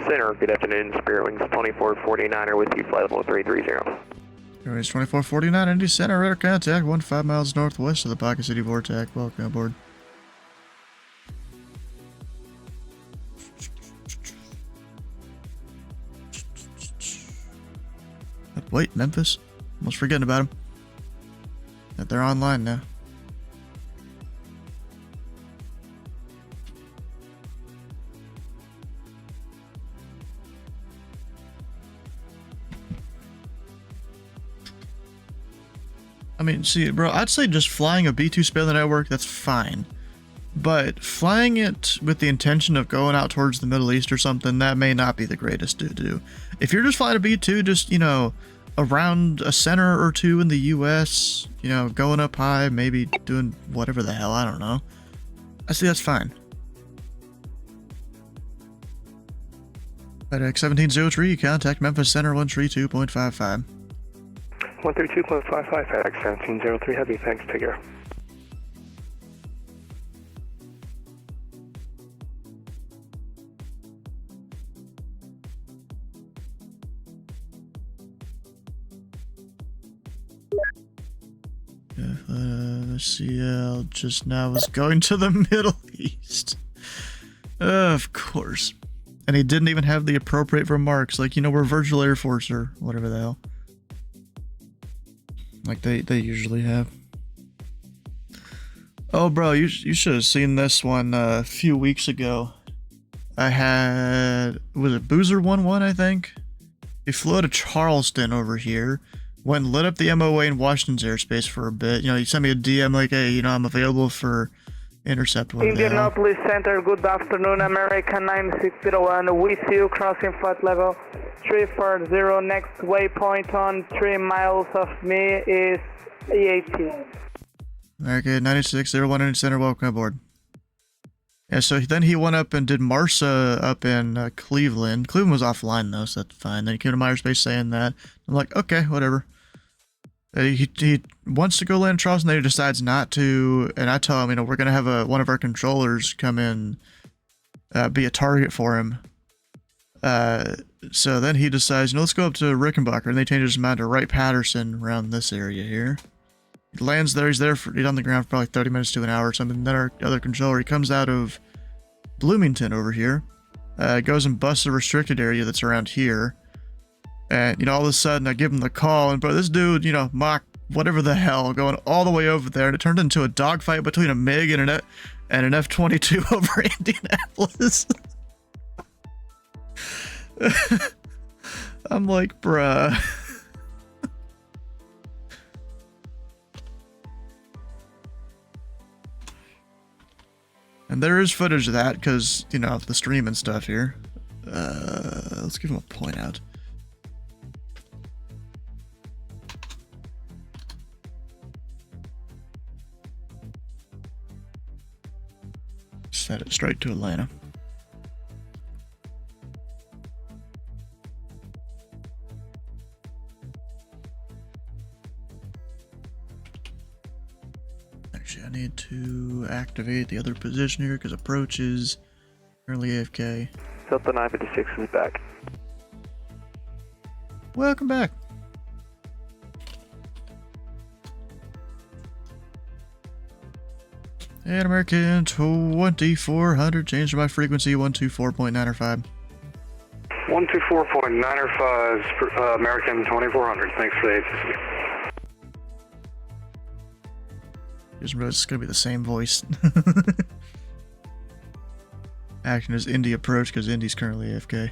Center, good afternoon, Spirit Wings 2449er with you, flight level 330. Airways 2449, Indy Center, radar contact 15 miles northwest of the Pocket City Vortex. Welcome aboard. Wait, Memphis? Almost forgetting about them. That they're online now. I mean, see, bro, I'd say just flying a B2 span the network, that's fine. But flying it with the intention of going out towards the Middle East or something, that may not be the greatest to do. If you're just flying a B2, just, you know, around a center or two in the US, you know, going up high, maybe doing whatever the hell, I don't know. I see that's fine. FedEx 1703, contact Memphis Center 132.55. 132.55, FedEx 1703 Heavy, thanks, take care. CL just now was going to the Middle East. Of course. And he didn't even have the appropriate remarks, like, you know, we're Virtual Air Force or whatever the hell. Like they usually have. Oh, bro, you should have seen this one a few weeks ago. I had, was it Boozer 11, I think? He flew out of Charleston over here. Went and lit up the MOA in Washington's airspace for a bit. You know, he sent me a DM like, hey, you know, I'm available for intercept. Indianapolis Center, good afternoon. American 9601 with you, crossing flight level 340. Next waypoint on 3 miles of me is EAT. American 9601 Indy Center, welcome aboard. Yeah, so then he went up and did Marsa up in Cleveland. Cleveland was offline though, so that's fine. Then he came to my airspace saying that. I'm like, okay, whatever. He wants to go land in Charleston, then he decides not to, and I tell him, you know, we're gonna have one of our controllers come in, be a target for him. So then he decides, you know, let's go up to Rickenbacker, and they change his mind to Wright-Patterson around this area here. He lands there, he's on the ground for probably 30 minutes to an hour or something. Then our other controller, he comes out of Bloomington over here. Goes and busts a restricted area that's around here. And, you know, all of a sudden I give him the call, and bro, this dude, you know, Mach, whatever the hell, going all the way over there, and it turned into a dogfight between a MiG and an F-22 over Indianapolis. I'm like, bruh. And there is footage of that, because, you know, the stream and stuff here. Let's give him a point out. Set it straight to Atlanta. Actually, I need to activate the other position here because approach is currently AFK. Delta 956 is back. Welcome back. And American 2400, change to my frequency 124.905. 124.905, American 2400. Thanks for the agency. It's gonna be the same voice. Action is Indy approach because Indy's currently AFK.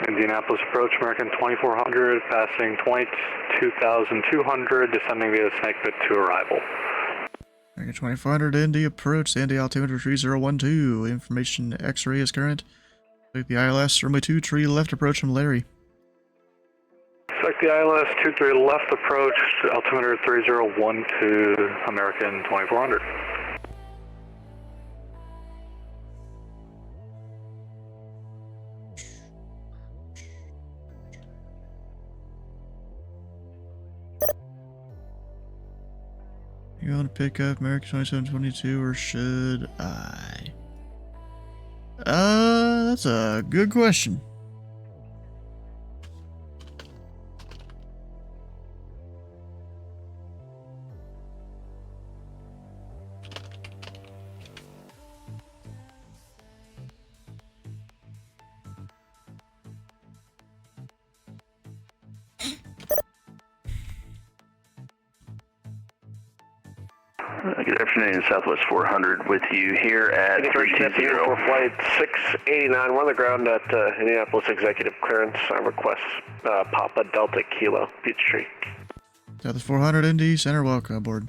Indianapolis approach, American 2400, passing 22,200, descending via Snake Pit to arrival. American 2400, Indy approach, Indy altimeter 3012, information X-ray is current. Select the ILS, runway 23 left approach from Larry. Select the ILS 23 left approach, altimeter 3012, American 2400. You want to pick up American 2722 or should I? That's a good question. Good afternoon, Southwest 400 with you here at 320. For flight 689, we're on the ground at Indianapolis Executive Clearance. I request Papa Delta Kilo, Peachtree. Southwest 400 Indy Center, welcome aboard.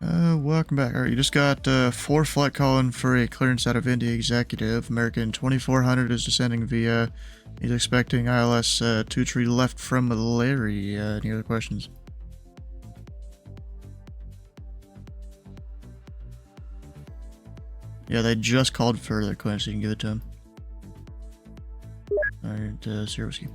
Welcome back. Alright, you just got 4 flight calling for a clearance out of Indy Executive. American 2400 is descending via. He's expecting ILS 23 left from Larry. Any other questions? Yeah, they just called for their clearance, so you can give it to him. Alright, Sierra Whiskey.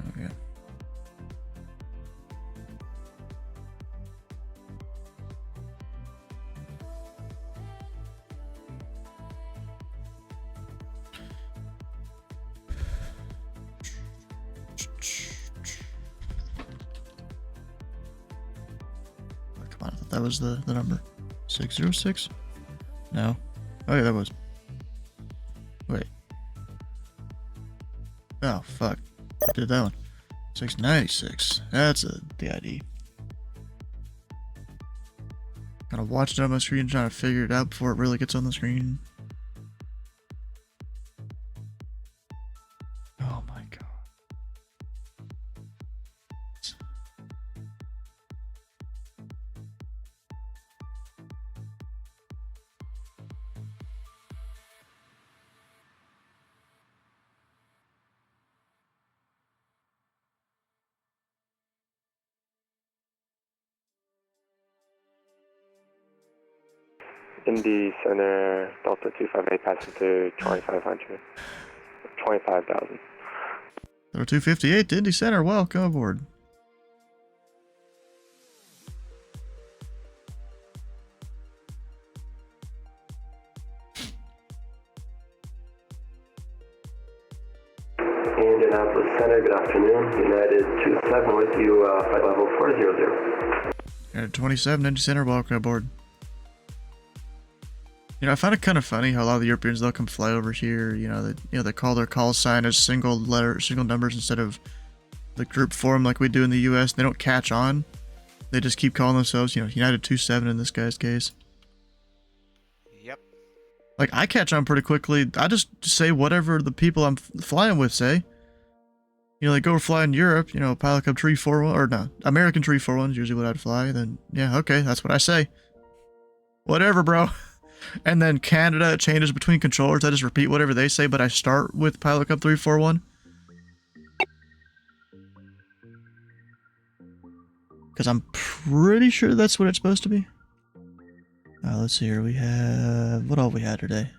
Okay. Come on, I thought that was the number. 606? No. Oh yeah, that was. Wait. Oh, fuck. I did that one. 696. That's the ID. Gotta watch it on my screen, trying to figure it out before it really gets on the screen. Oh my god. Indy Center, Delta 258, passing to 2500. 25,000. 258 to Indy Center. Welcome aboard. Indianapolis Center, good afternoon. United 27 with you, flight level 400. United 27, Indy Center. Welcome aboard. You know, I find it kind of funny how a lot of the Europeans, they'll come fly over here. They call their call sign as single numbers instead of the group form like we do in the U.S. They don't catch on. They just keep calling themselves, United 27 in this guy's case. Yep. Like, I catch on pretty quickly. I just say whatever the people I'm flying with say. They go fly in Europe, Pilot Club 341, or no, American 341 is usually what I'd fly. Then, yeah, okay, that's what I say. Whatever, bro. And then Canada, it changes between controllers. I just repeat whatever they say, but I start with Pilot Club 341. Because I'm pretty sure that's what it's supposed to be. Let's see here. We have... What all we had today?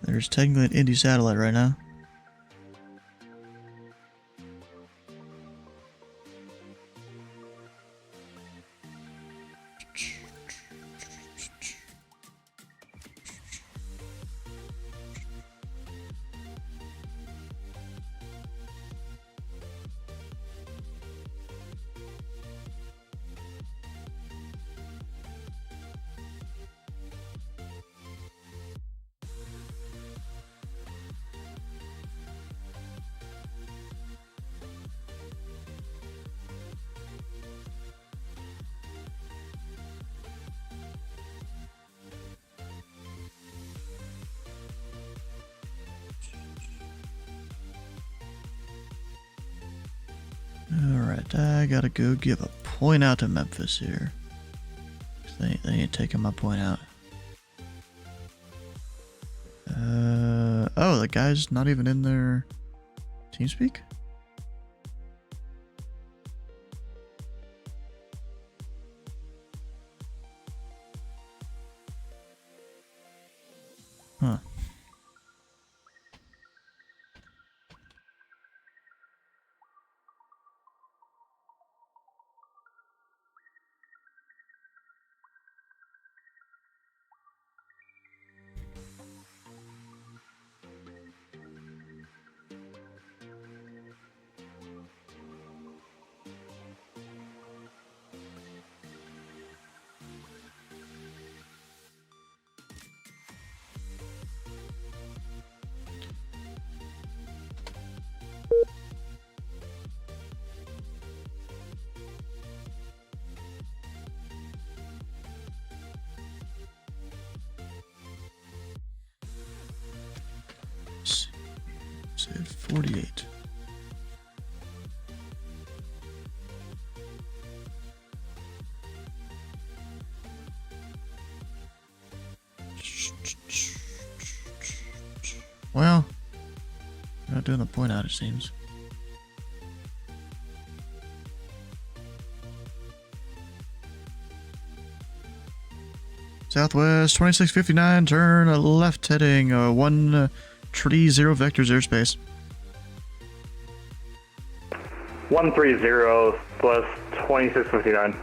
There's technically an Indy satellite right now. Alright, I gotta go give a point out to Memphis here. They ain't taking my point out. Oh, the guy's not even in their TeamSpeak? Huh. Said 48. Well, you're not doing the point out, it seems. Southwest 2659, turn left heading 130 vectors airspace. 130 plus 2659.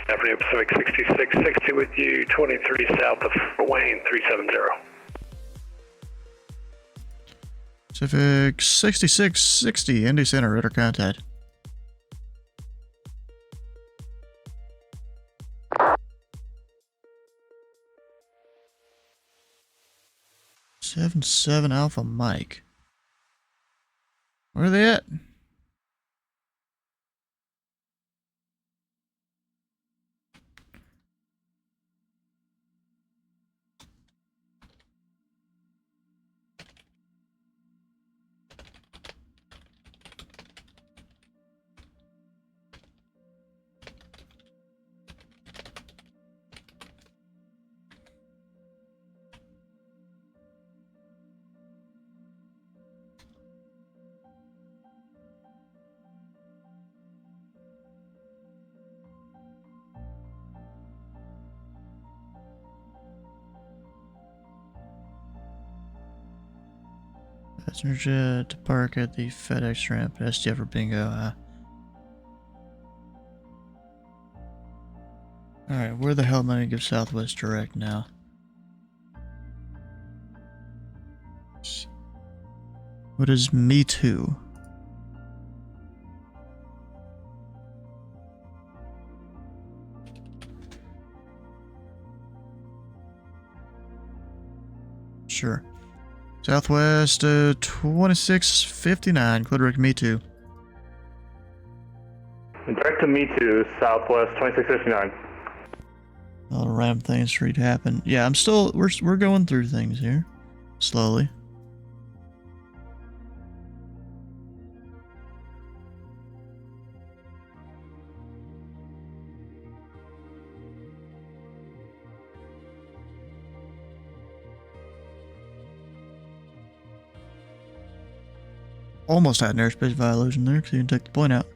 Afternoon Pacific 6660 with you, 23 south of Wayne 370. Pacific 6660, Indy Center, radar contact. Seven Alpha Mike. Where are they at? Passenger jet to park at the FedEx ramp. STF for bingo. Alright, where the hell am I gonna give Southwest direct now? What is Me Too? Sure. Southwest 2659, clear direct Me Too. Direct to Me Too, Southwest 2659. A lot of random things street happen. Yeah, we're going through things here. Slowly. Almost had an airspace violation there because you didn't take the point out.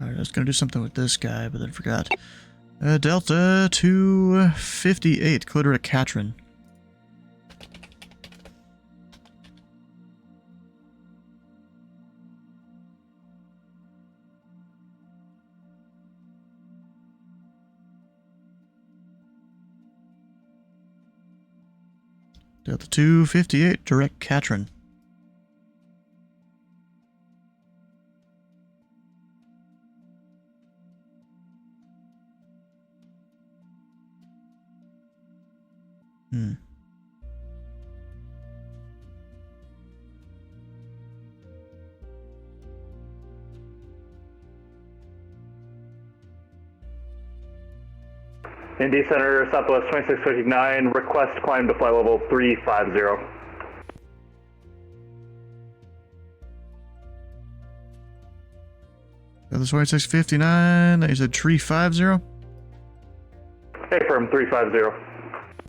Alright, I was gonna do something with this guy, but then forgot. Delta 258, clear to Katrin. Delta 258, direct Katrin. Indy Center, Southwest 2659, request climb to flight level 350. Delta 2659, you said 350? Hey, firm 350.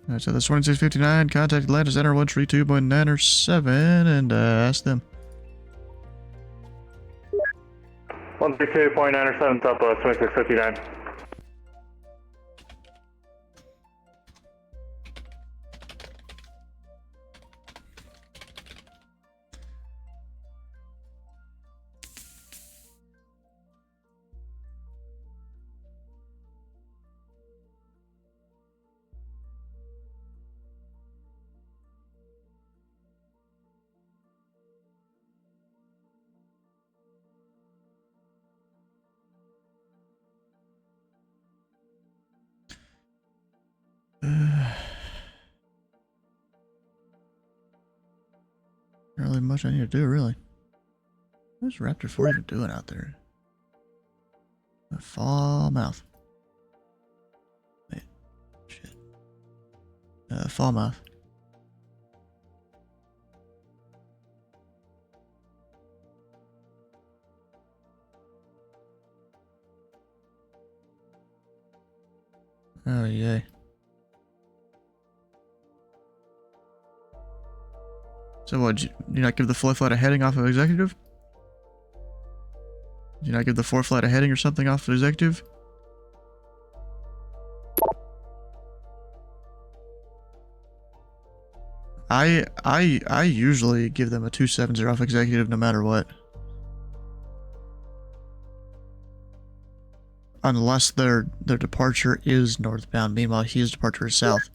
Alright, so that's 2659, contact Atlanta Center 132.907 and ask them. 132.907, Southwest 2659. Not really much I need to do, really. What's Raptor 4 even doing out there? A fall mouth. Wait. Shit. Fall mouth. Oh, yay. So what, did you not give the 4 flight a heading off of executive? Did you not give the 4 flight a heading or something off of executive? I usually give them a 270 off executive no matter what. Unless their departure is northbound, meanwhile his departure is south.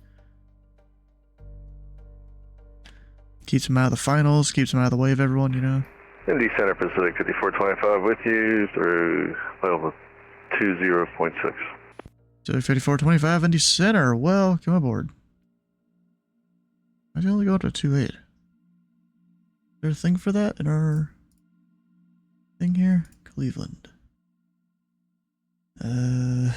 Keeps him out of the finals, keeps him out of the way of everyone, you know. Indy Center Pacific 5425 with you through level 20.6. So 5425 Indy Center, welcome aboard. Why'd you only go up to 28? Is there a thing for that in our thing here? Cleveland. Indy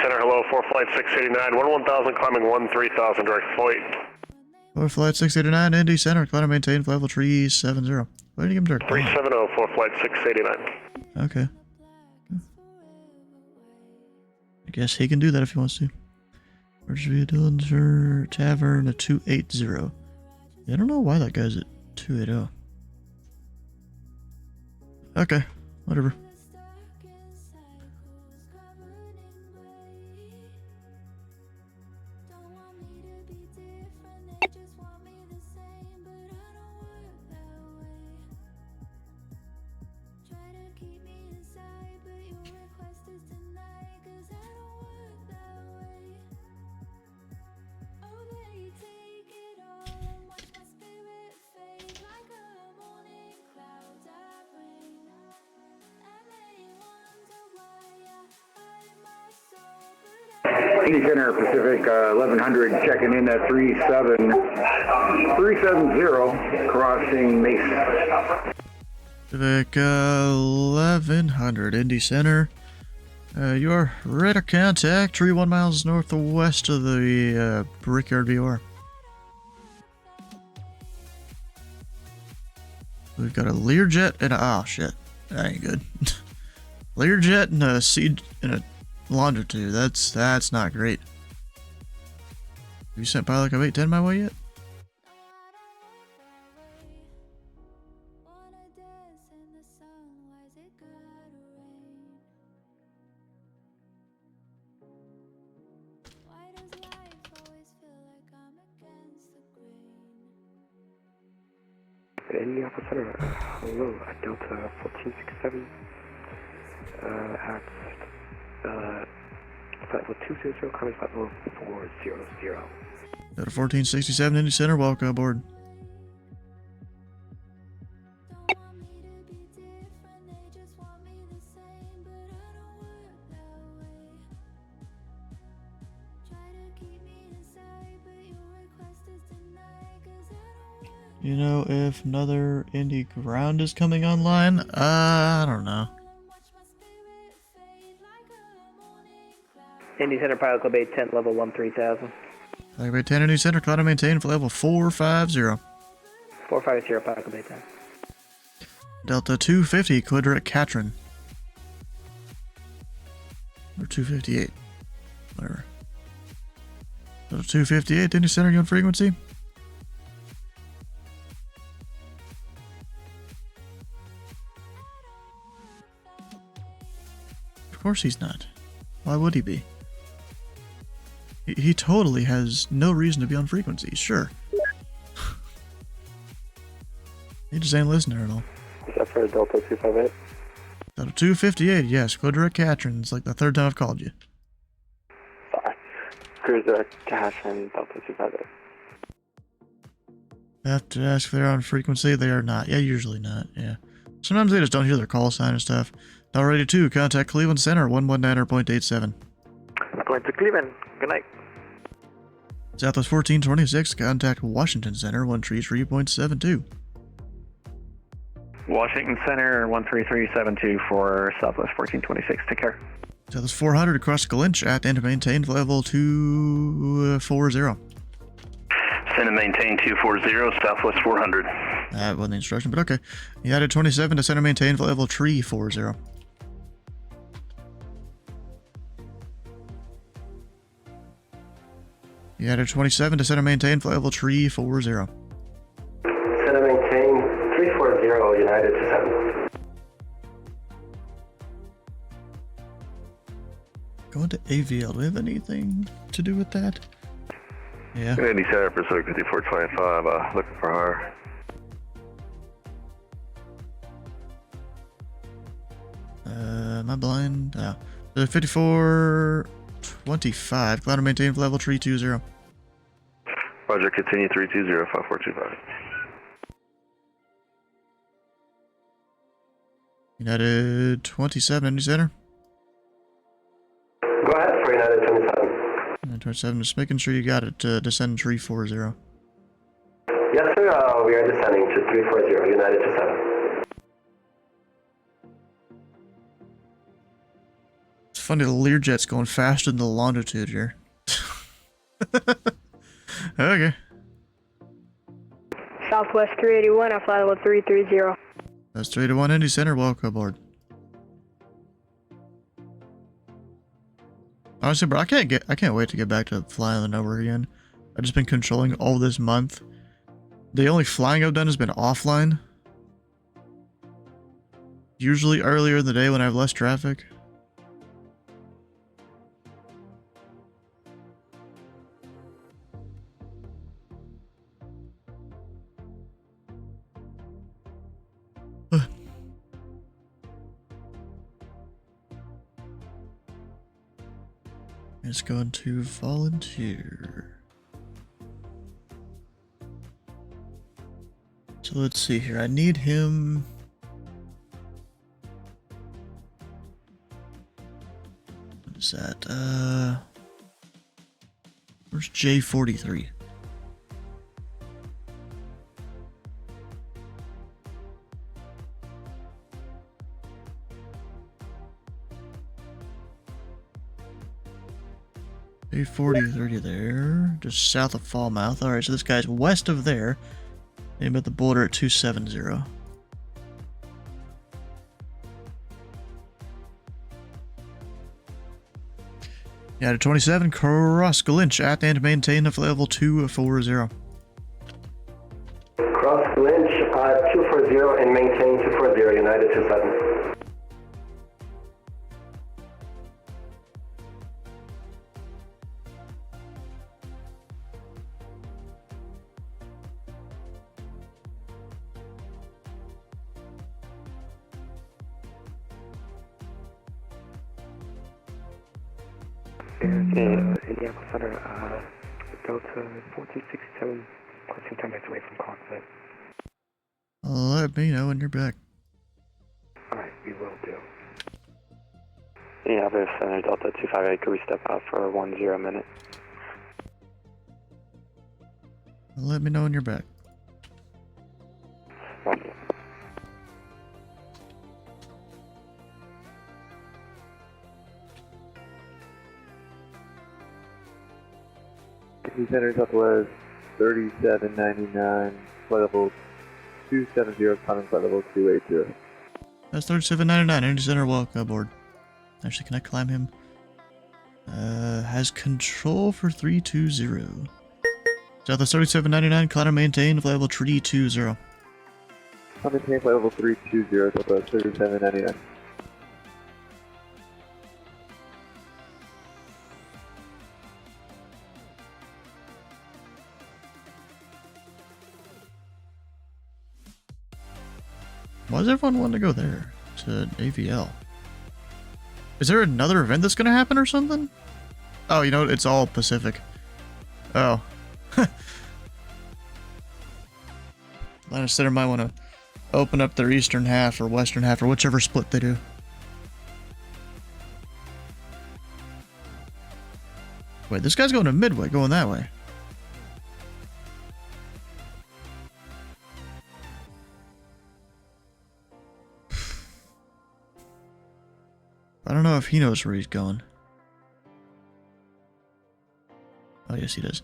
Center, hello, 4 flight 689, 1000 climbing 13,000 direct flight. 4 flight 689, Indy Center, climb and maintain flight level 370. Why did you give him direct? 370, 4 flight 689. Okay. I guess he can do that if he wants to. Emergency Dillinger Tavern, a 280. Yeah, I don't know why that guy's at 280. Okay, whatever. Indy Center Pacific 1100 checking in at 370 crossing Mason. Pacific 1100 Indy Center. You are radar contact, tree 1 miles northwest of the Brickyard VR. We've got a Learjet and a, oh shit, that ain't good. Learjet and a seed and a longitude. That's not great. Have you sent pilot of 810 my way yet? Indianapolis Center, hello, Delta 1467, at flight level 200, coming flight level 400. Delta 1467 Indy Center, welcome aboard. You know if another Indy ground is coming online? I don't know. Indy Center Pilot Club 810, level 13,000. Pilot Club 810 Indy Center, cloud and maintain for level 450. 450 Pilot Club 810. Delta 250, Quadrat Catron. Or 258. Whatever. Delta 258, Indy Center, you on frequency? Of course he's not. Why would he be? He totally has no reason to be on frequency, sure. He just ain't listening at all. Is that for Delta 258? Delta 258, yes, Quadrat Catron. It's like the third time I've called you. Sorry. Cruiser Catron, Delta 258. I have to ask if they're on frequency. They are not. Yeah, usually not, yeah. Sometimes they just don't hear their call sign and stuff. Delta 82, contact Cleveland Center, 119.87. Going to Cleveland. Good night. Southwest 1426, contact Washington Center, 133.72. Washington Center, 13372 for Southwest 1426. Take care. Southwest 400 across Galinch at and maintain level 240. Send and maintain 240, Southwest 400. That wasn't the instruction, but okay. You added 27 to center maintain level 340. You added 27 to center maintain level 340. Center maintain 340, United 27. Going to AVL, do we have anything to do with that? Yeah. Indy Center, Pacific 5425, looking for hire. Am I blind? Oh. 5425, cloud and maintain for level 320. Roger, continue 320, 5425. United 27, Indy Center. Go ahead for United 27. United 27, just making sure you got it to descend 340. Yes, sir. We are descending to 340, United 27. It's funny, the Learjet's going faster than the longitude here. Okay. Southwest 381, I fly level 330. That's 3 to 1 Indy Center, welcome aboard. Honestly, bro, I can't wait to get back to flying the number again. I've just been controlling all this month. The only flying I've done has been offline. Usually earlier in the day when I have less traffic. It's going to volunteer. So let's see here. I need him. What is that? Where's J43? J40-30 there, just south of Falmouth. Alright, so this guy's west of there. Aim at the border at 270. Yeah, to 27, cross Glinch at and maintain of level 240. Cross Lynch 240 and maintain 240, United 27. Indy Center, Delta 4267, crossing 10 minutes away from conflict. Let me know when you're back. Alright, we will do. Indianapolis Center, Delta 258, could we step out for 10 minutes? Let me know when you're back. Indy Center, Southwest 3799, flight level 270, climbing flight level 280. That's 3799, Indy Center, welcome aboard. Actually, can I climb him? Has control for 320. Southwest 3799, climb and maintain, flight level 320. I'll maintain flight level 320, Southwest 3799. Why does everyone want to go there? To AVL? Is there another event that's going to happen or something? Oh, you know what? It's all Pacific. Oh. Atlanta Center might want to open up their eastern half or western half or whichever split they do. Wait, this guy's going to Midway, going that way. I don't know if he knows where he's going. Oh, yes, he does.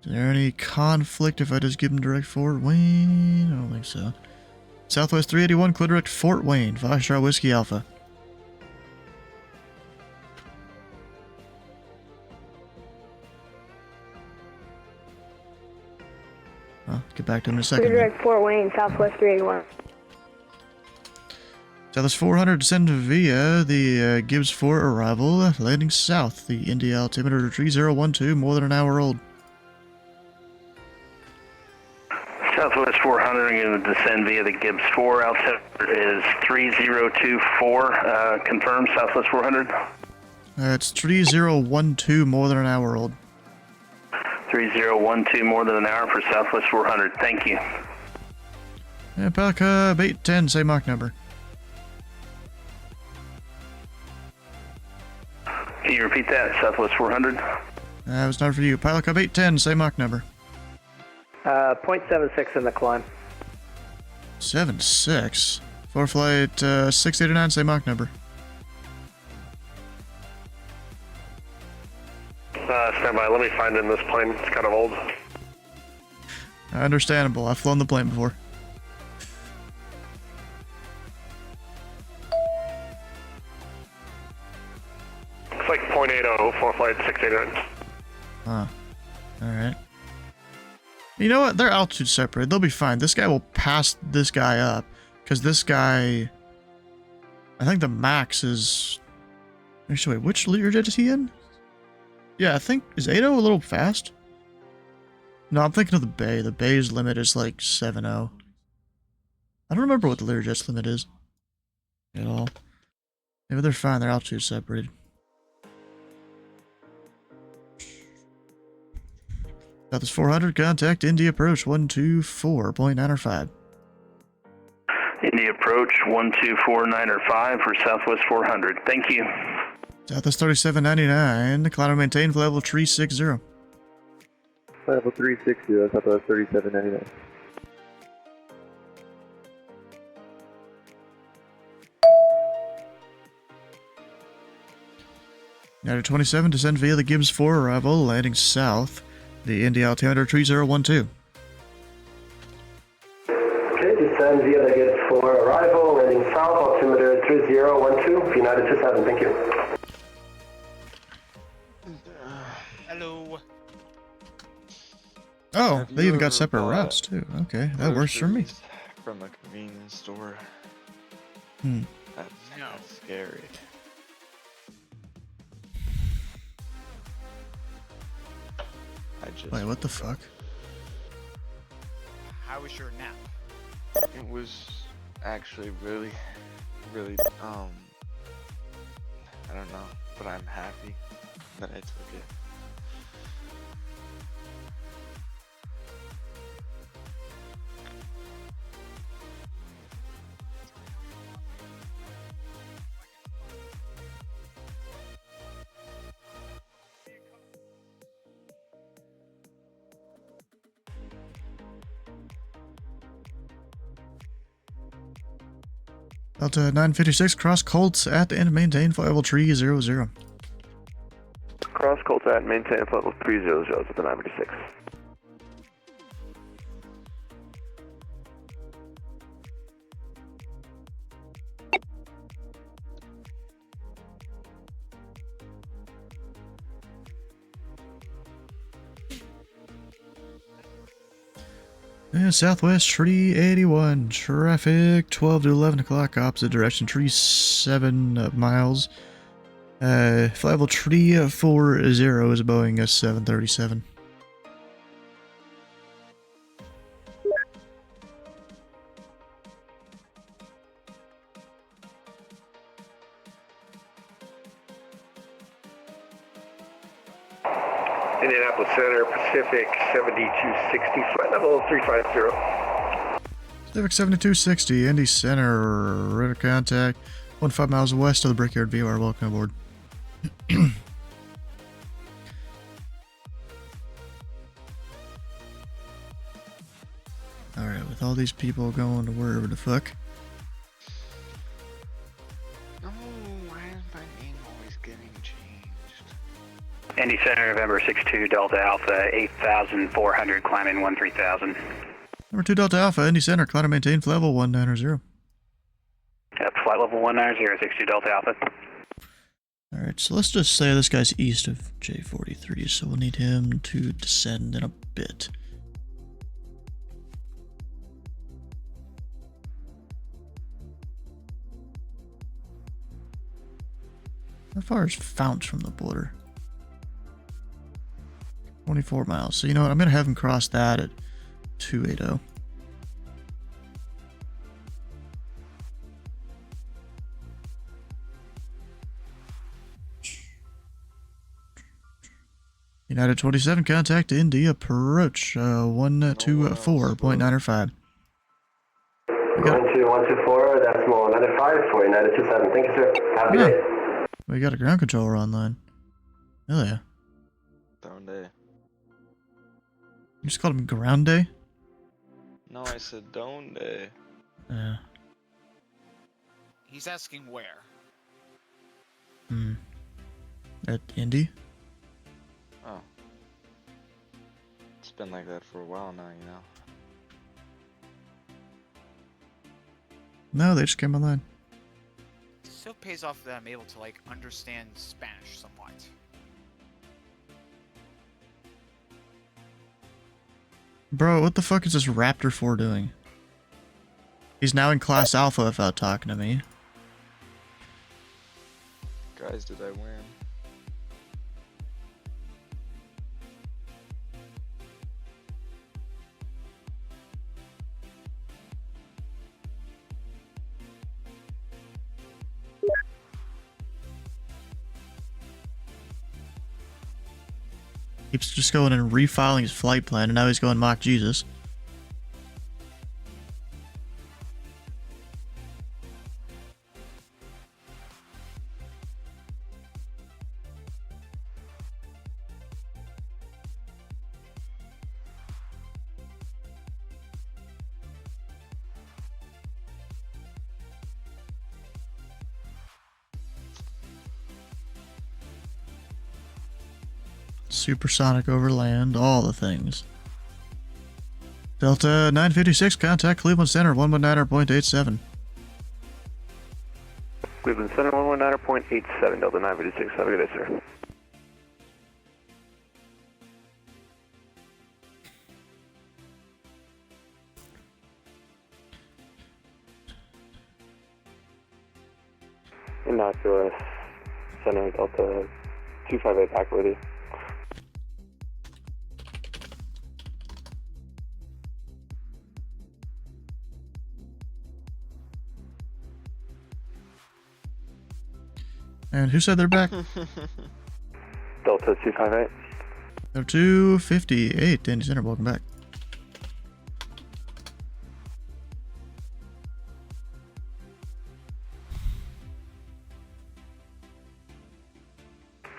Is there any conflict if I just give him direct Fort Wayne? I don't think so. Southwest 381, clear direct Fort Wayne, 5-star Whiskey Alpha. Well, get back to him in a second. Clear direct Fort Wayne, Southwest 381. Southwest 400, descend via the Gibbs Fort arrival, landing south. The Indy altimeter 3012, more than an hour old. Southwest 400, I'm going to descend via the Gibbs 4. Altimeter is 3024. Confirm, Southwest 400. It's 3012, more than an hour old. 3012, more than an hour for Southwest 400. Thank you. Yeah, Pelican 810, same Mach number. Can you repeat that, Southwest 400? That was not for you. Pilot Cub 810, same Mach number. 0.76 in the climb. 76? For flight 689, same Mach number. Stand by, let me find in this plane. It's kind of old. Understandable. I've flown the plane before. like 0.80 for flight 689. Huh. Alright. You know what? They're altitude separated. They'll be fine. This guy will pass this guy up. Because this guy... I think the max is... Actually, wait, which Learjet is he in? Yeah, I think... Is 80 a little fast? No, I'm thinking of the Bay. The Bay's limit is like 7.0. I don't remember what the Learjet's limit is. At all. Maybe they're fine. They're altitude separated. Southwest 400, contact Indy approach 124.905. Indy approach 124.905 for Southwest 400. Thank you. Southwest 3799, climb and maintain flight level 360. Flight level 360, that's Southwest 3799. United 27, descend via the Gibbs 4 arrival, landing south. The Indy altimeter 3012. Okay, descend via the Gibbs 4 arrival, landing south, altimeter 3012, United 27, thank you. Hello. Oh, they even got separate routes too. Okay, that works for me. From a convenience store. Hmm. That's scary. Wait, what the fuck? How was your nap? It was actually really, I don't know, but I'm happy that I took it. Delta 956, cross Colts at and maintain flight level 300. Cross Colts at maintain flight level 300 with the 956. And Southwest 381, traffic 12 to 11 o'clock, opposite direction, 37 miles. Flight level 340 is a Boeing 737. Indianapolis Center, Pacific 7260, flight level 350. Pacific 7260, Indy Center, radar contact, 15 miles west of the Brickyard VOR. Welcome aboard. Alright, with all these people going to wherever the fuck. Indy Center, November 62, Delta Alpha, 8,400, climbing 13,000. Number 2 Delta Alpha, Indy Center, climb and maintain flight level 190. Yep, flight level 190, 62 Delta Alpha. Alright, so let's just say this guy's east of J43, so we'll need him to descend in a bit. How far is Fount from the border? 24 miles. So you know what? I'm going to have him cross that at 280. United 27, contact Indy, approach 124.905. 12124, that's more 95 for United 27. Thank you, sir. Have a good day. We got a ground controller online. Hell yeah. Down day. You just called him Ground Day? No, I said don't day. Yeah. He's asking where. At Indy? Oh. It's been like that for a while now, you know. No, they just came online. It still pays off that I'm able to like understand Spanish somewhat. Bro, what the fuck is this Raptor 4 doing? He's now in Class Alpha without talking to me. Guys, did I win? Keeps just going and refiling his flight plan, and now he's going mock Jesus. Supersonic over land, all the things. Delta 956, contact Cleveland Center 119.87. Cleveland Center 119.87, Delta 956. Have a good day, sir. Innocuous Center Delta 258 back with you. And who said they're back? Delta 258. They're 258, Indy Center, welcome back.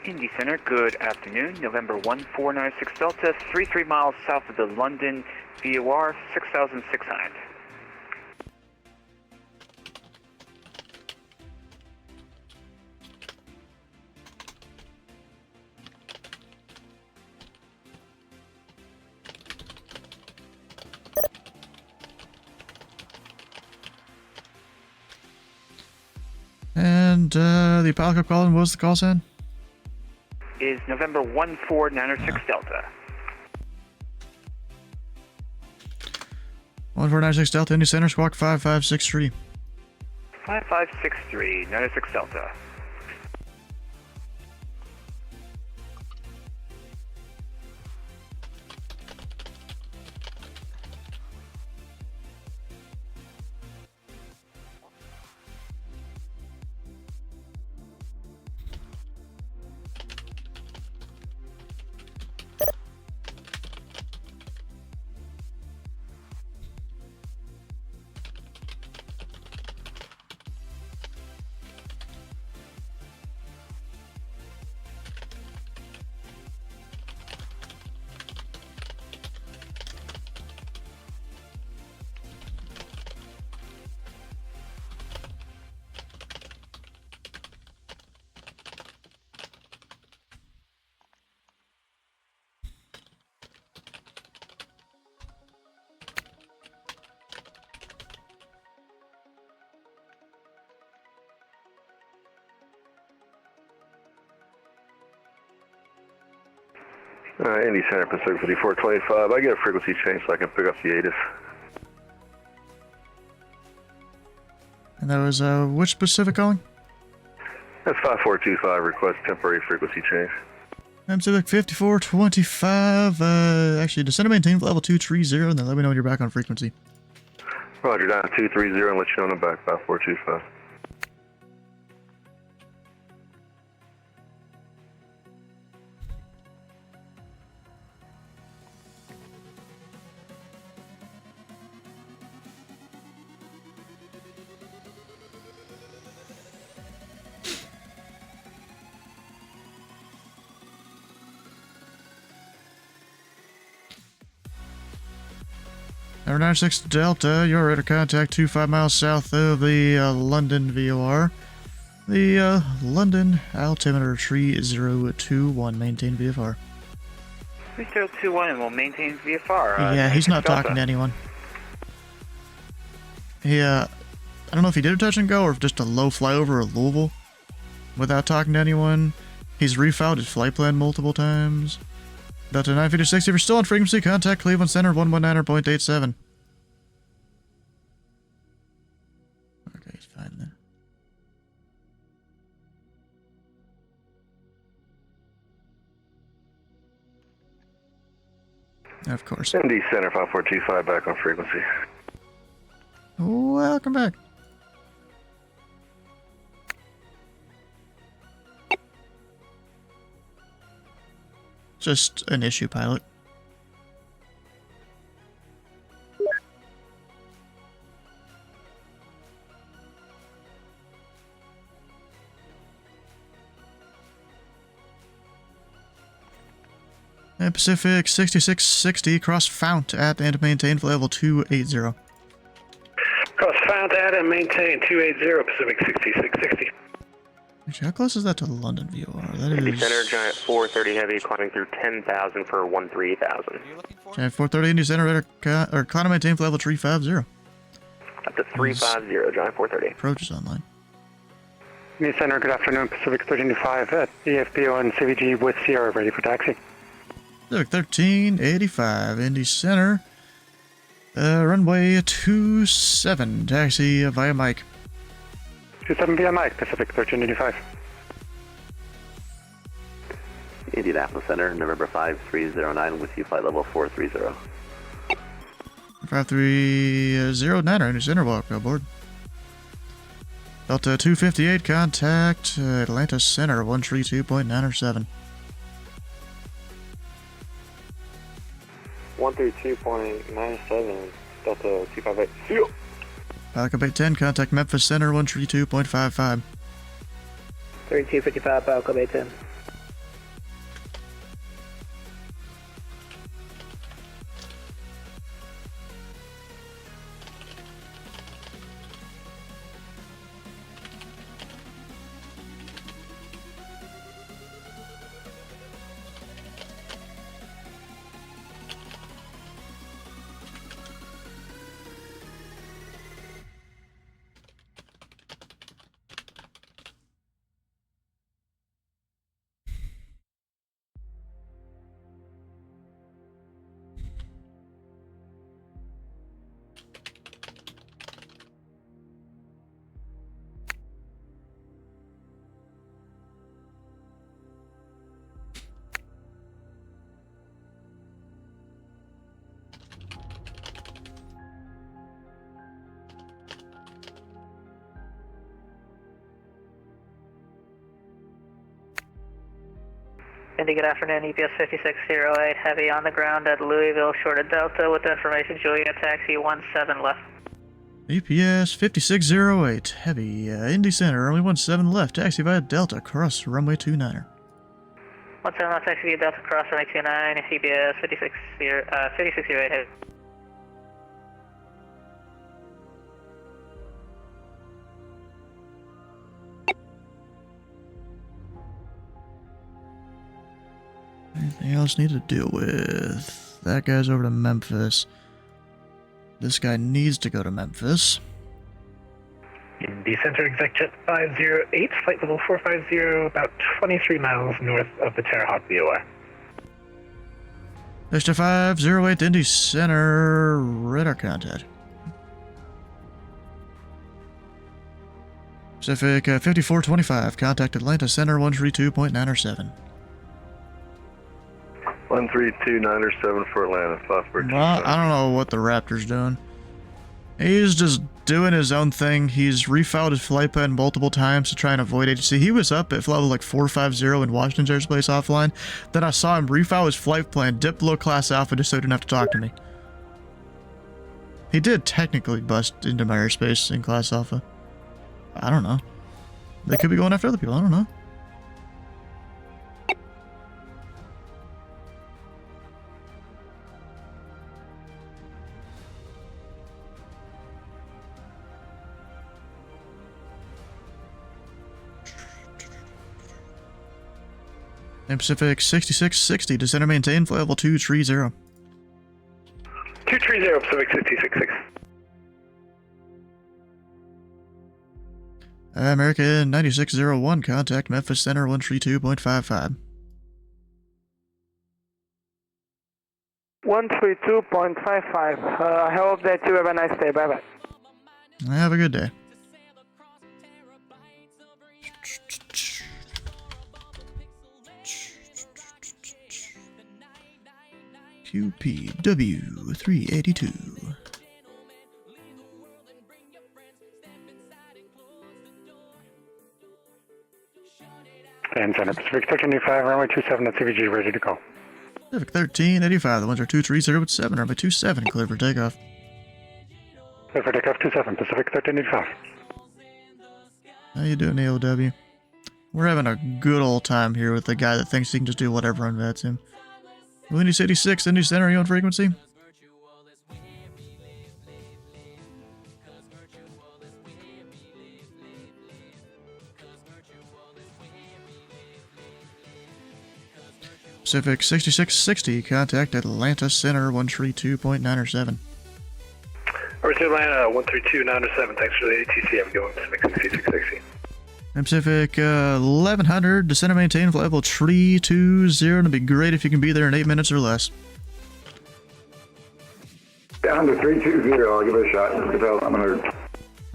Indy Center, good afternoon. November 1496 Delta, 33 miles south of the London VOR, 6,600. And the Apollo calling, what was the call sign? Is November 1496 Delta. 1496 Delta, Indy Center, squawk 5563. 5563, 96 Delta. Indy Center, Pacific 5425. I get a frequency change so I can pick up the ATIS. And that was, which Pacific calling? That's 5425, request temporary frequency change. Pacific 5425, actually, descend and maintain level 230, and then let me know when you're back on frequency. Roger, down 230 and let you know when I'm back, 5425. Number 96 Delta, you're ready to contact 25 miles south of the London VOR. The London altimeter 3021, maintain VFR. 3021 and we'll maintain VFR. Yeah, he's not talking to anyone. He, I don't know if he did a touch and go or if just a low flyover of Louisville without talking to anyone. He's refiled his flight plan multiple times. Delta 956, if you're still on frequency, contact Cleveland Center 119.87. Okay, he's fine then. Of course. Indy Center 5425 back on frequency. Welcome back. Just an issue, pilot. And Pacific 6660, cross Fount at and maintain flight level 280. Cross Fount at and maintain 280, Pacific 6660. Actually, how close is that to London VOR? That Indy is... Center, Giant 430 Heavy, climbing through 10,000 for 13,000. Giant 430 Indy Center, or climb and maintain flight level 350. Up to 350, Giant 430. Approach is online. Indy Center, good afternoon, Pacific 1325 at EFBO and CVG with Sierra, ready for taxi. Pacific 1385, Indy Center, runway 27, taxi via Mike. 27 via Mike, Pacific 1385. Indianapolis Center, November 5309 with you, flight level 430. 5309, Indy Center, welcome aboard. Delta 258, contact Atlanta Center 132.907. 132.97, Delta 258. See you. Falcon Bay 10, contact Memphis Center 132.55. 3255, Falcon Bay 10. Indy, good afternoon, EPS 5608, heavy on the ground at Louisville, short of Delta, with information, Juliet, taxi 17 left. EPS 5608, heavy, Indy Center, only 17 left, taxi via Delta, cross runway 29er. 17 left, taxi via Delta, cross runway 29, EPS 5608, heavy. Anything else need to deal with? That guy's over to Memphis. This guy needs to go to Memphis. Indy Center, exec jet 508, flight level 450, about 23 miles north of the Terre Haute VOR. Extra 508 Indy Center, radar contact. Pacific 5425, contact Atlanta Center 132.907. 132.907 for Atlanta, 542. Well, I don't know what the Raptor's doing. He's just doing his own thing. He's refiled his flight plan multiple times to try and avoid agency. He was up at level like 450 in Washington's airspace offline. Then I saw him refile his flight plan, dip below Class Alpha just so he didn't have to talk to me. He did technically bust into my airspace in Class Alpha. I don't know. They could be going after other people. I don't know. And Pacific 6660, descend and maintain flight level 230. 230, Pacific 6660. American 9601, contact Memphis Center 132.55. 132.55. I hope that you have a nice day. Bye-bye. Have a good day. QPW 382. And Center Pacific 1385, runway 27 at CVG, ready to go. Pacific 1385, the winds are 230 runway 27, clear for takeoff. Clear for takeoff 27, Pacific 1385. How you doing, AOW? We're having a good old time here with the guy that thinks he can just do whatever on VATSIM. Indy City 6, Indy Center, are you on frequency? Pacific 6660, contact Atlanta Center 132.907. Over to Atlanta 132.907, thanks for the ATC, I'm going Pacific 6660. And Pacific 1100, descend and maintain flight level 320, it'd be great if you can be there in 8 minutes or less. Down to 320, I'll give it a shot. Development.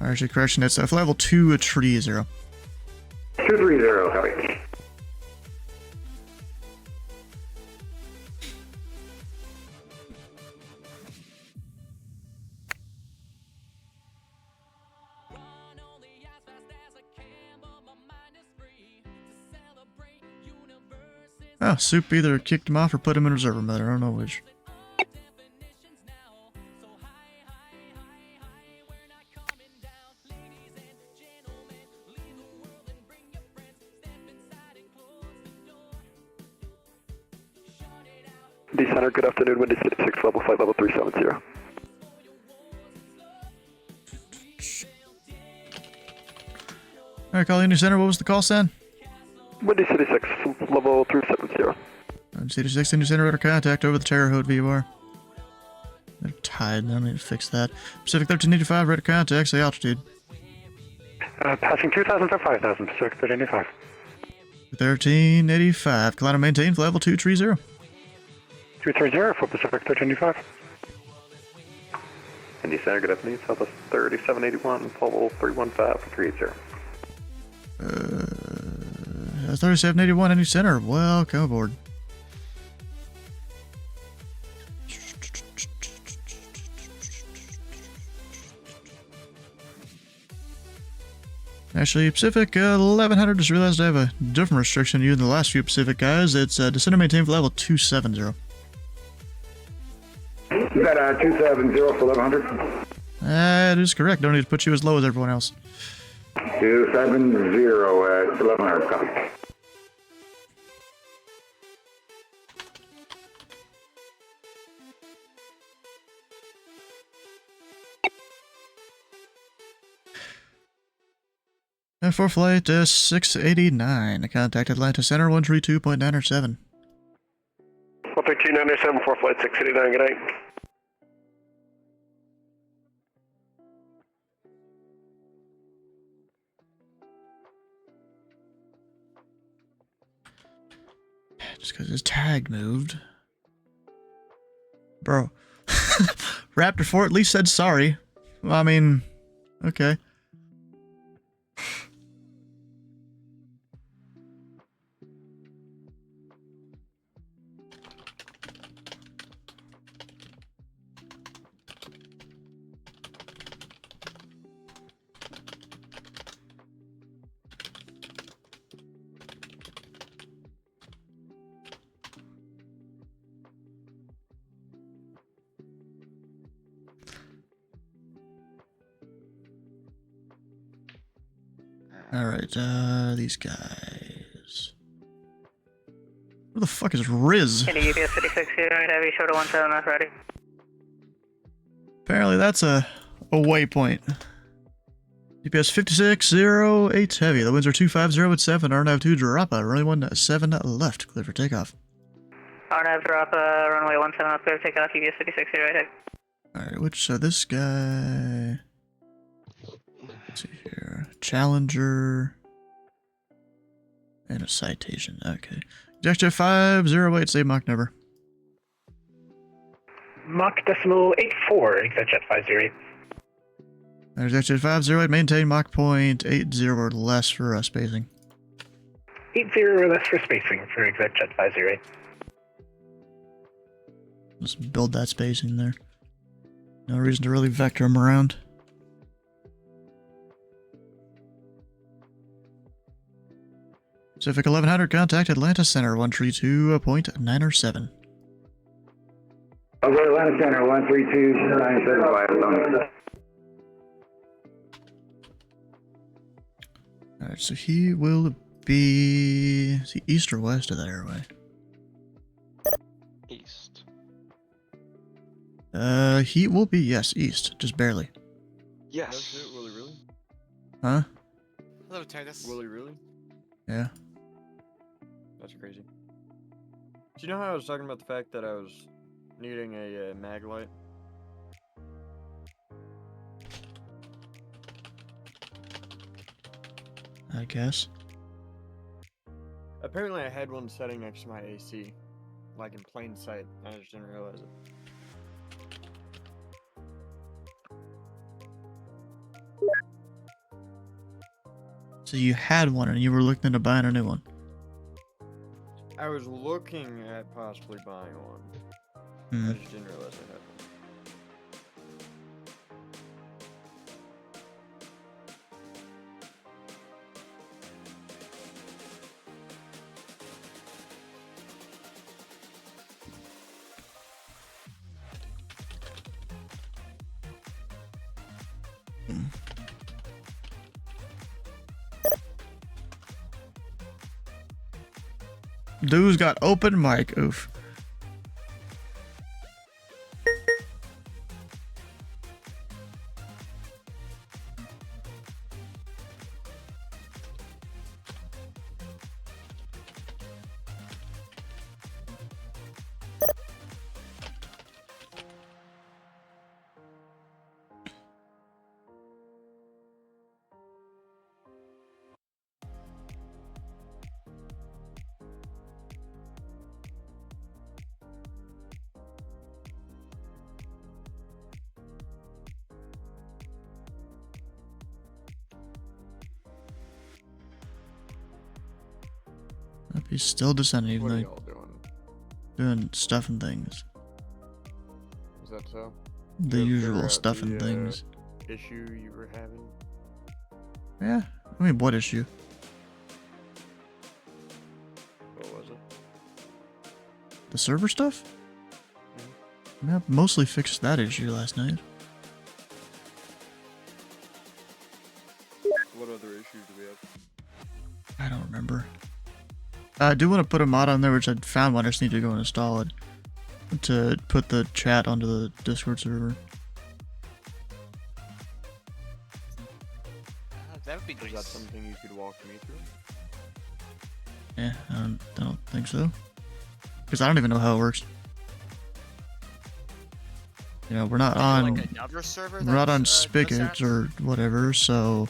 Actually, correction, it's flight level 230. 230, copy. Oh, Soup either kicked him off or put him in reserve mode, I don't know which. Indy Center, good afternoon, Indy City 6, level 5, level 370. Alright, call Indy Center, what was the call sign? Windy City 6, level 370. Windy City 6, Indy Center, radar contact over the Terre Haute VOR. They're tied, I need to fix that. Pacific 1385, radar contact, say altitude. Passing 2,000 to 5,000, Pacific 1385. 1385, climb and maintain, flight level 230. 230 for Pacific 1385. Indy Center, good afternoon, Southwest 3781, level 315 for 380. 3781, Indy Center, welcome aboard. Actually, Pacific 1100, just realized I have a different restriction to you than the last few Pacific guys. It's descend and maintain for level 270. You got a 270 for 1100? That is correct. Don't need to put you as low as everyone else. 270 at 1100, copy. And for flight 689, contact Atlanta Center 132.907. 132.907 for flight 689, good night. Just because his tag moved. Bro. Raptor 4 at least said sorry. I mean, okay. Alright, these guys. Where the fuck is Riz? Indy UPS 56 here, heavy short of 17, that's ready. Apparently that's a waypoint. UPS 5608 heavy. The winds are 250 at 7. RNAV 2 drop out. Runway 17 left. Clear for takeoff. RNAV drop, runway 17 clear takeoff, UPS 56 here, heavy. Alright, which, this guy... Let's see here. Challenger. And a citation. Okay. Gesture 508, save Mach number. Mach decimal 84, ExecJet 508. Executive 508, maintain Mach point 80 or less for spacing. 80 or less for spacing for ExecJet 508. Just build that spacing there. No reason to really vector them around. Pacific 1100, contact Atlanta Center 132.907. Okay, Atlanta Center 132.975. Alright, so he will be... Is he east or west of that airway? East. He will be, yes, east. Just barely. Yes. Willie, really? Huh? Hello, Titus. Willie, really? Yeah. That's crazy. Do you know how I was talking about the fact that I was needing a mag light? I guess. Apparently I had one setting next to my AC. Like in plain sight. I just didn't realize it. So you had one and you were looking into buying a new one? I was looking at possibly buying one. Hmm. I just didn't realize I had one. Dude's got open mic. Oof. He's still descending, even What are though y'all doing? doing stuff and things. Is that so? The You ever usual figure out stuff the, and things. Issue you were having? Yeah. I mean, what issue? What was it? The server stuff? I mostly fixed that issue last night. What other issues do we have? I don't remember. I do want to put a mod on there, which I found one. I just need to go and install it to put the chat onto the Discord server. That would be nice. Is that something you could walk me through? Yeah, I don't think so. Because I don't even know how it works. You know, we're not on. Like another server We're not on that's, Spigot or whatever, so.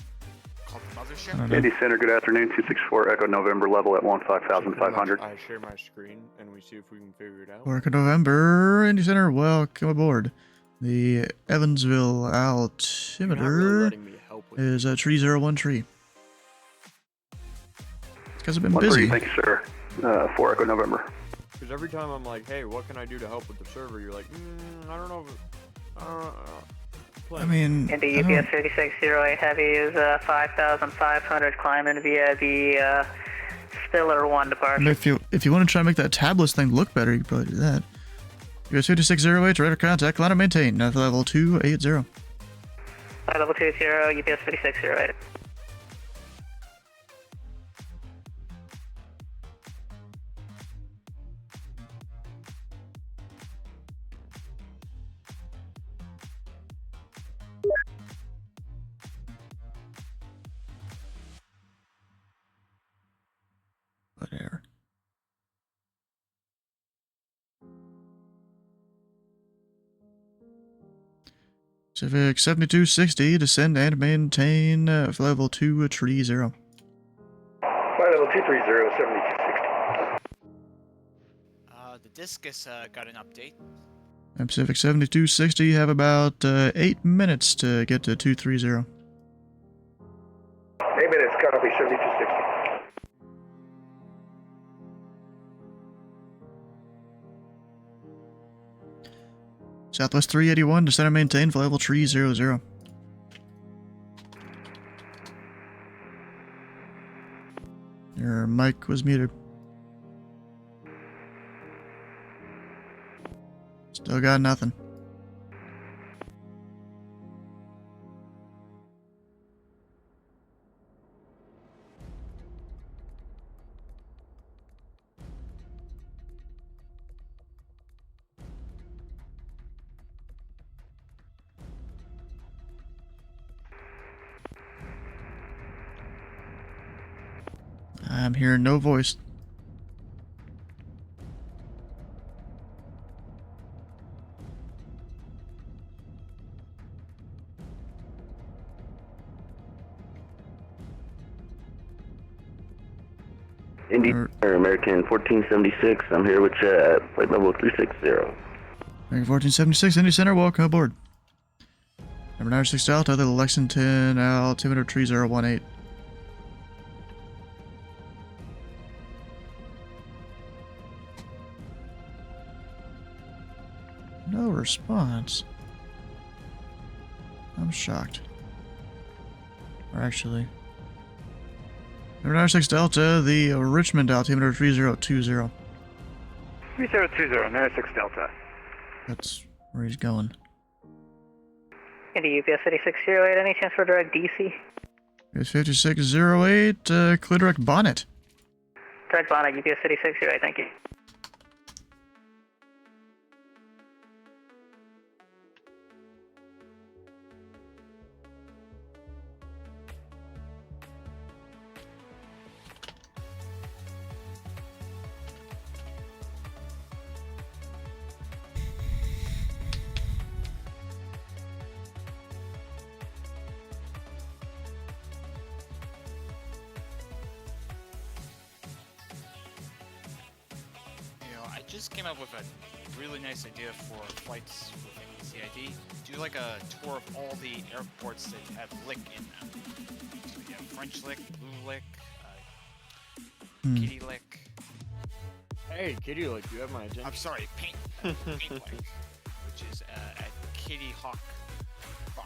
Called the Mothership? I don't know. Indy Center, good afternoon. 264 Echo November level at 15,500. I share my screen and we see if we can figure it out. Work of November, Indy Center, welcome aboard. The Evansville altimeter is a tree 01 tree. These guys have been busy. Thank you, sir. 4 Echo November. Because every time I'm like, hey, what can I do to help with the server? You're like, I don't know. I mean, Indy UPS 3608 Heavy is 5,500 climbing via the Stiller 1 departure. if you want to try to make that tabless thing look better, you can probably do that. US 5608, radar contact, line of maintain, level 280. Level 20, UPS 3608. Whatever. Civic 7260, descend and maintain level 2 tree 0. Flight level 230, 7260. The Discus got an update. And Pacific 7260, you have about 8 minutes to get to 230. 8 minutes, copy, 7260. Southwest 381, descend and maintain for level 300. Your mic was muted. Still got nothing. I'm hearing no voice. Indy American 1476. I'm here with you at flight level 360. American 1476, Indy Center, welcome aboard. Number 96 Delta, the Lexington, altimeter 3018. No response. I'm shocked. Or actually... Number 96 Delta, the Richmond altimeter 3020. 3020, 96 Delta. That's where he's going. Indy UPS 5608, any chance for direct DC? It's 5608, clear direct bonnet. Direct bonnet, UPS 5608, thank you. I just came up with a really nice idea for flights with CID. Do like a tour of all the airports that have lick in them. So we have French lick, blue lick, kitty lick. Hey, kitty lick, you have my attention. I'm sorry, paint lick, which is at Kitty Hawk Bar.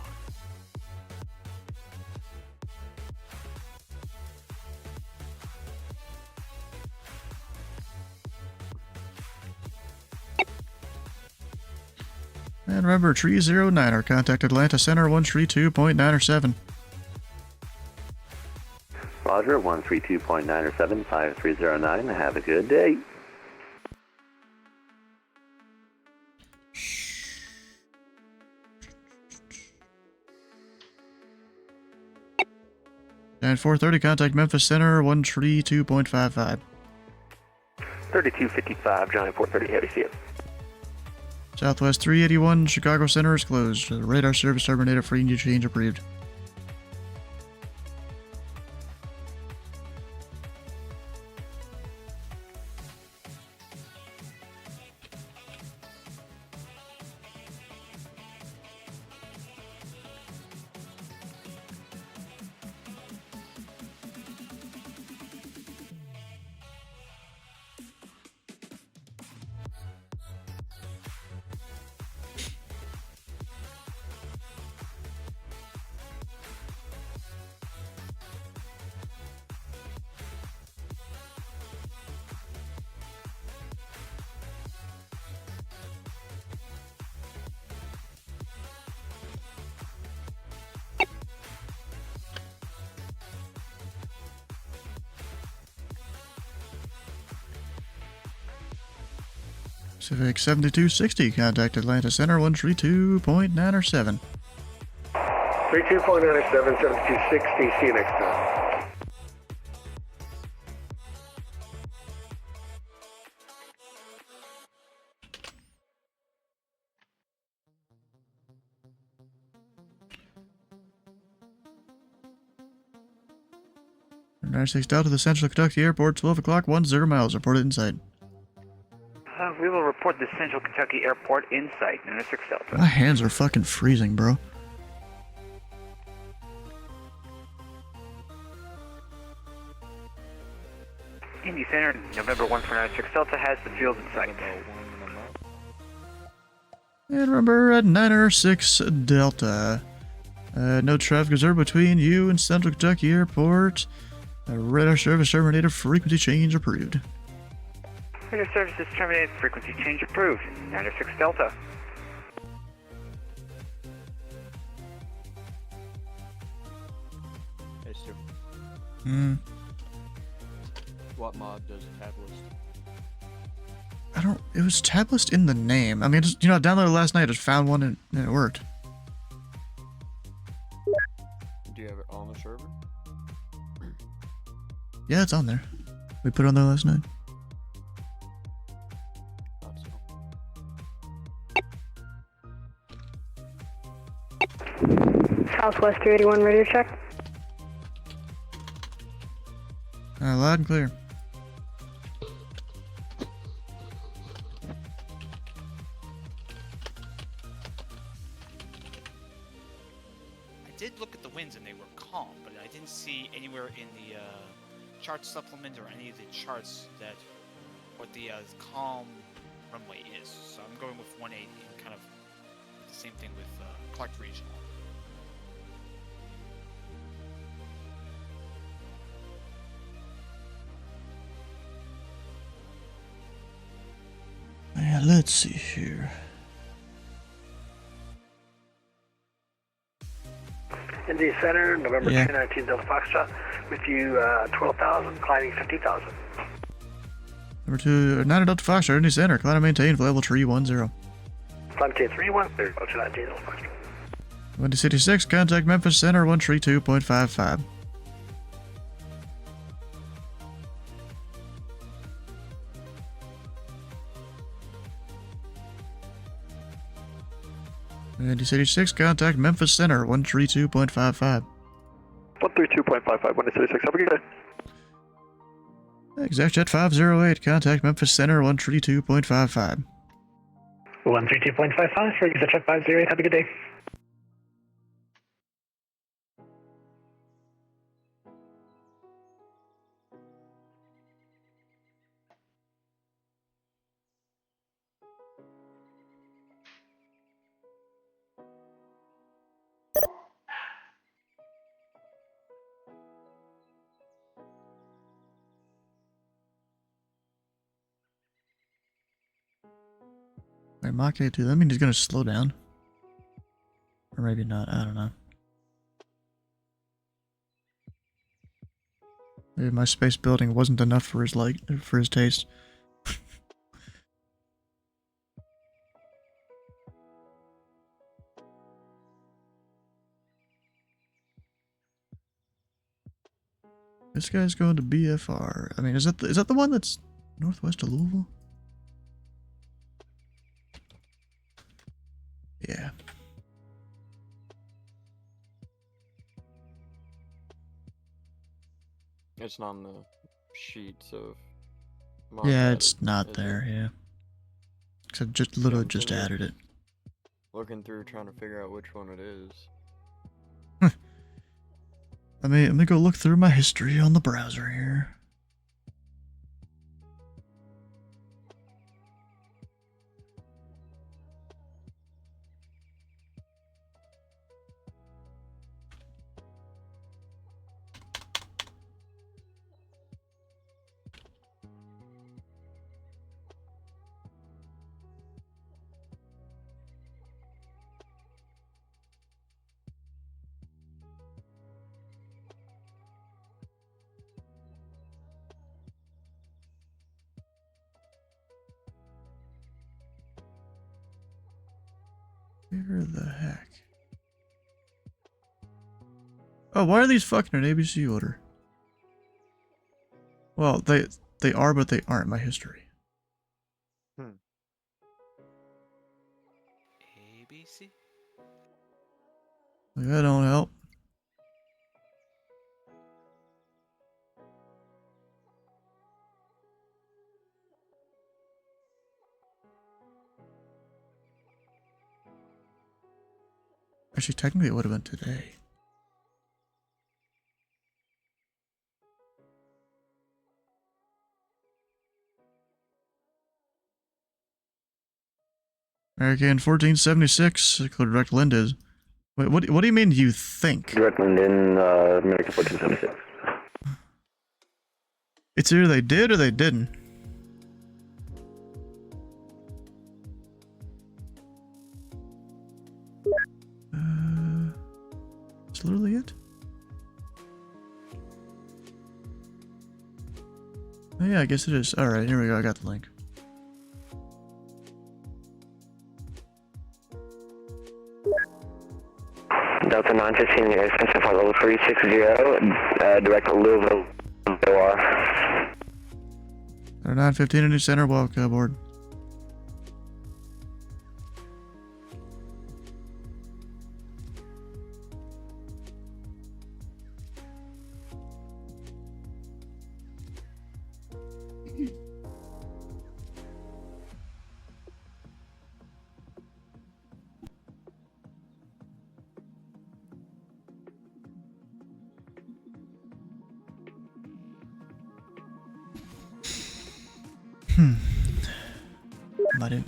And remember, 309, or contact Atlanta Center 132.907. Roger, 132.907, 5309. Have a good day. And 430, contact Memphis Center 132.55. 3255, Johnny 430, heavy, see it. Southwest 381, Chicago Center is closed. Radar service terminated, free new change approved. Pacific 7260, contact Atlanta Center 132.907. 32.97, 7260, see you next time. Number 96 Delta, the Central Kentucky Airport, 12 o'clock, 10 miles, reported in sight. We will report the Central Kentucky Airport in sight, 96 Delta. My hands are fucking freezing, bro. Indy Center, November 1496 Delta has the field in sight. And remember at 906 Delta. No traffic observed between you and Central Kentucky Airport. Radar service terminated, frequency change approved. Radar service is terminated, frequency change approved, 96 Delta. Hey, Stu. What mod does tab list? I don't. It was tab list in the name. I mean, just, you know, I downloaded it last night. I just found one and it worked. Do you have it on the server? Yeah, it's on there. We put it on there last night. Southwest 381 radio check. Loud and clear. I did look at the winds and they were calm, but I didn't see anywhere in the chart supplement or any of the charts that what the calm runway is. So I'm going with 180 and kind of the same thing with Clark Regional. Yeah, let's see here. Indy Center, November Yeah. 2019 Delta Foxtrot, with you 12,000, climbing 50,000. Number 2, 9 Delta Foxtrot, Indy Center. Climb and maintain for level 310. Climb K31, 2019 Delta Foxtrot. Windy City 6, contact Memphis Center 132.55. Windy City 6, contact Memphis Center 132.55. 132.55, Windy City 6, have a good day. Exact Jet 508, contact Memphis Center 132.55. 132.55 for Executive 508, have a good day. Wait, Mach A2, that means he's gonna slow down. Or maybe not, I don't know. Maybe my space building wasn't enough for his taste. This guy's going to BFR. I mean, is that the one that's northwest of Louisville? Yeah. It's not on the sheets of. Yeah, it's not there. Yeah. Except just literally just continue added it. Looking through, trying to figure out which one it is. Let me go look through my history on the browser here. Where the heck? Oh, why are these fucking in ABC order? Well, they are, but they aren't my history. ABC? Like, that don't help. Actually, technically it would have been today. American 1476, direct Lindis. Wait, what do you mean you think? Direct Linden, American 1476. It's either they did or they didn't. That's literally it. Oh yeah, I guess it is. Alright, here we go, I got the link. Delta 915, Air Station for level 360, direct Louisville, OR. 915 Indy Center, welcome aboard. I didn't.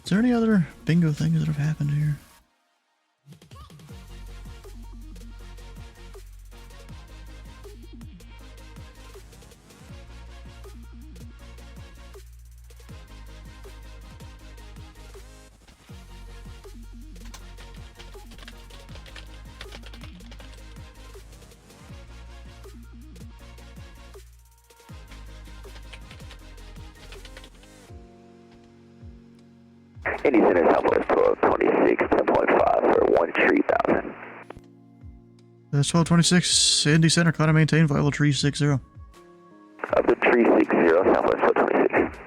Is there any other bingo things that have happened here? Indy Center Southwest 1226, 10.5 for 13,000. That's 1226 Indy Center, climb and maintain, vital 360. Of the 360, Southwest 1226.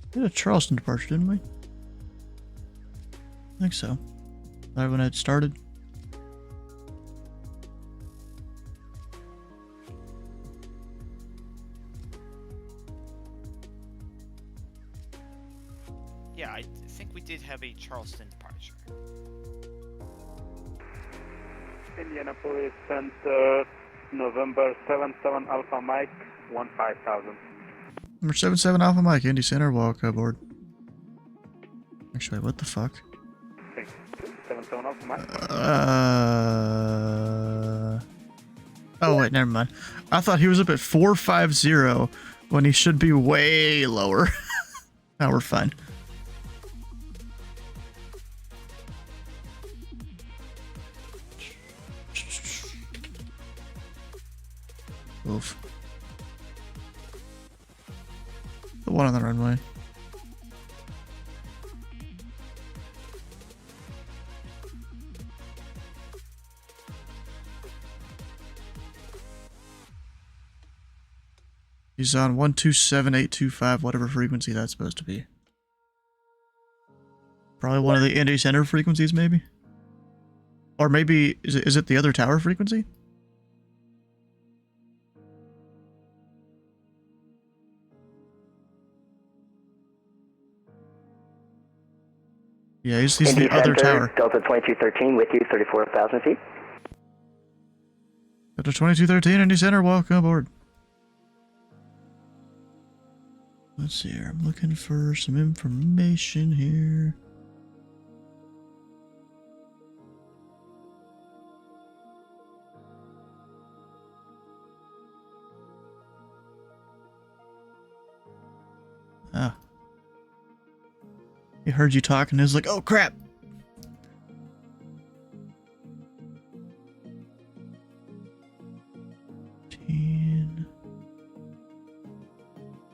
We did a Charleston departure, didn't we? I think so. Right when it started. Yeah, I think we did have a Charleston departure. Indianapolis Center, November 77 Alpha Mike, 15,000. Number 77 Alpha Mike, Indy Center, walk aboard. Actually, what the fuck? 77 Alpha Mike. Oh wait, never mind. I thought he was up at 450 when he should be way lower. Now we're fine. Oof. The one on the runway. He's on 127825, whatever frequency that's supposed to be. Probably one of the Indy Center frequencies, maybe? Or maybe, is it the other tower frequency? Yeah, he's the other tower. Delta 2213 with you, 34,000 feet. Delta 2213, Indy Center, welcome aboard. Let's see here, I'm looking for some information here. Ah. He heard you talking and is like, oh crap!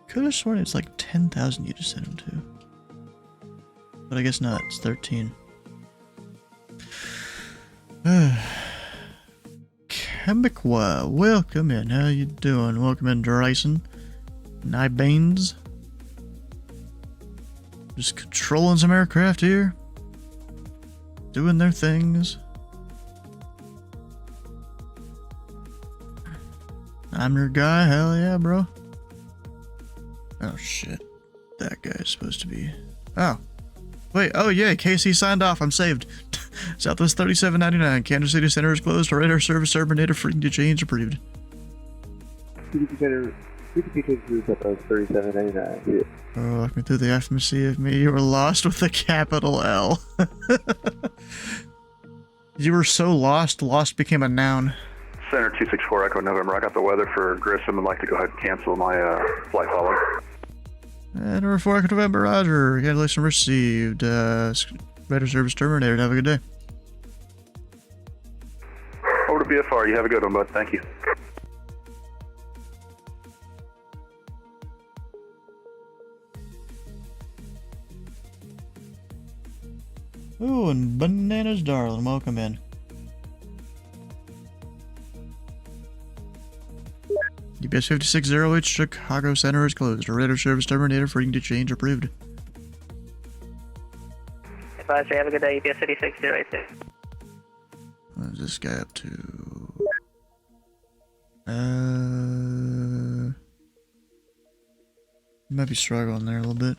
Could have sworn it's like 10,000 you just sent him to. But I guess not, it's 13. Chemiqua, welcome in. How you doing? Welcome in, Dryson. Nybanes. Just controlling some aircraft here. Doing their things. I'm your guy, hell yeah, bro. Oh shit. That guy's supposed to be... Oh. Wait, oh yeah, KC signed off, I'm saved. Southwest 3799, Kansas City Center is closed, radar service terminated, freaking to change approved. City Center, is up on 3799. Oh, walk me through the FMC of me, you were lost with a capital L. You were so lost, lost became a noun. Center 264 Echo November. I got the weather for Grissom and like to go ahead and cancel my flight follow. Number 4 Echo November, roger. Cancellation received. Radar service terminated. Have a good day. Over to BFR. You have a good one, bud. Thank you. Ooh, and Bananas Darling, welcome in. UPS 5608 Chicago Center is closed. Radar service terminated. Freaking to change approved. Advisory, have a good day. UPS 5608. What is this guy up to? Might be struggling there a little bit.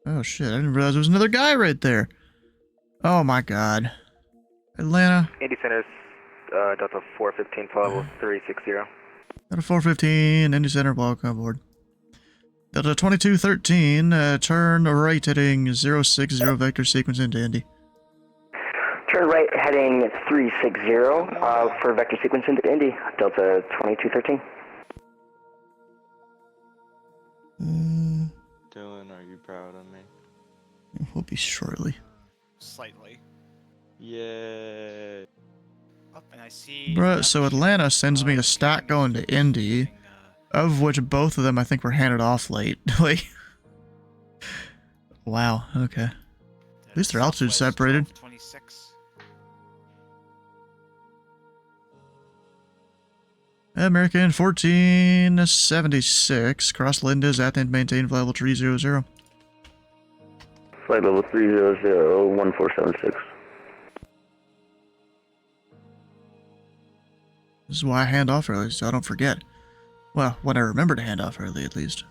Oh shit, I didn't realize there was another guy right there. Oh my god. Atlanta. Indy Center's Delta 415, flight level 360. Delta 415, Indy Center, welcome aboard. Delta 2213, turn right heading 060, vector sequence into Indy. Turn right heading 360 for vector sequence into Indy, Delta 2213. Dylan, are you proud of me? We'll be shortly. Slightly. Yay. Up, and I see. Bruh, so Atlanta sends me a stack going to Indy, of which both of them I think were handed off late. Like, wow, okay. At least their altitude's separated. 26. American 1476, cross Linda's at and maintain flight level 300. Flight level 300, 1476. This is why I hand off early, so I don't forget. Well, when I remember to hand off early, at least.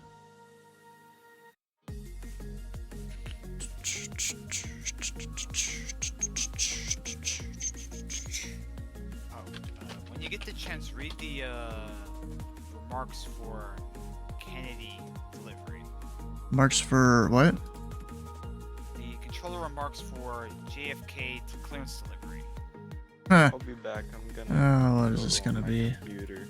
When you get the chance, read the remarks for Kennedy delivery. Marks for what? The controller remarks for JFK to clearance delivery. Huh. I'll be back. I'm gonna. Oh, what is this gonna be? Computer.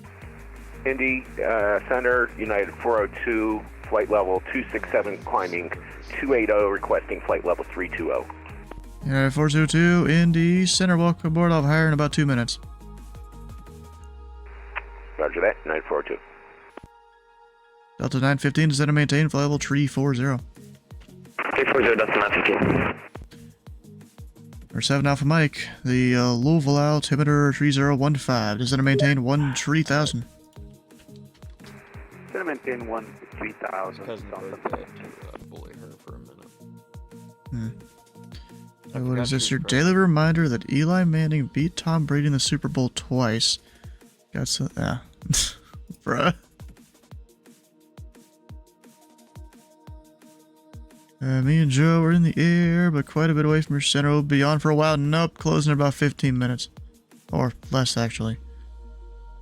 Indy Center, United 402, flight level 267, climbing 280, requesting flight level 320. Yeah, 402, Indy Center, welcome aboard. I'll hire in about 2 minutes. Roger that, 942. Delta 915 is to maintain flight level 340. 340, Delta 915. Or 7 Alpha Mike, the Louisville altimeter 3015 is to maintain 3000. Gonna maintain 3000. Cousin birthday to bully her for a minute. So what is this? Your daily reminder that Eli Manning beat Tom Brady in the Super Bowl twice. Got some, yeah. Bruh. Me and Joe are in the air, but quite a bit away from your center. We'll be on for a while. Nope, closing in about 15 minutes. Or less, actually.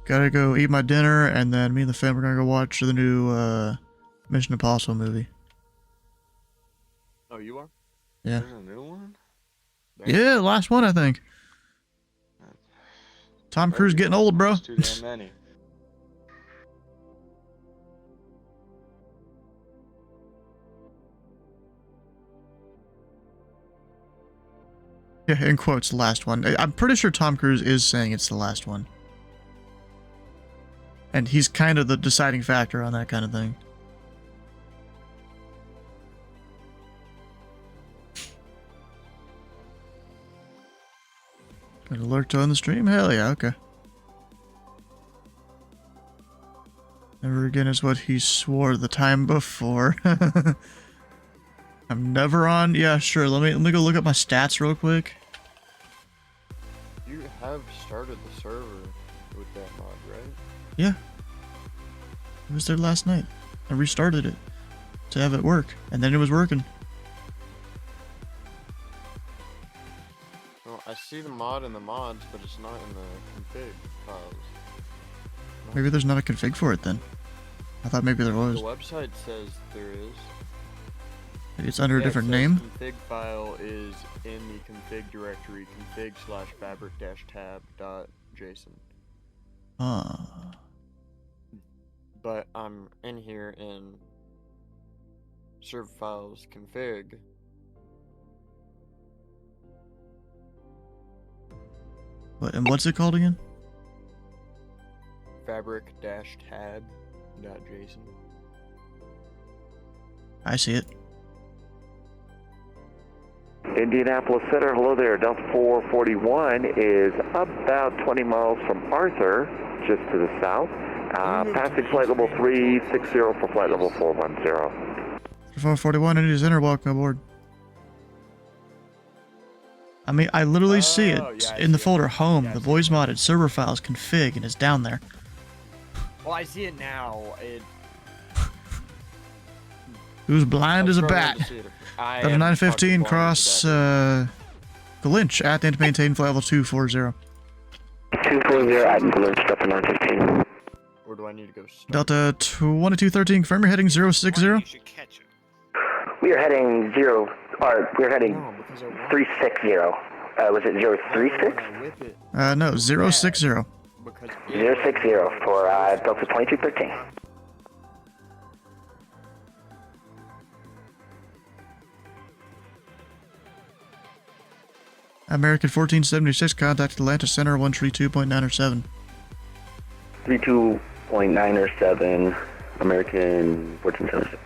Gotta go eat my dinner, and then me and the fam are gonna go watch the new Mission Impossible movie. Oh, you are? Yeah. There's a new one? Yeah, last one, I think. Tom Cruise getting old, bro. Too damn many. Yeah, in quotes, last one. I'm pretty sure Tom Cruise is saying it's the last one. And he's kind of the deciding factor on that kind of thing. Got alert on the stream? Hell yeah, okay. Never again is what he swore the time before. I'm never on. Yeah, sure. Let me go look up my stats real quick. have started the server with that mod, right? Yeah. It was there last night. I restarted it to have it work, and then it was working. Well, I see the mod in the mods, but it's not in the config files. Maybe there's not a config for it then. I thought maybe there was. The website says there is. Maybe it's under a different it says name? Config file is in the config directory config/fabric-tab.json. Ah. But I'm in here in server files config. What, and what's it called again? fabric-tab.json. I see it. Indianapolis Center, hello there. Delta 441 is about 20 miles from Arthur, just to the south. Passing flight level 360 for flight level 410. 441 Indy Center, welcome aboard. I mean, I literally see it in the folder home. The voice modded server files config, and it's down there. Well, I see it now. Who's blind as a bat? Delta 915 cross Galinch at and maintain flight level 240. 240 at Galinch, Delta 915. Where do I need to go? Delta 2213, confirm you're heading 060. We are heading we're heading 360. Was it 036? No, 060. 060 for Delta 2213. American 1476, contact Atlanta Center 132.907. 32.907, American 1476.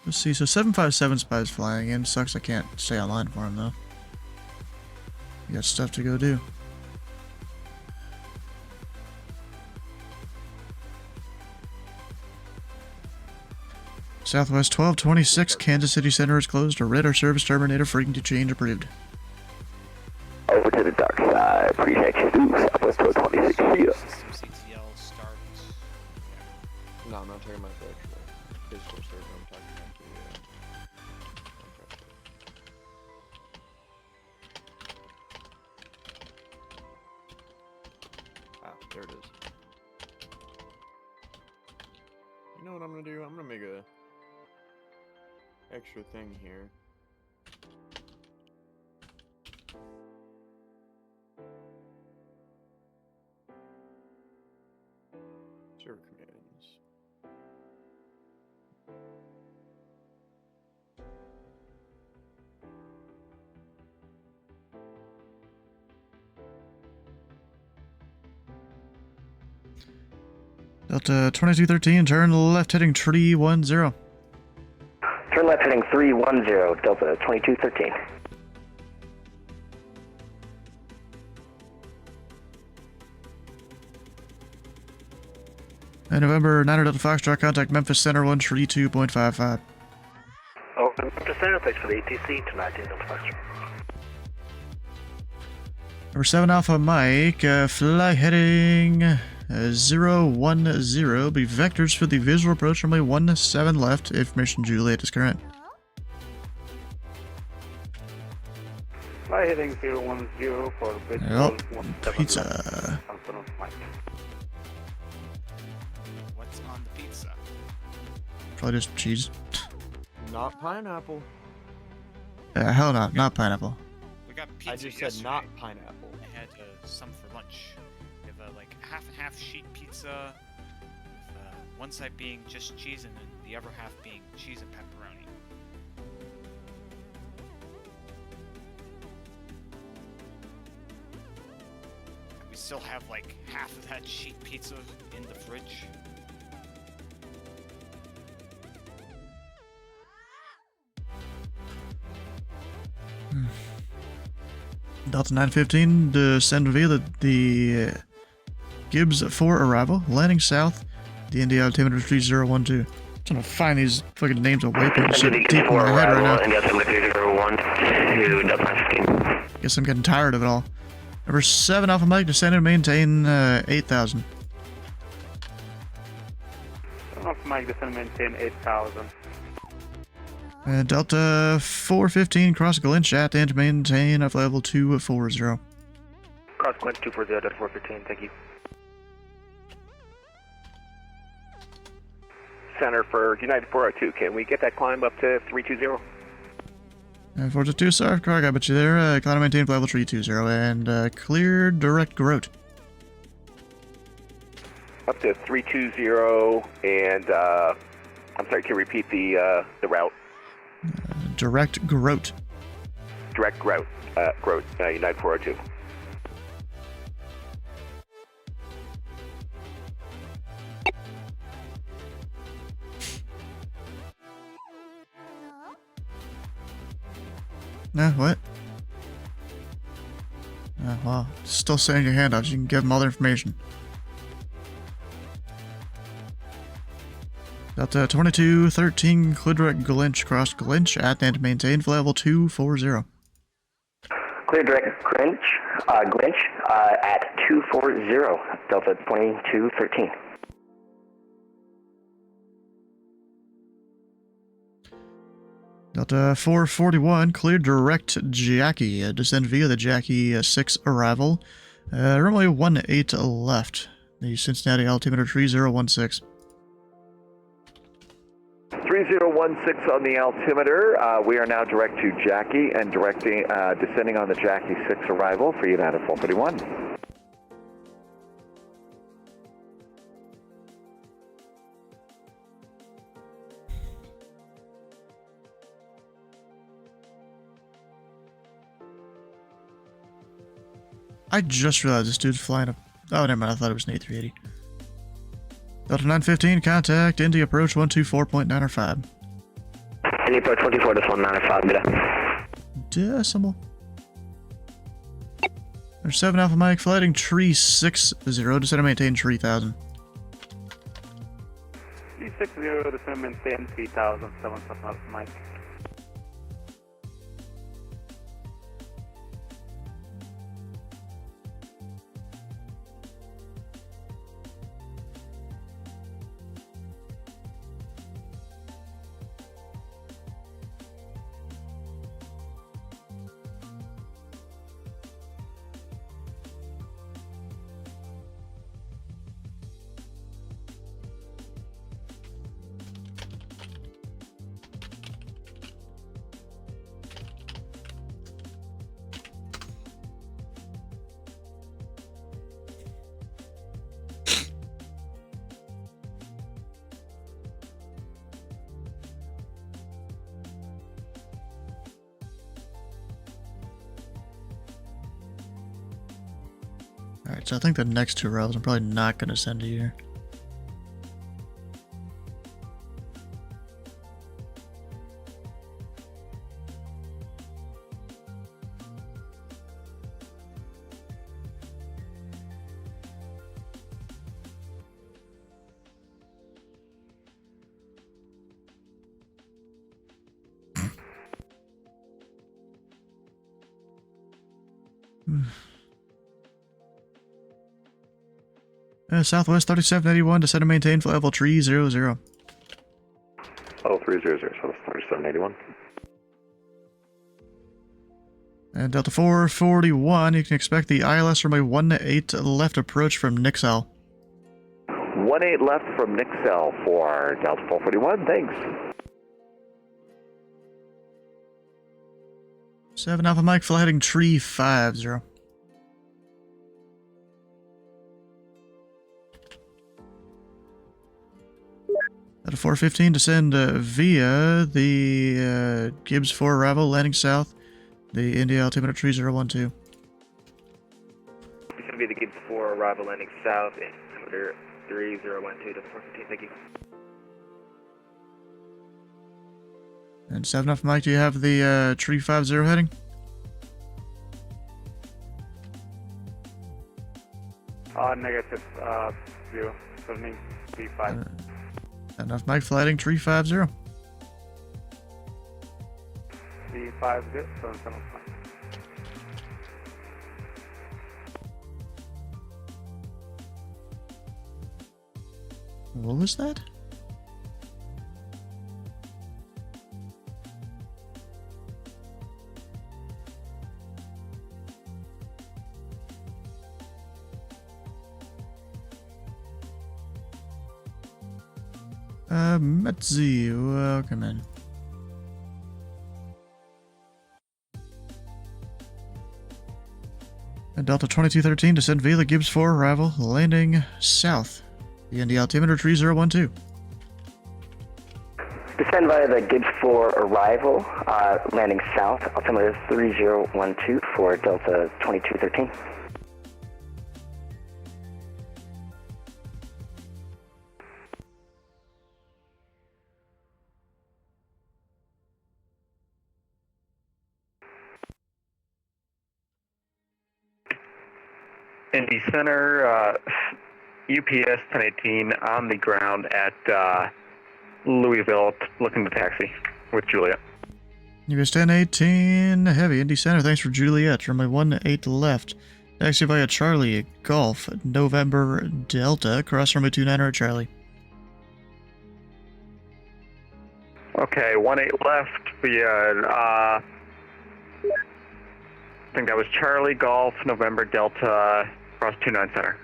Let's see, so 757 Spy's flying in. Sucks I can't stay online for him, though. You got stuff to go do. Southwest 1226, Kansas City Center is closed. A radar service terminator frequency change approved. Over to the dark side, appreciate you. Southwest 1226, see ya. No, I'm not talking about the actual physical server. I'm talking about there it is. You know what I'm gonna do? I'm gonna make a extra thing here. Server commands. Delta 2213, turn left heading 310. Turn left heading 310, Delta 2213. November 9 Delta Foxtrot, contact Memphis Center 132.55. Oh, Memphis Center, thanks for the ATC tonight in Delta Foxtrot. Number 7 Alpha Mike, fly heading 010. Be vectors for the visual approach runway 17 left. Information Juliet is current. Fly heading 010 for Oh, pizza. What's on the pizza? Probably just cheese. Not pineapple. Hell no, not pineapple. We got pizza I just yesterday. said not pineapple. I had some for lunch. We have like half and half sheet pizza, with one side being just cheese and then the other half being cheese and pepperoni. And we still have like half of that sheet pizza in the fridge. Delta 915, descend via the Gibbs for arrival, landing south, the Indy altimeter 3012. I'm trying to find these fucking names of waypoints shit deep in my head right now. Indy altimeter to Delta 915. Guess I'm getting tired of it all. Number 7 Alpha Mike, descend and maintain 8,000. Alpha Mike, descend and maintain 8,000. Delta 415, cross Glinch at and maintain of level 240. Cross Glinch 240, Delta 415, thank you. Center for United 402, can we get that climb up to 320? 422, sorry, car, I got you there. Climb and maintain for level 320, and clear direct Grote. Up to 320, and I'm sorry, can you repeat the route? Direct Grote. Direct Grote, United 402. What? Well, still sending your handouts. You can give them all the information. Delta 2213, clear direct Glinch, cross Glinch at and maintain for level 240. Clear direct Glinch, at 240, Delta 2213. Delta 441, clear direct Jackie, descend via the Jackie 6 arrival. Runway 18 left, the Cincinnati altimeter 3016. 3016 on the altimeter. We are now direct to Jackie and descending on the Jackie 6 arrival for United 441. I just realized this dude's flying up. Oh, never mind. I thought it was an A380. Delta 915, contact Indy approach 124.905. Indy approach 24, this 195, Decimal. There's 7 Alpha Mike, flighting tree 60, descend and maintain 3000. 360, descend and maintain 3000, 7 Alpha Mike. Alright, so I think the next 2 rows I'm probably not going to send to you. Southwest 3781, descend and maintain for level 300. Oh, 300, so 3781. And Delta 441, you can expect the ILS runway 18 left approach from Nixal. 18 left from Nixal for Delta 441, thanks. 7 Alpha Mike, fly heading tree 50. At a 415, descend via the Gibbs 4 arrival, landing south, the Indy altimeter 3012. It's going to be the Gibbs 4 arrival landing south, altimeter 3012 to 415, thank you. And 7 Alpha Mike, do you have the tree 50 heading? Negative, 0, 75. Enough Mike, flighting tree 50. 350 What was that? Metzi, welcome in. Delta 2213, descend via the Gibbs 4 arrival, landing south. The Indy altimeter 3012. Descend via the Gibbs 4 arrival, landing south, altimeter 3012 for Delta 2213. Indy Center, UPS 1018 on the ground at Louisville, looking to taxi with Juliet. US 1018, heavy, Indy Center, thanks for Juliet, runway 18 left. Taxi via Charlie, Golf, November, Delta, cross runway 29 at Charlie. Okay, 18 left via, I think that was Charlie, Golf, November, Delta, cross 29 Center.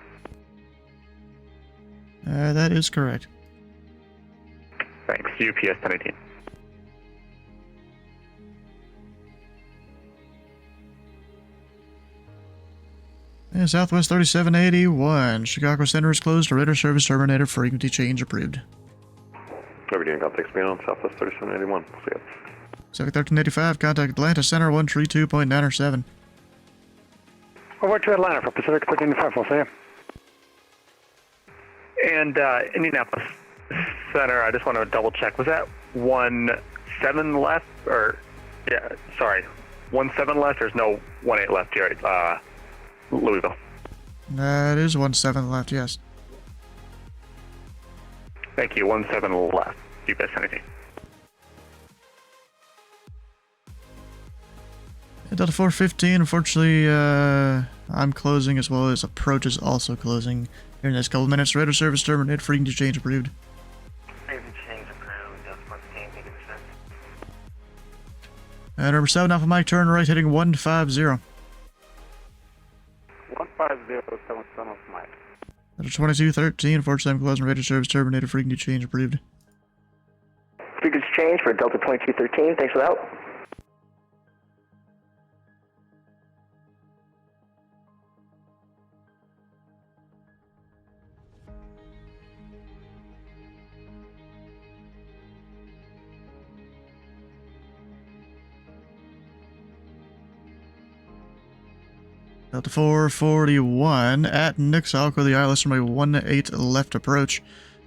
That is correct. Thanks, UPS 1018. Yeah, Southwest 3781, Chicago Center is closed, radar service terminated, frequency change approved. Everything contact speed on Southwest 3781. See ya. Pacific 1385, contact Atlanta Center 132.907. Over to Atlanta for Pacific 1385, we'll see you. And Indianapolis Center, I just want to double check. Was that 17 left? Or, yeah, sorry. 17 left? There's no 18 left here at Louisville. That is 17 left, yes. Thank you. 17 left. UPS anything. Delta 415, unfortunately, I'm closing as well as approach is also closing. Here in the next couple of minutes, radar service terminated, frequency change approved. Frequency change approved, Delta 14, thank you, percent. Number 7, Alpha Mike, turn right, heading 150. 15077 Mike. Delta 2213, unfortunately, I'm closing, radar service terminated, frequency change approved. Frequency change for Delta 2213, thanks for the help. Delta 441 at Nixalco, the ILS runway 18 left approach.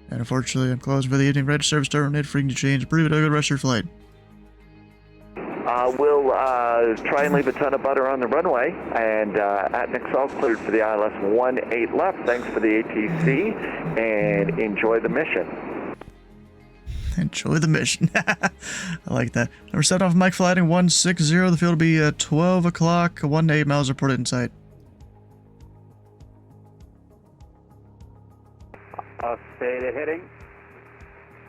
And unfortunately, I'm closing for the evening. Radar service terminated, frequency change approved. Have a good rest of your flight. We'll try and leave a ton of butter on the runway, and at Nixalco, cleared for the ILS 18 left. Thanks for the ATC, and enjoy the mission. Enjoy the mission. I like that. Number 7 off Mike flighting 160. The field will be 12 o'clock. 1 to 8 miles reported in sight. Stated heading.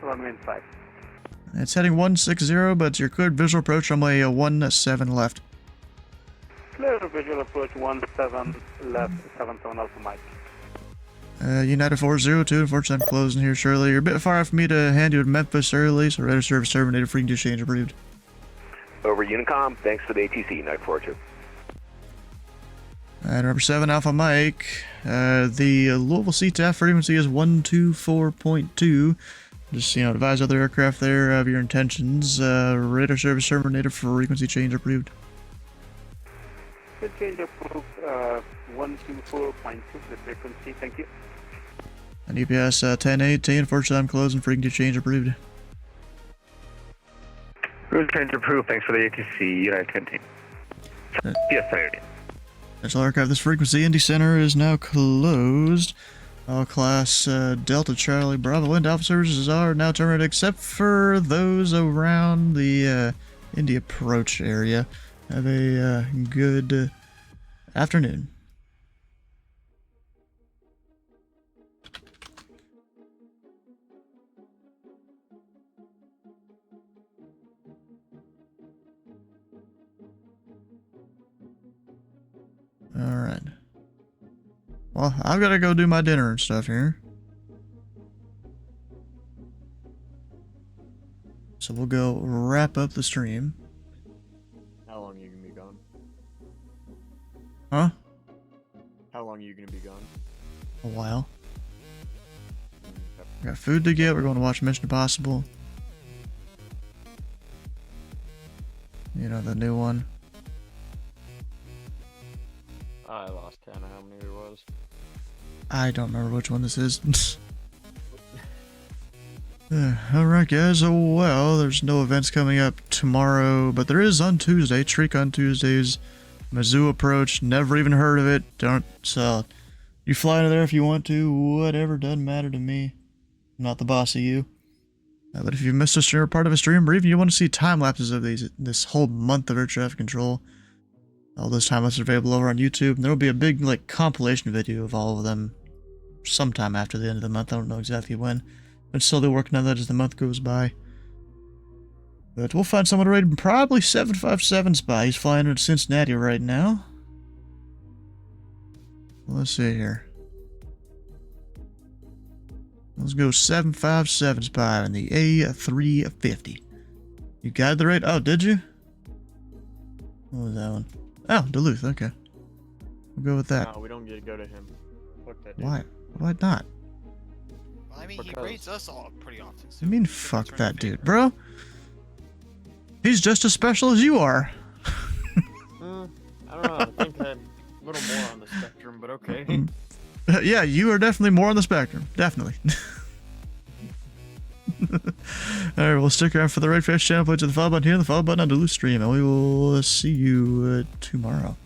Runway in sight. It's heading 160, but your cleared visual approach runway 17 left. Clear visual approach 17 left, 77 Alpha Mike. United 402, unfortunately I'm closing here shortly. You're a bit far for me to hand you to Memphis early, so radar service terminated, frequency change approved. Over Unicom, thanks for the ATC, United 402. Number 7 Alpha Mike, the Louisville CTAF frequency is 124.2. Just, advise other aircraft there of your intentions. Radar service terminated, frequency change approved. The change approved, 124.2 the frequency, thank you. And UPS 1018, unfortunately I'm closing, frequency change approved. Route change approved, thanks for the ATC, United 10. Yes, sir. National Aircraft, this frequency, Indy Center is now closed. All class Delta Charlie Bravo Wind Alpha services are now terminated, except for those around the Indy Approach area. Have a good afternoon. Alright. Well, I've got to go do my dinner and stuff here. So we'll go wrap up the stream. How long are you gonna be gone? Huh? How long are you gonna be gone? A while. We got food to get. We're going to watch Mission Impossible. You know, the new one. I lost count of how many there was. I don't remember which one this is. Alright guys, well, there's no events coming up tomorrow, but there is on Tuesday, Treek on Tuesdays, Mizzou Approach, never even heard of it, so you fly into there if you want to, whatever, doesn't matter to me. I'm not the boss of you. But if you missed a stream or part of a stream, or even you want to see time lapses of this whole month of air traffic control, all those time lapses are available over on YouTube, and there will be a big like compilation video of all of them sometime after the end of the month. I don't know exactly when, but still they're working on that as the month goes by. But we'll find someone to rate probably 757 Spy. He's flying into Cincinnati right now. Let's see here. Let's go 757 Spy on the A350. You got the rate? Oh, did you? What was that one? Oh, Duluth, okay. We'll go with that. No, we don't get to go to him. Fuck that dude. Why? Why not? Well, I mean, Because... he rates us all pretty often. So I mean, fuck that dude, bro. He's just as special as you are. I don't know. I think I'm a little more on the spectrum, but okay. Yeah, you are definitely more on the spectrum. Definitely. Alright, we'll stick around for the Red Fish channel. Put to the follow button here, the follow button on Duluth stream, and we will see you tomorrow.